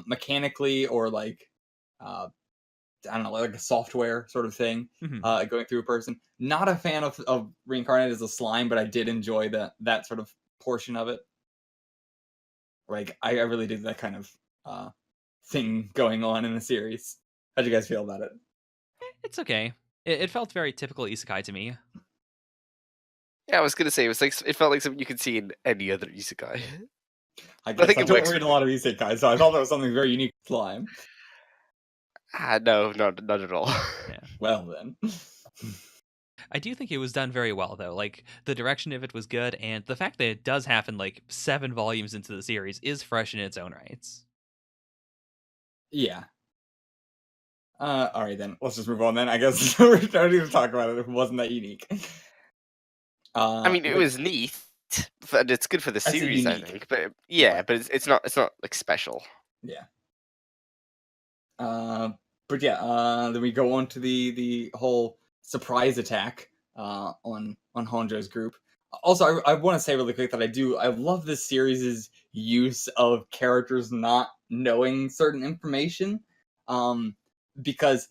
mechanically or like I don't know, like a software sort of thing, going through a person. Not a fan of reincarnated as a slime, but I did enjoy that sort of portion of it. Like, I really did that kind of thing going on in the series. How'd you guys feel about it? It's okay. It felt very typical isekai to me. Yeah, I was gonna say it felt like something you could see in any other isekai. I guess think I it don't works. read a lot of isekai, so I thought that was something very unique to slime. No, not at all. Yeah. Well then. I do think it was done very well, though. Like, the direction of it was good, and the fact that it does happen, like, 7 volumes into the series is fresh in its own rights. Yeah. Alright then. Let's just move on then. I guess we don't need to talk about it if it wasn't that unique. I mean, it was neat, and it's good for the I said series, I unique. think. But yeah, but it's not like special. Yeah. But yeah, then we go on to the whole surprise attack on Honjo's group. Also, I want to say really quick that I love this series' use of characters not knowing certain information, because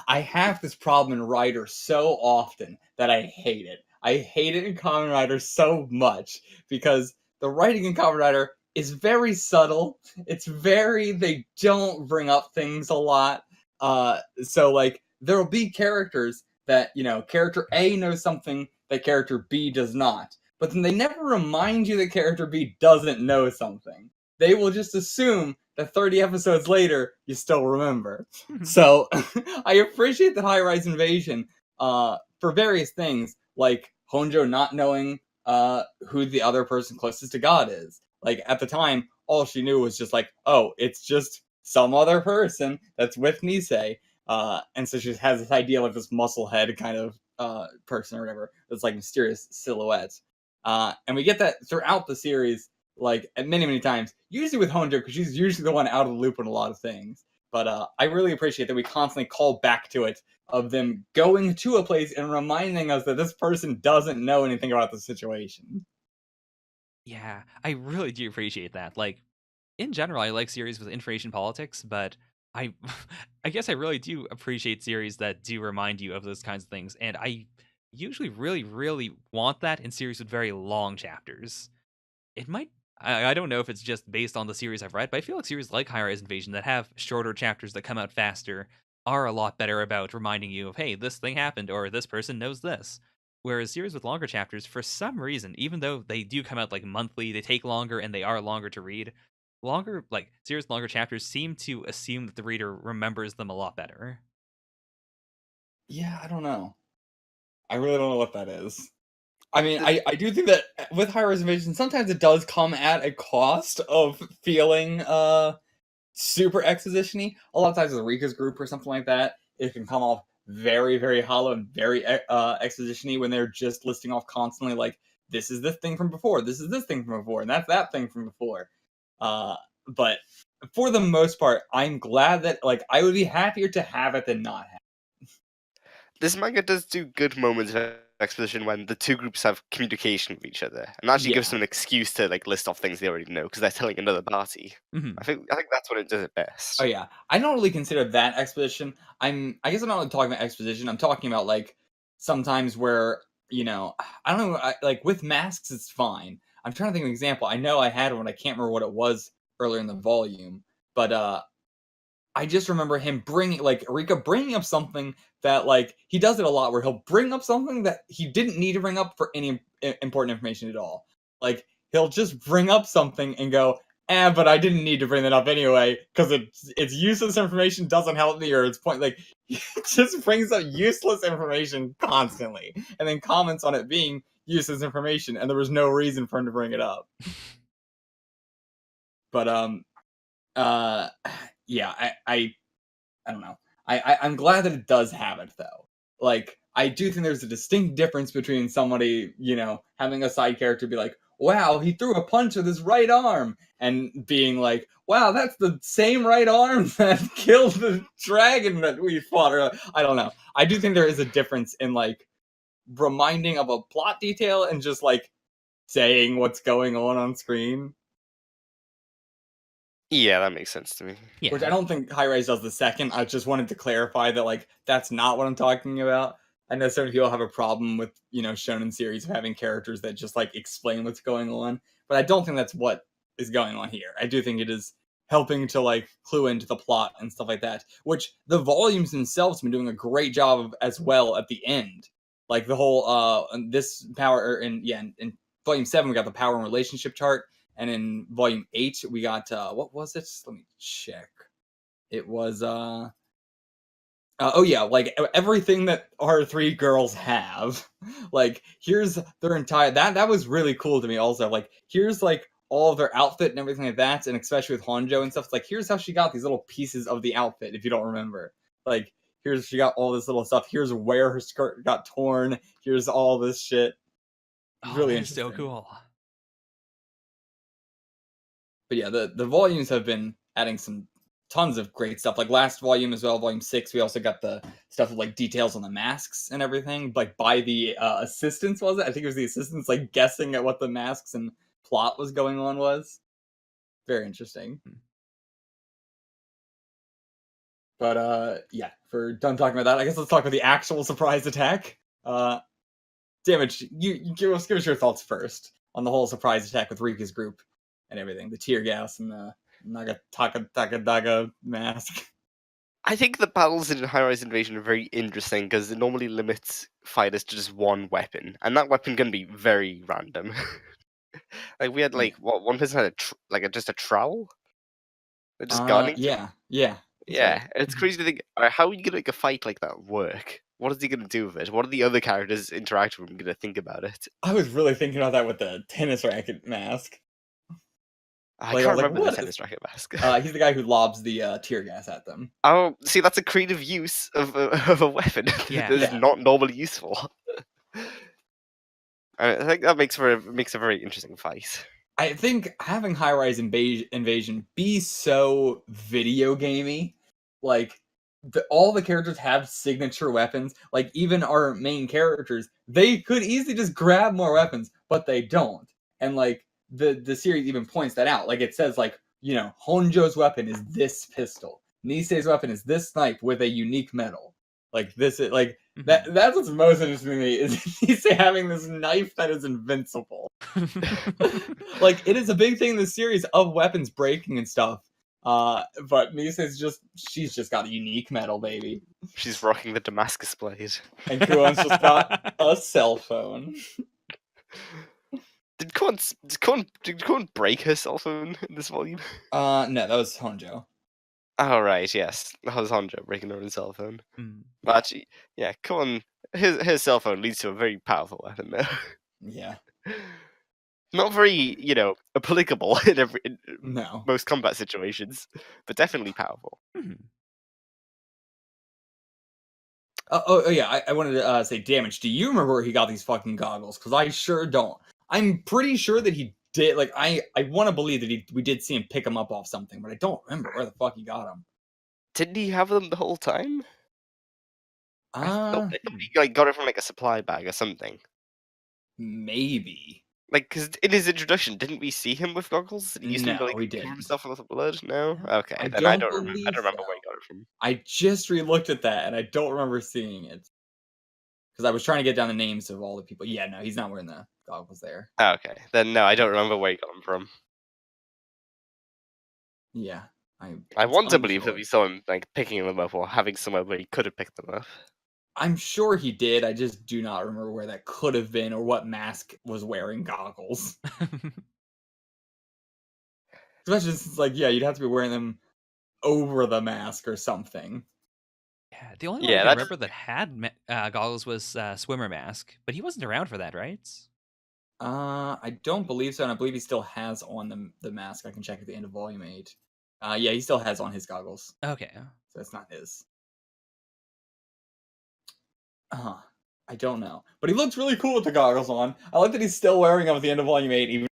I have this problem in Writer so often that I hate it. I hate it in Kamen Rider so much because the writing in Kamen Rider is very subtle. They don't bring up things a lot. So like there'll be characters that, character A knows something that character B does not. But then they never remind you that character B doesn't know something. They will just assume that 30 episodes later, you still remember. So I appreciate the High Rise Invasion for various things, like Honjo not knowing who the other person closest to God is. Like, at the time, all she knew was just like, oh, it's just some other person that's with Nisei. And so she has this idea of this muscle head kind of person or whatever, that's like mysterious silhouette. And we get that throughout the series, like, many, many times. Usually with Honjo, because she's usually the one out of the loop on a lot of things. But I really appreciate that we constantly call back to it, of them going to a place and reminding us that this person doesn't know anything about the situation. Yeah, I really do appreciate that. Like, in general, I like series with information politics, but I I guess I really do appreciate series that do remind you of those kinds of things. And I usually really, really want that in series with very long chapters. It might I don't know if it's just based on the series I've read, but I feel like series like High Rise Invasion that have shorter chapters that come out faster are a lot better about reminding you of, hey, this thing happened or this person knows this. Whereas series with longer chapters, for some reason, even though they do come out like monthly, they take longer and they are longer to read. Longer like series with longer chapters seem to assume that the reader remembers them a lot better. Yeah, I don't know. I really don't know what that is. I mean, I do think that with High Rise Invasion, sometimes it does come at a cost of feeling super exposition-y. A lot of times with Rika's group or something like that, it can come off very, very hollow and very exposition-y when they're just listing off constantly like, this is this thing from before, this is this thing from before, and that's that thing from before. But for the most part, I'm glad that, like, I would be happier to have it than not have it. This manga does do good moments of exposition when the two groups have communication with each other, and actually gives Yeah. them an excuse to like list off things they already know because they're telling another party. Mhm. I think that's what it does it best. Oh yeah, I don't really consider that exposition. I guess I'm not really talking about exposition. I'm talking about like sometimes where I don't know. Like with masks, it's fine. I'm trying to think of an example. I know I had one. I can't remember what it was earlier in the volume, but I just remember him bringing like Rika bringing up something that like he does it a lot, where he'll bring up something that he didn't need to bring up for any important information at all. Like he'll just bring up something and go, but I didn't need to bring that up anyway because it's useless information, doesn't help me, or it's point like he just brings up useless information constantly and then comments on it being useless information, and there was no reason for him to bring it up. But uh yeah, I don't know. I'm glad that it does have it though. Like I do think there's a distinct difference between somebody, having a side character be like, "Wow, he threw a punch with his right arm," and being like, "Wow, that's the same right arm that killed the dragon that we fought." Or, I don't know. I do think there is a difference in like reminding of a plot detail and just like saying what's going on screen. Yeah, that makes sense to me. Yeah. Which I don't think High Rise does the second. I just wanted to clarify that, like, that's not what I'm talking about. I know certain people have a problem with, shonen series having characters that just, like, explain what's going on. But I don't think that's what is going on here. I do think it is helping to, like, clue into the plot and stuff like that. Which the volumes themselves have been doing a great job of as well at the end. Like, the whole, this power, in Volume 7, we got the power and relationship chart. And in volume 8, we got what was it? Let me check. It was oh yeah, like everything that our three girls have. Like here's their entire that was really cool to me also. Like here's like all of their outfit and everything like that, and especially with Honjo and stuff. It's like here's how she got these little pieces of the outfit if you don't remember. Like here's she got all this little stuff. Here's where her skirt got torn. Here's all this shit. Really that is so interesting. cool. But yeah, the volumes have been adding some tons of great stuff. Like last volume as well, volume 6, we also got the stuff of like details on the masks and everything, like by the assistants. Was it? I think it was the assistants like guessing at what the masks and plot was going on was. Very interesting. But yeah, for done talking about that, I guess let's talk about the actual surprise attack. Damage, you give us your thoughts first on the whole surprise attack with Rika's group and everything, the tear gas and the Daga mask. I think the battles in High Rise Invasion are very interesting because it normally limits fighters to just one weapon, and that weapon can be very random. Like we had one person had just a trowel, they're just gardening. Yeah. Yeah, it's crazy to think. How are you gonna make a fight like that work? What is he gonna do with it? What are the other characters interacting with him gonna think about it? I was really thinking about that with the tennis racket mask. I Like, I can't was like, remember what the is- tennis racket mask. He's the guy who lobs the tear gas at them. Oh, see, that's a creative use of a weapon Yeah. that is Yeah. not normally useful. I think that makes a very interesting fight. I think having High Rise Invasion be so video gamey like all the characters have signature weapons. Like even our main characters, they could easily just grab more weapons, but they don't. And like the series even points that out. Like it says like, you know, Honjo's weapon is this pistol. Nisei's weapon is this knife with a unique metal. Like this is like that's what's most interesting to me is Nisei having this knife that is invincible. Like it is a big thing in the series of weapons breaking and stuff. But Nisei's she's just got a unique metal, baby. She's rocking the Damascus blade. And Kuon's just got a cell phone. Did Kuon break her cell phone in this volume? No, that was Honjo. Oh right, yes. That was Honjo breaking her own cell phone. But actually, yeah, Kuon, his cell phone leads to a very powerful weapon though. Yeah. Not very, you know, applicable in No. most combat situations, but definitely powerful. Oh yeah, I wanted to say, Damage, do you remember where he got these fucking goggles? Because I sure don't. I'm pretty sure that he did. Like, I want to believe that we did see him pick them up off something, but I don't remember where the fuck he got them. Didn't he have them the whole time? I thought he like got it from like a supply bag or something. Maybe. Like, because in his introduction, didn't we see him with goggles? Did he used to No, like, we cover didn't. himself with blood? No? Okay, I then I don't don't remember. I believe don't remember so. where he got it from. I just re-looked at that, and I don't remember seeing it. Because I was trying to get down the names of all the people. Yeah, no, he's not wearing the goggles there. Okay, then no, I don't remember where he got them from. Yeah. I want to believe that we saw him like picking them up or having somewhere where he could have picked them up. I'm sure he did. I just do not remember where that could have been or what mask was wearing goggles. Especially since, like, yeah, you'd have to be wearing them over the mask or something. Yeah, the only one Yeah, I can that's- remember that had goggles was Swimmer Mask, but he wasn't around for that, right? I don't believe so, and I believe he still has on the mask. I can check at the end of Volume 8. Yeah, he still has on his goggles. Okay. So it's not his. I don't know. But he looks really cool with the goggles on. I like that he's still wearing them at the end of Volume 8, even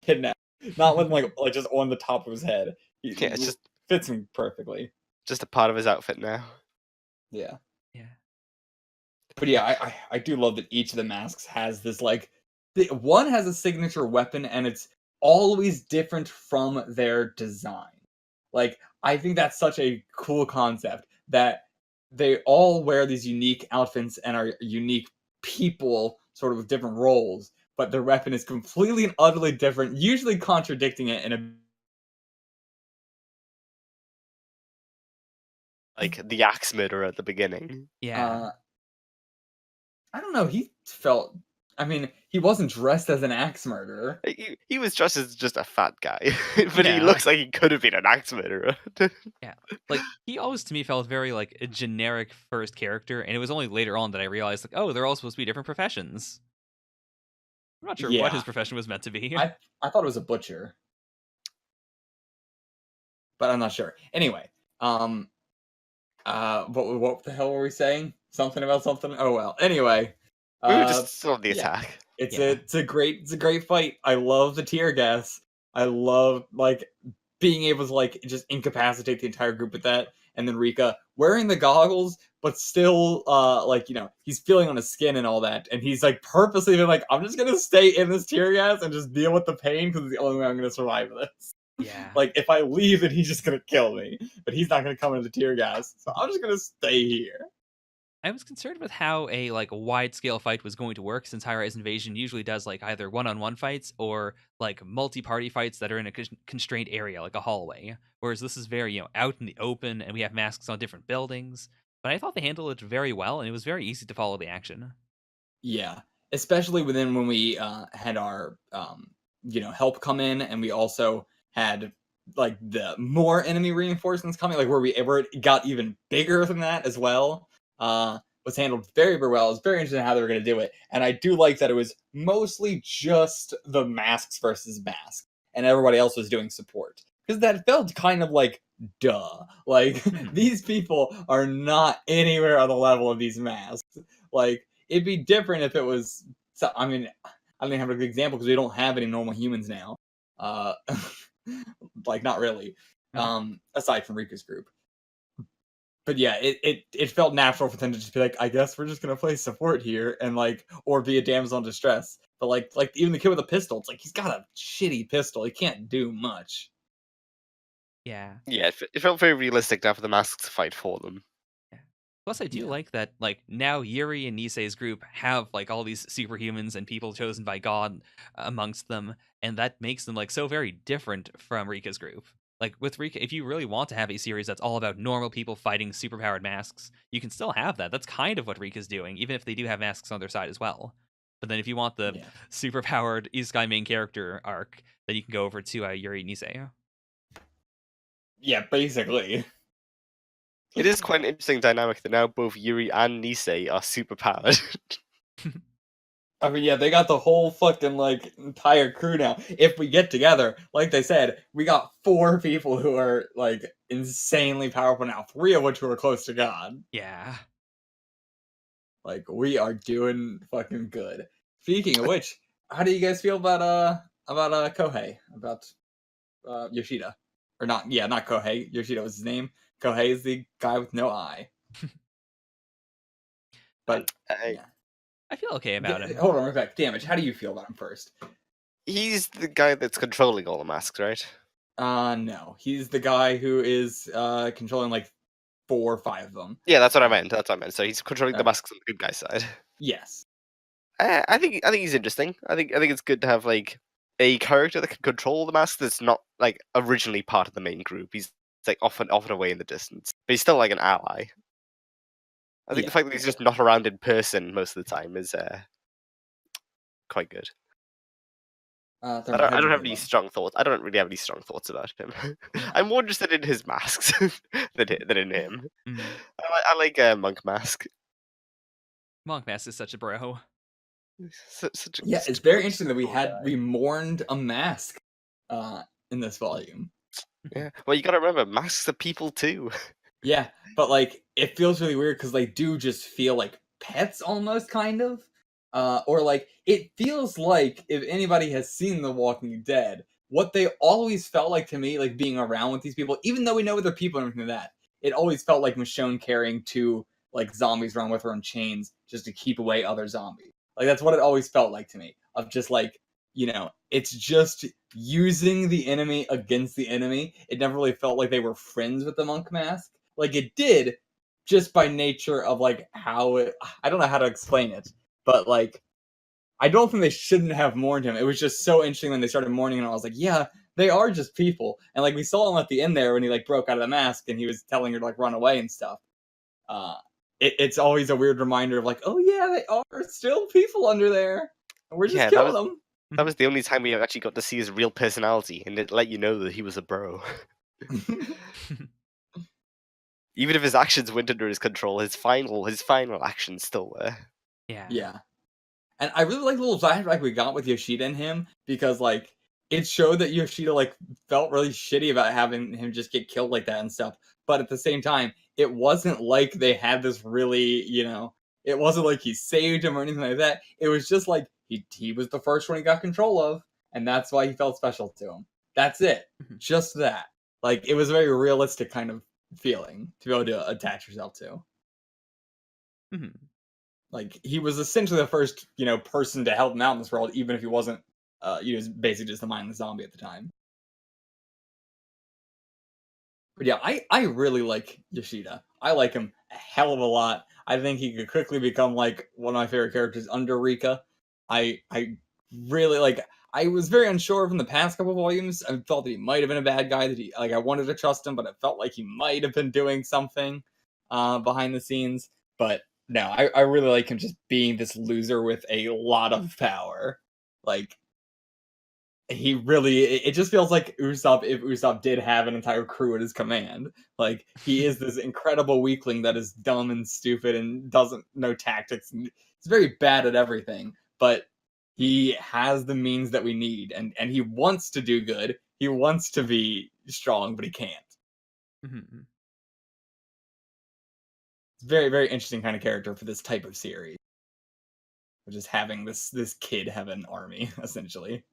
kidnapped. Not with like just on the top of his head. Yeah, it's just fits him perfectly. just a part of his outfit now. Yeah. Yeah. But yeah, I do love that each of the masks has this like one has a signature weapon and it's always different from their design. Like I think that's such a cool concept that they all wear these unique outfits and are unique people sort of with different roles, but their weapon is completely and utterly different, usually contradicting it in a Like the axe murderer at the beginning. Yeah. I don't know, he felt I mean, he wasn't dressed as an axe murderer. He was dressed as just a fat guy, but Yeah. he looks like he could have been an axe murderer. Yeah. Like he always to me felt very like a generic first character, and it was only later on that I realized like, oh, they're all supposed to be different professions. I'm not sure Yeah. what his profession was meant to be. I thought it was a butcher. But I'm not sure. Anyway, what the hell were we saying? Something about something? Oh well. Anyway. We were just still on the yeah. attack. It's a great fight. I love the tear gas. I love like being able to like just incapacitate the entire group with that. And then Rika wearing the goggles, but still like, you know, he's feeling on his skin and all that. And he's like purposely been like, I'm just gonna stay in this tear gas and just deal with the pain because it's the only way I'm gonna survive this. Yeah. Like if I leave, then he's just gonna kill me. But he's not gonna come into the tear gas. So I'm just gonna stay here. I was concerned with how a like wide scale fight was going to work, since High Rise Invasion usually does like either one-on-one fights or like multi-party fights that are in a constrained area, like a hallway. Whereas this is very, you know, out in the open, and we have masks on different buildings. But I thought they handled it very well, and it was very easy to follow the action. Yeah, especially when we had our you know, help come in, and we also had like the more enemy reinforcements coming, like where it got even bigger than that as well. Was handled very, very well. It was very interesting how they were going to do it. And I do like that it was mostly just the masks versus masks, and everybody else was doing support. Because that felt kind of like, duh. Like, these people are not anywhere on the level of these masks. Like, it'd be different if it was... So, I mean, I don't have a good example because we don't have any normal humans now. Like, not really. Aside from Rika's group. but yeah, it felt natural for them to just be like, I guess we're just gonna play support here and like, or be a damsel in distress. But like even the kid with a pistol, it's like he's got a shitty pistol. He can't do much. Yeah. Yeah, it felt very realistic to have the masks fight for them. Plus, I do Yeah. like that, like, now Yuri and Nisei's group have, like, all these superhumans and people chosen by God amongst them, and that makes them, like, so very different from Rika's group. Like, with Rika, if you really want to have a series that's all about normal people fighting superpowered masks, you can still have that. That's kind of what Rika's doing, even if they do have masks on their side as well. But then if you want the Yeah. superpowered Isekai main character arc, then you can go over to Yuri Nisei. Yeah, basically. It is quite an interesting dynamic that now both Yuri and Nisei are super powered. I mean, yeah, they got the whole fucking like entire crew now. If we get together, like they said, we got 4 people who are like insanely powerful now. 3 of which who are close to God. Yeah. Like we are doing fucking good. Speaking of which, how do you guys feel about Kohei? About Yoshida? Or not? Yeah, not Kohei. Yoshida was his name. Kohei is the guy with no eye. But yeah. I feel okay about him. Hold on, Rebecca. Damage. How do you feel about him first? He's the guy that's controlling all the masks, right? No. He's the guy who is controlling like 4 or 5 of them. Yeah, that's what I meant. That's what I meant. So he's controlling the Okay. masks on the good guy's side. Yes. I think he's interesting. I think it's good to have like a character that can control the mask that's not like originally part of the main group. He's like often away in the distance, but he's still like an ally. I think Yeah. the fact that he's just not around in person most of the time is quite good. I don't have any strong thoughts. I don't really have any strong thoughts about him. I'm more interested in his masks than in him. Mm. I like Monk Mask. Monk Mask is such a bro. Such a, Yeah, such it's a very cool- interesting that cool guy. we mourned a mask in this volume. Yeah. Well, you gotta remember, masks are people too. Yeah, but like it feels really weird because they do just feel like pets almost, kind of. Or like it feels like if anybody has seen The Walking Dead, what they always felt like to me, like being around with these people, even though we know they're people and everything like that, it always felt like Michonne carrying 2 like zombies around with her in chains just to keep away other zombies. Like that's what it always felt like to me. Of just like, it's just using the enemy against the enemy. It never really felt like they were friends with the monk mask. Like it did, just by nature of like how it. I don't know how to explain it, but like I don't think they shouldn't have mourned him. It was just so interesting when they started mourning him. I was like, yeah, they are just people. And like we saw him at the end there when he like broke out of the mask and he was telling her to like run away and stuff. It's always a weird reminder of like, oh yeah, they are still people under there. And we're just Yeah, killing them. That was the only time we actually got to see his real personality, and it let you know that he was a bro. Even if his actions went under his control, his final actions still were. Yeah. Yeah. And I really like the little flashback we got with Yoshida and him because like it showed that Yoshida like felt really shitty about having him just get killed like that and stuff. But at the same time, it wasn't like they had this really, it wasn't like he saved him or anything like that. It was just like he was the first one he got control of, and that's why he felt special to him. That's it. Just that. Like it was a very realistic kind of feeling to be able to attach yourself to. Mm-hmm. Like he was essentially the first, person to help him out in this world, even if he wasn't. He was basically just a mindless zombie at the time. But yeah, I really like Yoshida. I like him a hell of a lot. I think he could quickly become like one of my favorite characters under Rika. I really like. I was very unsure from the past couple volumes. I felt that he might have been a bad guy. That I wanted to trust him, but it felt like he might have been doing something behind the scenes. But no, I really like him just being this loser with a lot of power. Like he really, it just feels like Usopp, if Usopp did have an entire crew at his command. Like he is this incredible weakling that is dumb and stupid and doesn't know tactics. And he's very bad at everything, but he has the means that we need, and he wants to do good. He wants to be strong, but he can't. Mm-hmm. It's very, very interesting kind of character for this type of series. Just having this kid have an army, essentially.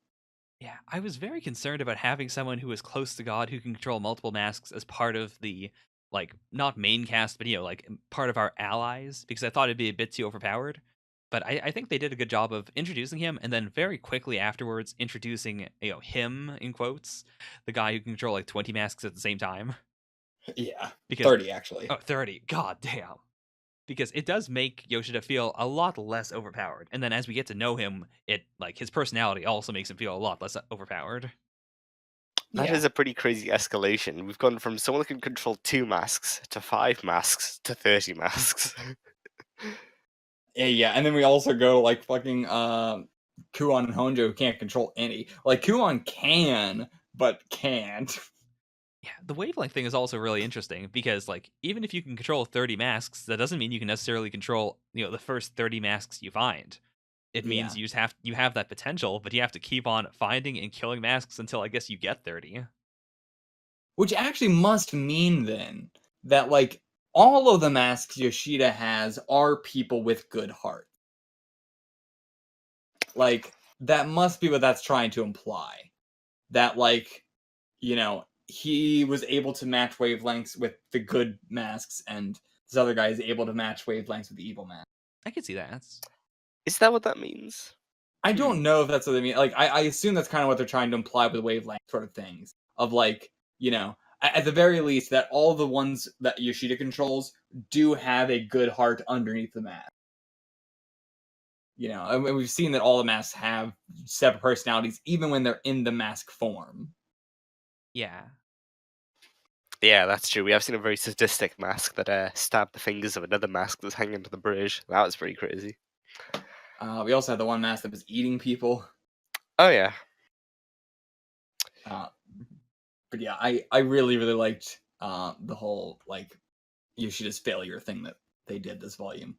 Yeah, I was very concerned about having someone who is close to God who can control multiple masks as part of the like not main cast, but like part of our allies, because I thought it'd be a bit too overpowered. But I think they did a good job of introducing him, and then very quickly afterwards introducing him in quotes, the guy who can control like 20 masks at the same time. Yeah, Because 30 actually. Oh, 30. God damn. Because it does make Yoshida feel a lot less overpowered. And then as we get to know him, it like his personality also makes him feel a lot less overpowered. That Yeah. is a pretty crazy escalation. We've gone from someone that can control 2 masks to 5 masks to 30 masks. Yeah, and then we also go like fucking Kuon and Honjo who can't control any. Like Kuon can, but can't. Yeah, the wavelength thing is also really interesting because like even if you can control 30 masks, that doesn't mean you can necessarily control, the first 30 masks you find. It means you have that potential, but you have to keep on finding and killing masks until I guess you get 30. Which actually must mean then that like all of the masks Yoshida has are people with good heart. Like that must be what that's trying to imply. That like, he was able to match wavelengths with the good masks, and this other guy is able to match wavelengths with the evil masks. I can see that. Is that what that means? I don't know if that's what they mean. Like, I assume that's kind of what they're trying to imply with wavelength sort of things. Of like, at the very least, that all the ones that Yoshida controls do have a good heart underneath the mask. And we've seen that all the masks have separate personalities, even when they're in the mask form. Yeah. Yeah, that's true. We have seen a very sadistic mask that stabbed the fingers of another mask that's hanging to the bridge. That was pretty crazy. We also had the one mask that was eating people. Oh, yeah. But yeah, I really, really liked the whole, like, Yoshida's failure thing that they did this volume.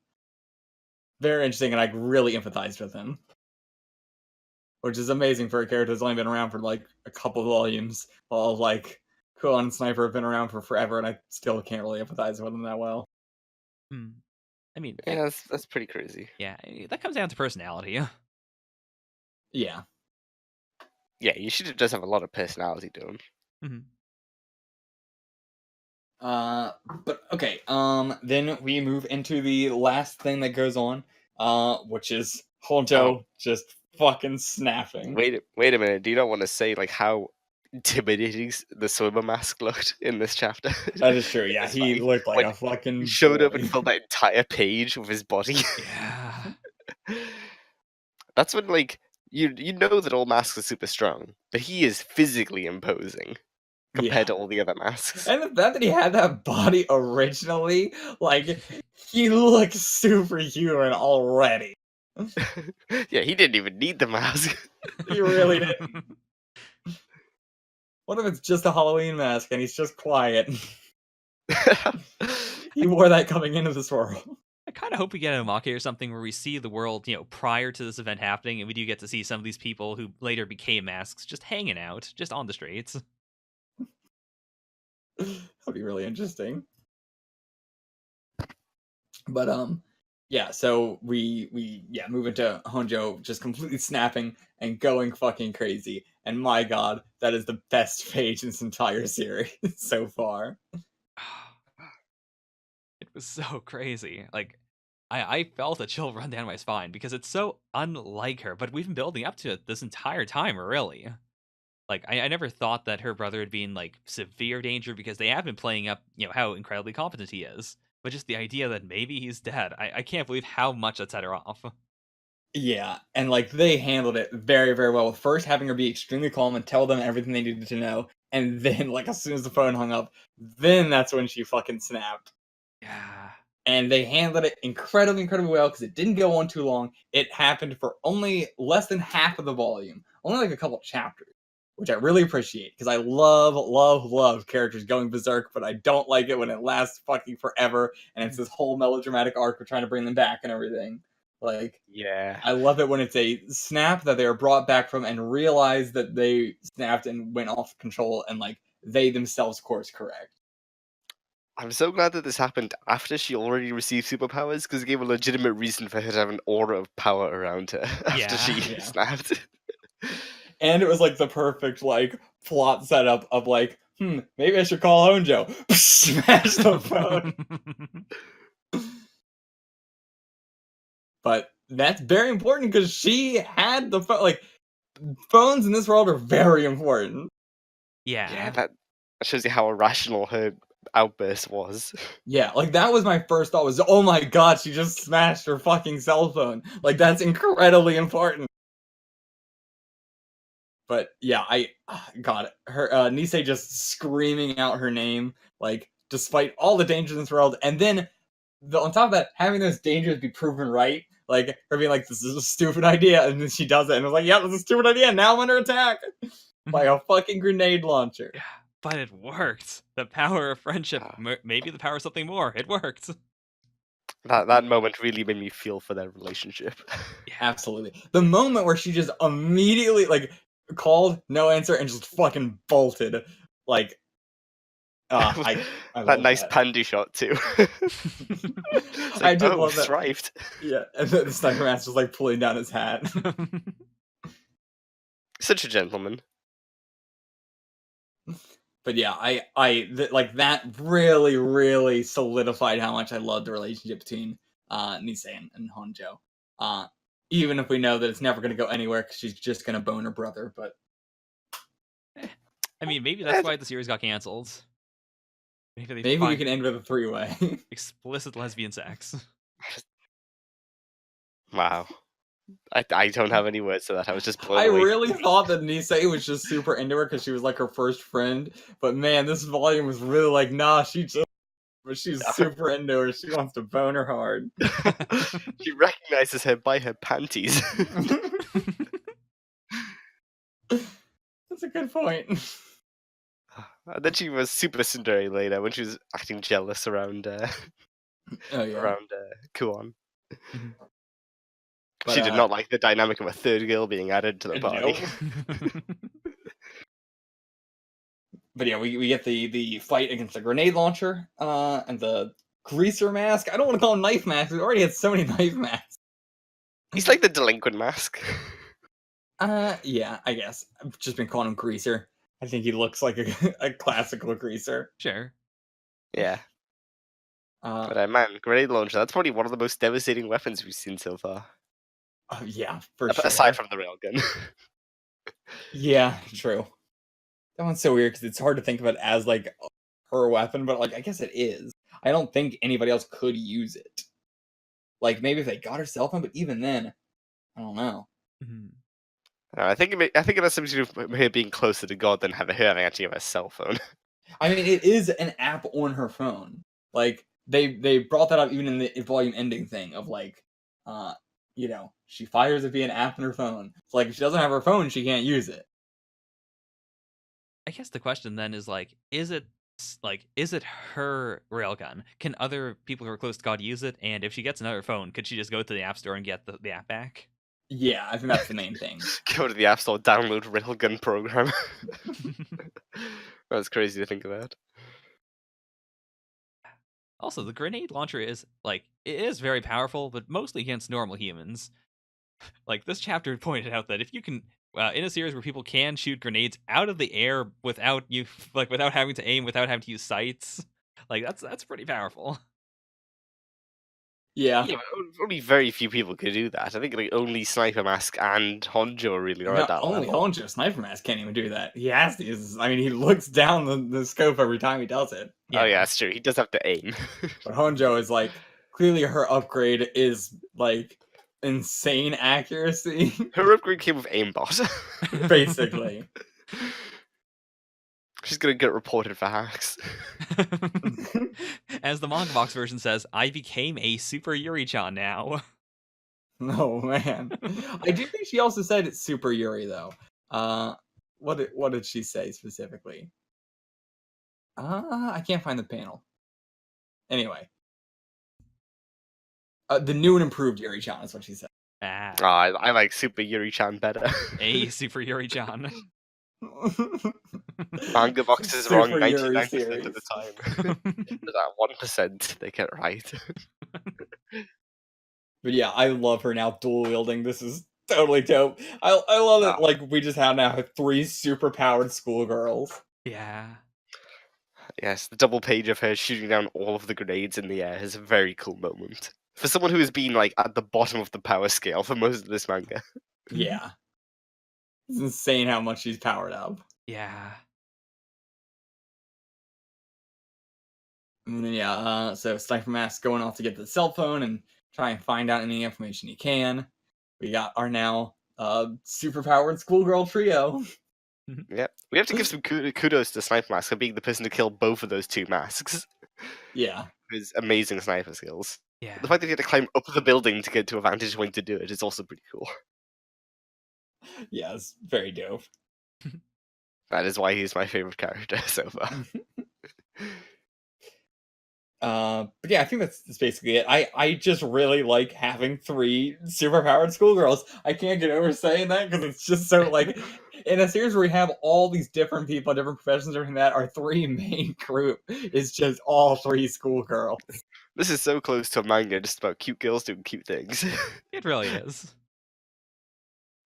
Very interesting, and I really empathized with him. Which is amazing for a character that's only been around for, like, a couple volumes, while, like, Kuon and Sniper have been around for forever, and I still can't really empathize with them that well. I mean, Yeah, that's pretty crazy. Yeah, that comes down to personality. Yeah. Yeah, Yoshida does have a lot of personality to him. But okay, then we move into the last thing that goes on, which is Honjo just fucking snapping. Wait a minute, do you not want to say, like, how intimidating the Soba mask looked in this chapter? That is true, yeah, he looked like a fucking He showed up boy. and filled that entire page with his body. Yeah. That's when, like, you know that all masks are super strong, but he is physically imposing compared to all the other masks. And the fact that he had that body originally, like, he looks superhuman already. Yeah, he didn't even need the mask. He really didn't. What if it's just a Halloween mask and he's just quiet? He wore that coming into this world. I kind of hope we get a Omake or something where we see the world, prior to this event happening, and we do get to see some of these people who later became masks just hanging out, just on the streets. That'd be really interesting. But yeah, so we move into Honjo just completely snapping and going fucking crazy. And my god, that is the best page in this entire series so far. It was so crazy. Like, I felt a chill run down my spine because it's so unlike her, but we've been building up to it this entire time, really. Like, I never thought that her brother would be in, like, severe danger because they have been playing up, how incredibly competent he is. But just the idea that maybe he's dead, I can't believe how much that set her off. Yeah, and like they handled it very, very well. First, having her be extremely calm and tell them everything they needed to know, and then, like, as soon as the phone hung up, then that's when she fucking snapped. Yeah. And they handled it incredibly, incredibly well because it didn't go on too long. It happened for only less than half of the volume, only like a couple chapters, which I really appreciate because I love, love, love characters going berserk, but I don't like it when it lasts fucking forever and it's this whole melodramatic arc of trying to bring them back and everything. Like, yeah, I love it when it's a snap that they are brought back from and realize that they snapped and went off control and, like, they themselves course correct. I'm so glad that this happened after she already received superpowers, because it gave a legitimate reason for her to have an aura of power around her after she snapped. And it was, like, the perfect, like, plot setup of, like, maybe I should call Honjo. Smash the phone. But that's very important because she had the phone. Like, phones in this world are very important. Yeah, that shows you how irrational her outburst was. Yeah, like that was my first thought was, oh my god, she just smashed her fucking cell phone. Like, that's incredibly important. But yeah, God, her Nisei just screaming out her name, like, despite all the dangers in this world, and then on top of that, having those dangers be proven right, like her being like, "This is a stupid idea," and then she does it, and was like, "Yeah, this is a stupid idea. Now I'm under attack by a fucking grenade launcher." But it worked. The power of friendship, maybe the power of something more. It worked. That moment really made me feel for their relationship. Yeah, absolutely. The moment where she just immediately like called, no answer, and just fucking bolted, like. I that nice that. pandy shot too. Like, I did love that. Thrived. Yeah, and then the sniper master's like pulling down his hat. Such a gentleman. But yeah, like that really, really solidified how much I love the relationship between Nisei and Honjo. Even if we know that it's never going to go anywhere because she's just going to bone her brother, but. I mean, maybe that's why the series got canceled. Maybe we can end with a 3-way. Explicit lesbian sex. Wow. I don't have any words to that. I was just blown I away. really thought that Nisei was just super into her because she was like her first friend. But man, this volume was really like, nah, she's super into her. She wants to bone her hard. She recognizes her by her panties. That's a good point. And then she was super tsundere later when she was acting jealous around Kuon. But, she did not like the dynamic of a third girl being added to the party. Nope. But yeah, we get the fight against the grenade launcher and the greaser mask. I don't want to call him knife mask. We already had so many knife masks. He's like the delinquent mask. Yeah, I guess. I've just been calling him greaser. I think he looks like a classical greaser. Sure. Yeah. But man, grenade launcher, that's probably one of the most devastating weapons we've seen so far. Yeah, for sure. Aside from the railgun. Yeah, true. That one's so weird because it's hard to think of it as like her weapon, but like I guess it is. I don't think anybody else could use it. Like maybe if they got her cell phone, but even then, I don't know. Mm-hmm. I think it has something to do with her being closer to God than her having actually have a cell phone. I mean, it is an app on her phone. Like they brought that up even in the volume ending thing of like, she fires it via an app on her phone. It's like if she doesn't have her phone, she can't use it. I guess the question then is like, is it her railgun? Can other people who are close to God use it? And if she gets another phone, could she just go to the app store and get the app back? Yeah, I think that's the main thing. Go to the App Store, download Railgun program. That's crazy to think about. Also, the grenade launcher is it is very powerful, but mostly against normal humans. Like this chapter pointed out that if you can, in a series where people can shoot grenades out of the air without having to aim, without having to use sights, like that's pretty powerful. Yeah, but only very few people could do that. I think like only Sniper Mask and Honjo really are at that only level. Honjo Sniper Mask can't even do that. He has to use. I mean, he looks down the scope every time he does it. Yeah. Oh yeah, that's true. He does have to aim. But Honjo is like clearly her upgrade is like insane accuracy. Her upgrade came with aimbot. Basically. She's gonna get reported for hacks. As the manga box version says, I became a super Yuri-chan now. Oh man. I do think she also said it's super Yuri though. What did she say specifically? I can't find the panel. Anyway. The new and improved Yuri-chan is what she said. I like Super Yuri-chan better. A super Yuri-chan. Manga boxes are wrong Super 99% of the time. That 1% they get right. But yeah, I love her now dual wielding. This is totally dope. I love that like we just have now 3 super powered schoolgirls. Yeah. Yes, the double page of her shooting down all of the grenades in the air is a very cool moment. For someone who has been like at the bottom of the power scale for most of this manga. Yeah. It's insane how much she's powered up. Yeah. And then so Sniper Mask going off to get the cell phone and try and find out any information he can. We got our now superpowered schoolgirl trio. Yeah, we have to give some kudos to Sniper Mask for being the person to kill both of those two masks. Yeah. His amazing sniper skills. Yeah. The fact that he had to climb up the building to get to a vantage point to do it is also pretty cool. Yeah, it's very dope. That is why he's my favorite character so far. But yeah, I think that's basically it. I just really like having 3 superpowered schoolgirls. I can't get over saying that because it's just so like in a series where we have all these different people, different professions, everything that our 3 main group is just all 3 schoolgirls. This is so close to a manga just about cute girls doing cute things. It really is.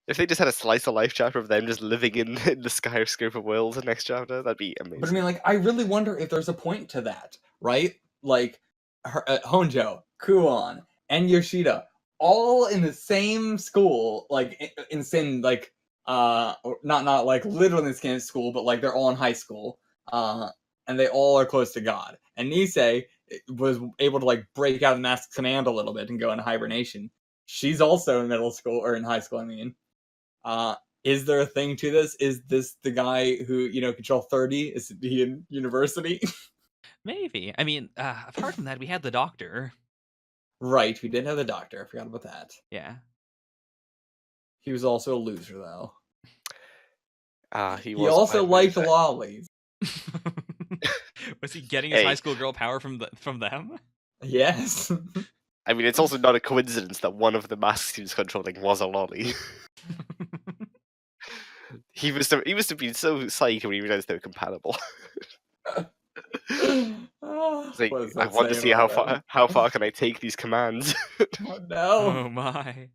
If they just had a slice of life chapter of them just living in the skyscraper world the next chapter, that'd be amazing. But I mean, like, I really wonder if there's a point to that, right? Like, Honjo, Kuon, and Yoshida, all in the same school, like, in the same, like, not like literally in the same school, but like they're all in high school, and they all are close to God. And Nisei was able to like break out of Mask's command a little bit and go into hibernation. She's also in middle school, or in high school, I mean. Is there a thing to this? Is this the guy who, Control 30? Is he in university? Maybe. I mean, apart from that, we had the doctor. Right, we did have the doctor. I forgot about that. Yeah. He was also a loser, though. He He was also quite liked loser. lollies. Was he getting his Hey. high school girl power from them? Yes. I mean, it's also not a coincidence that one of the masks he was controlling was a lolly. He must have been so psyched when he realized they were compatible. It's like, What does I that want to say see about them? how far can I take these commands. Oh, no. Oh my.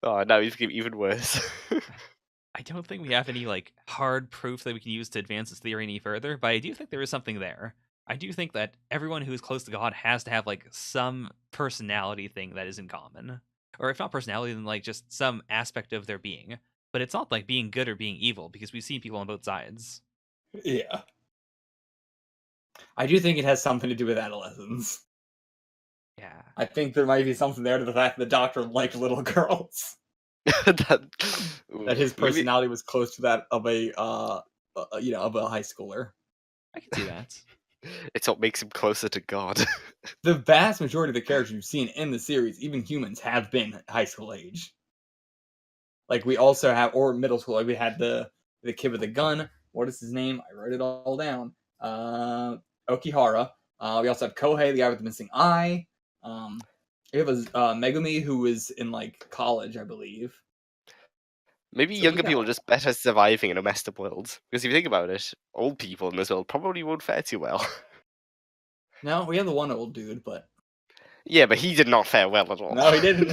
Oh, now he's getting even worse. I don't think we have any like hard proof that we can use to advance this theory any further, but I do think there is something there. I do think that everyone who is close to God has to have like some personality thing that is in common. Or if not personality, then like just some aspect of their being. But it's not like being good or being evil, because we've seen people on both sides. Yeah. I do think it has something to do with adolescence. Yeah. I think there might be something there to the fact that the doctor liked little girls. that That his maybe- personality was close to that of a of a high schooler. I can see that. It's what makes him closer to God. The vast majority of the characters you've seen in the series, even humans, have been high school age. Like we also have, or middle school. Like we had the kid with the gun. What is his name? I wrote it all down. Okihara. We also have Kohei, the guy with the missing eye. We have a Megumi who was in like college, I believe. Maybe So younger yeah. people are just better surviving in a messed up world. Because if you think about it, old people in this world probably won't fare too well. No, we have the one old dude, but Yeah, but he did not fare well at all. no, he didn't.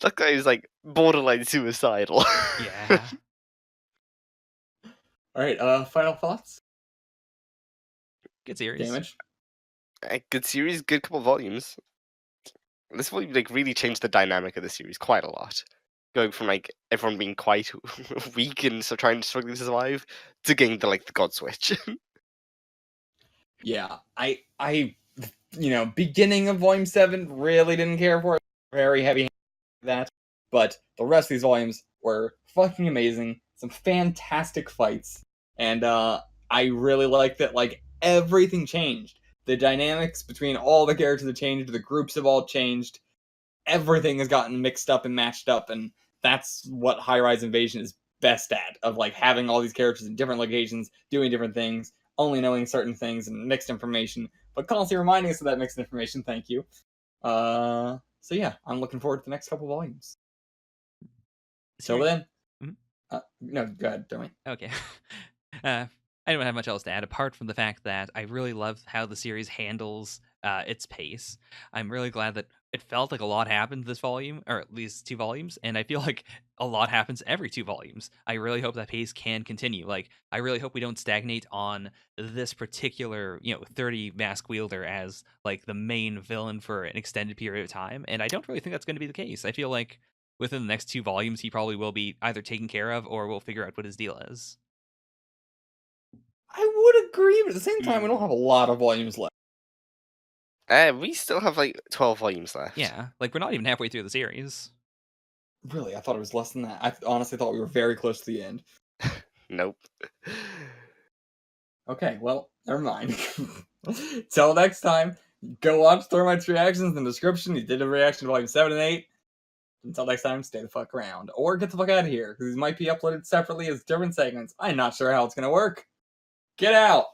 That guy is like borderline suicidal. Yeah. All right. Final thoughts. Good series. Damage. A good series, good couple volumes. This volume like really changed the dynamic of the series quite a lot. Going from like everyone being quite weak and so struggling to survive to getting the God switch. Yeah, I beginning of volume 7 really didn't care for it. Very heavy that, but the rest of these volumes were fucking amazing. Some fantastic fights, and I really like that. Like everything changed. The dynamics between all the characters have changed. The groups have all changed. Everything has gotten mixed up and matched up, and that's what High Rise Invasion is best at. Of like having all these characters in different locations, doing different things, only knowing certain things and mixed information, but constantly reminding us of that mixed information. Thank you. So yeah, I'm looking forward to the next couple volumes. So then, no, go ahead, Jeremy. Okay. I don't have much else to add apart from the fact that I really love how the series handles its pace. I'm really glad that it felt like a lot happened this volume, or at least 2 volumes, and I feel like a lot happens every 2 volumes. I really hope that pace can continue. Like, I really hope we don't stagnate on this particular, 30 mask wielder as like the main villain for an extended period of time, and I don't really think that's going to be the case. I feel like within the next 2 volumes, he probably will be either taken care of or we'll figure out what his deal is. I would agree, but at the same time, we don't have a lot of volumes left. We still have like 12 volumes left. Yeah, like we're not even halfway through the series. Really, I thought it was less than that. I honestly thought we were very close to the end. Nope. Okay, well, never mind. Till next time, go watch Thermite's reactions in the description. He did a reaction to volume 7 and 8. Until next time, stay the fuck around. Or get the fuck out of here, because these might be uploaded separately as different segments. I'm not sure how it's gonna work. Get out!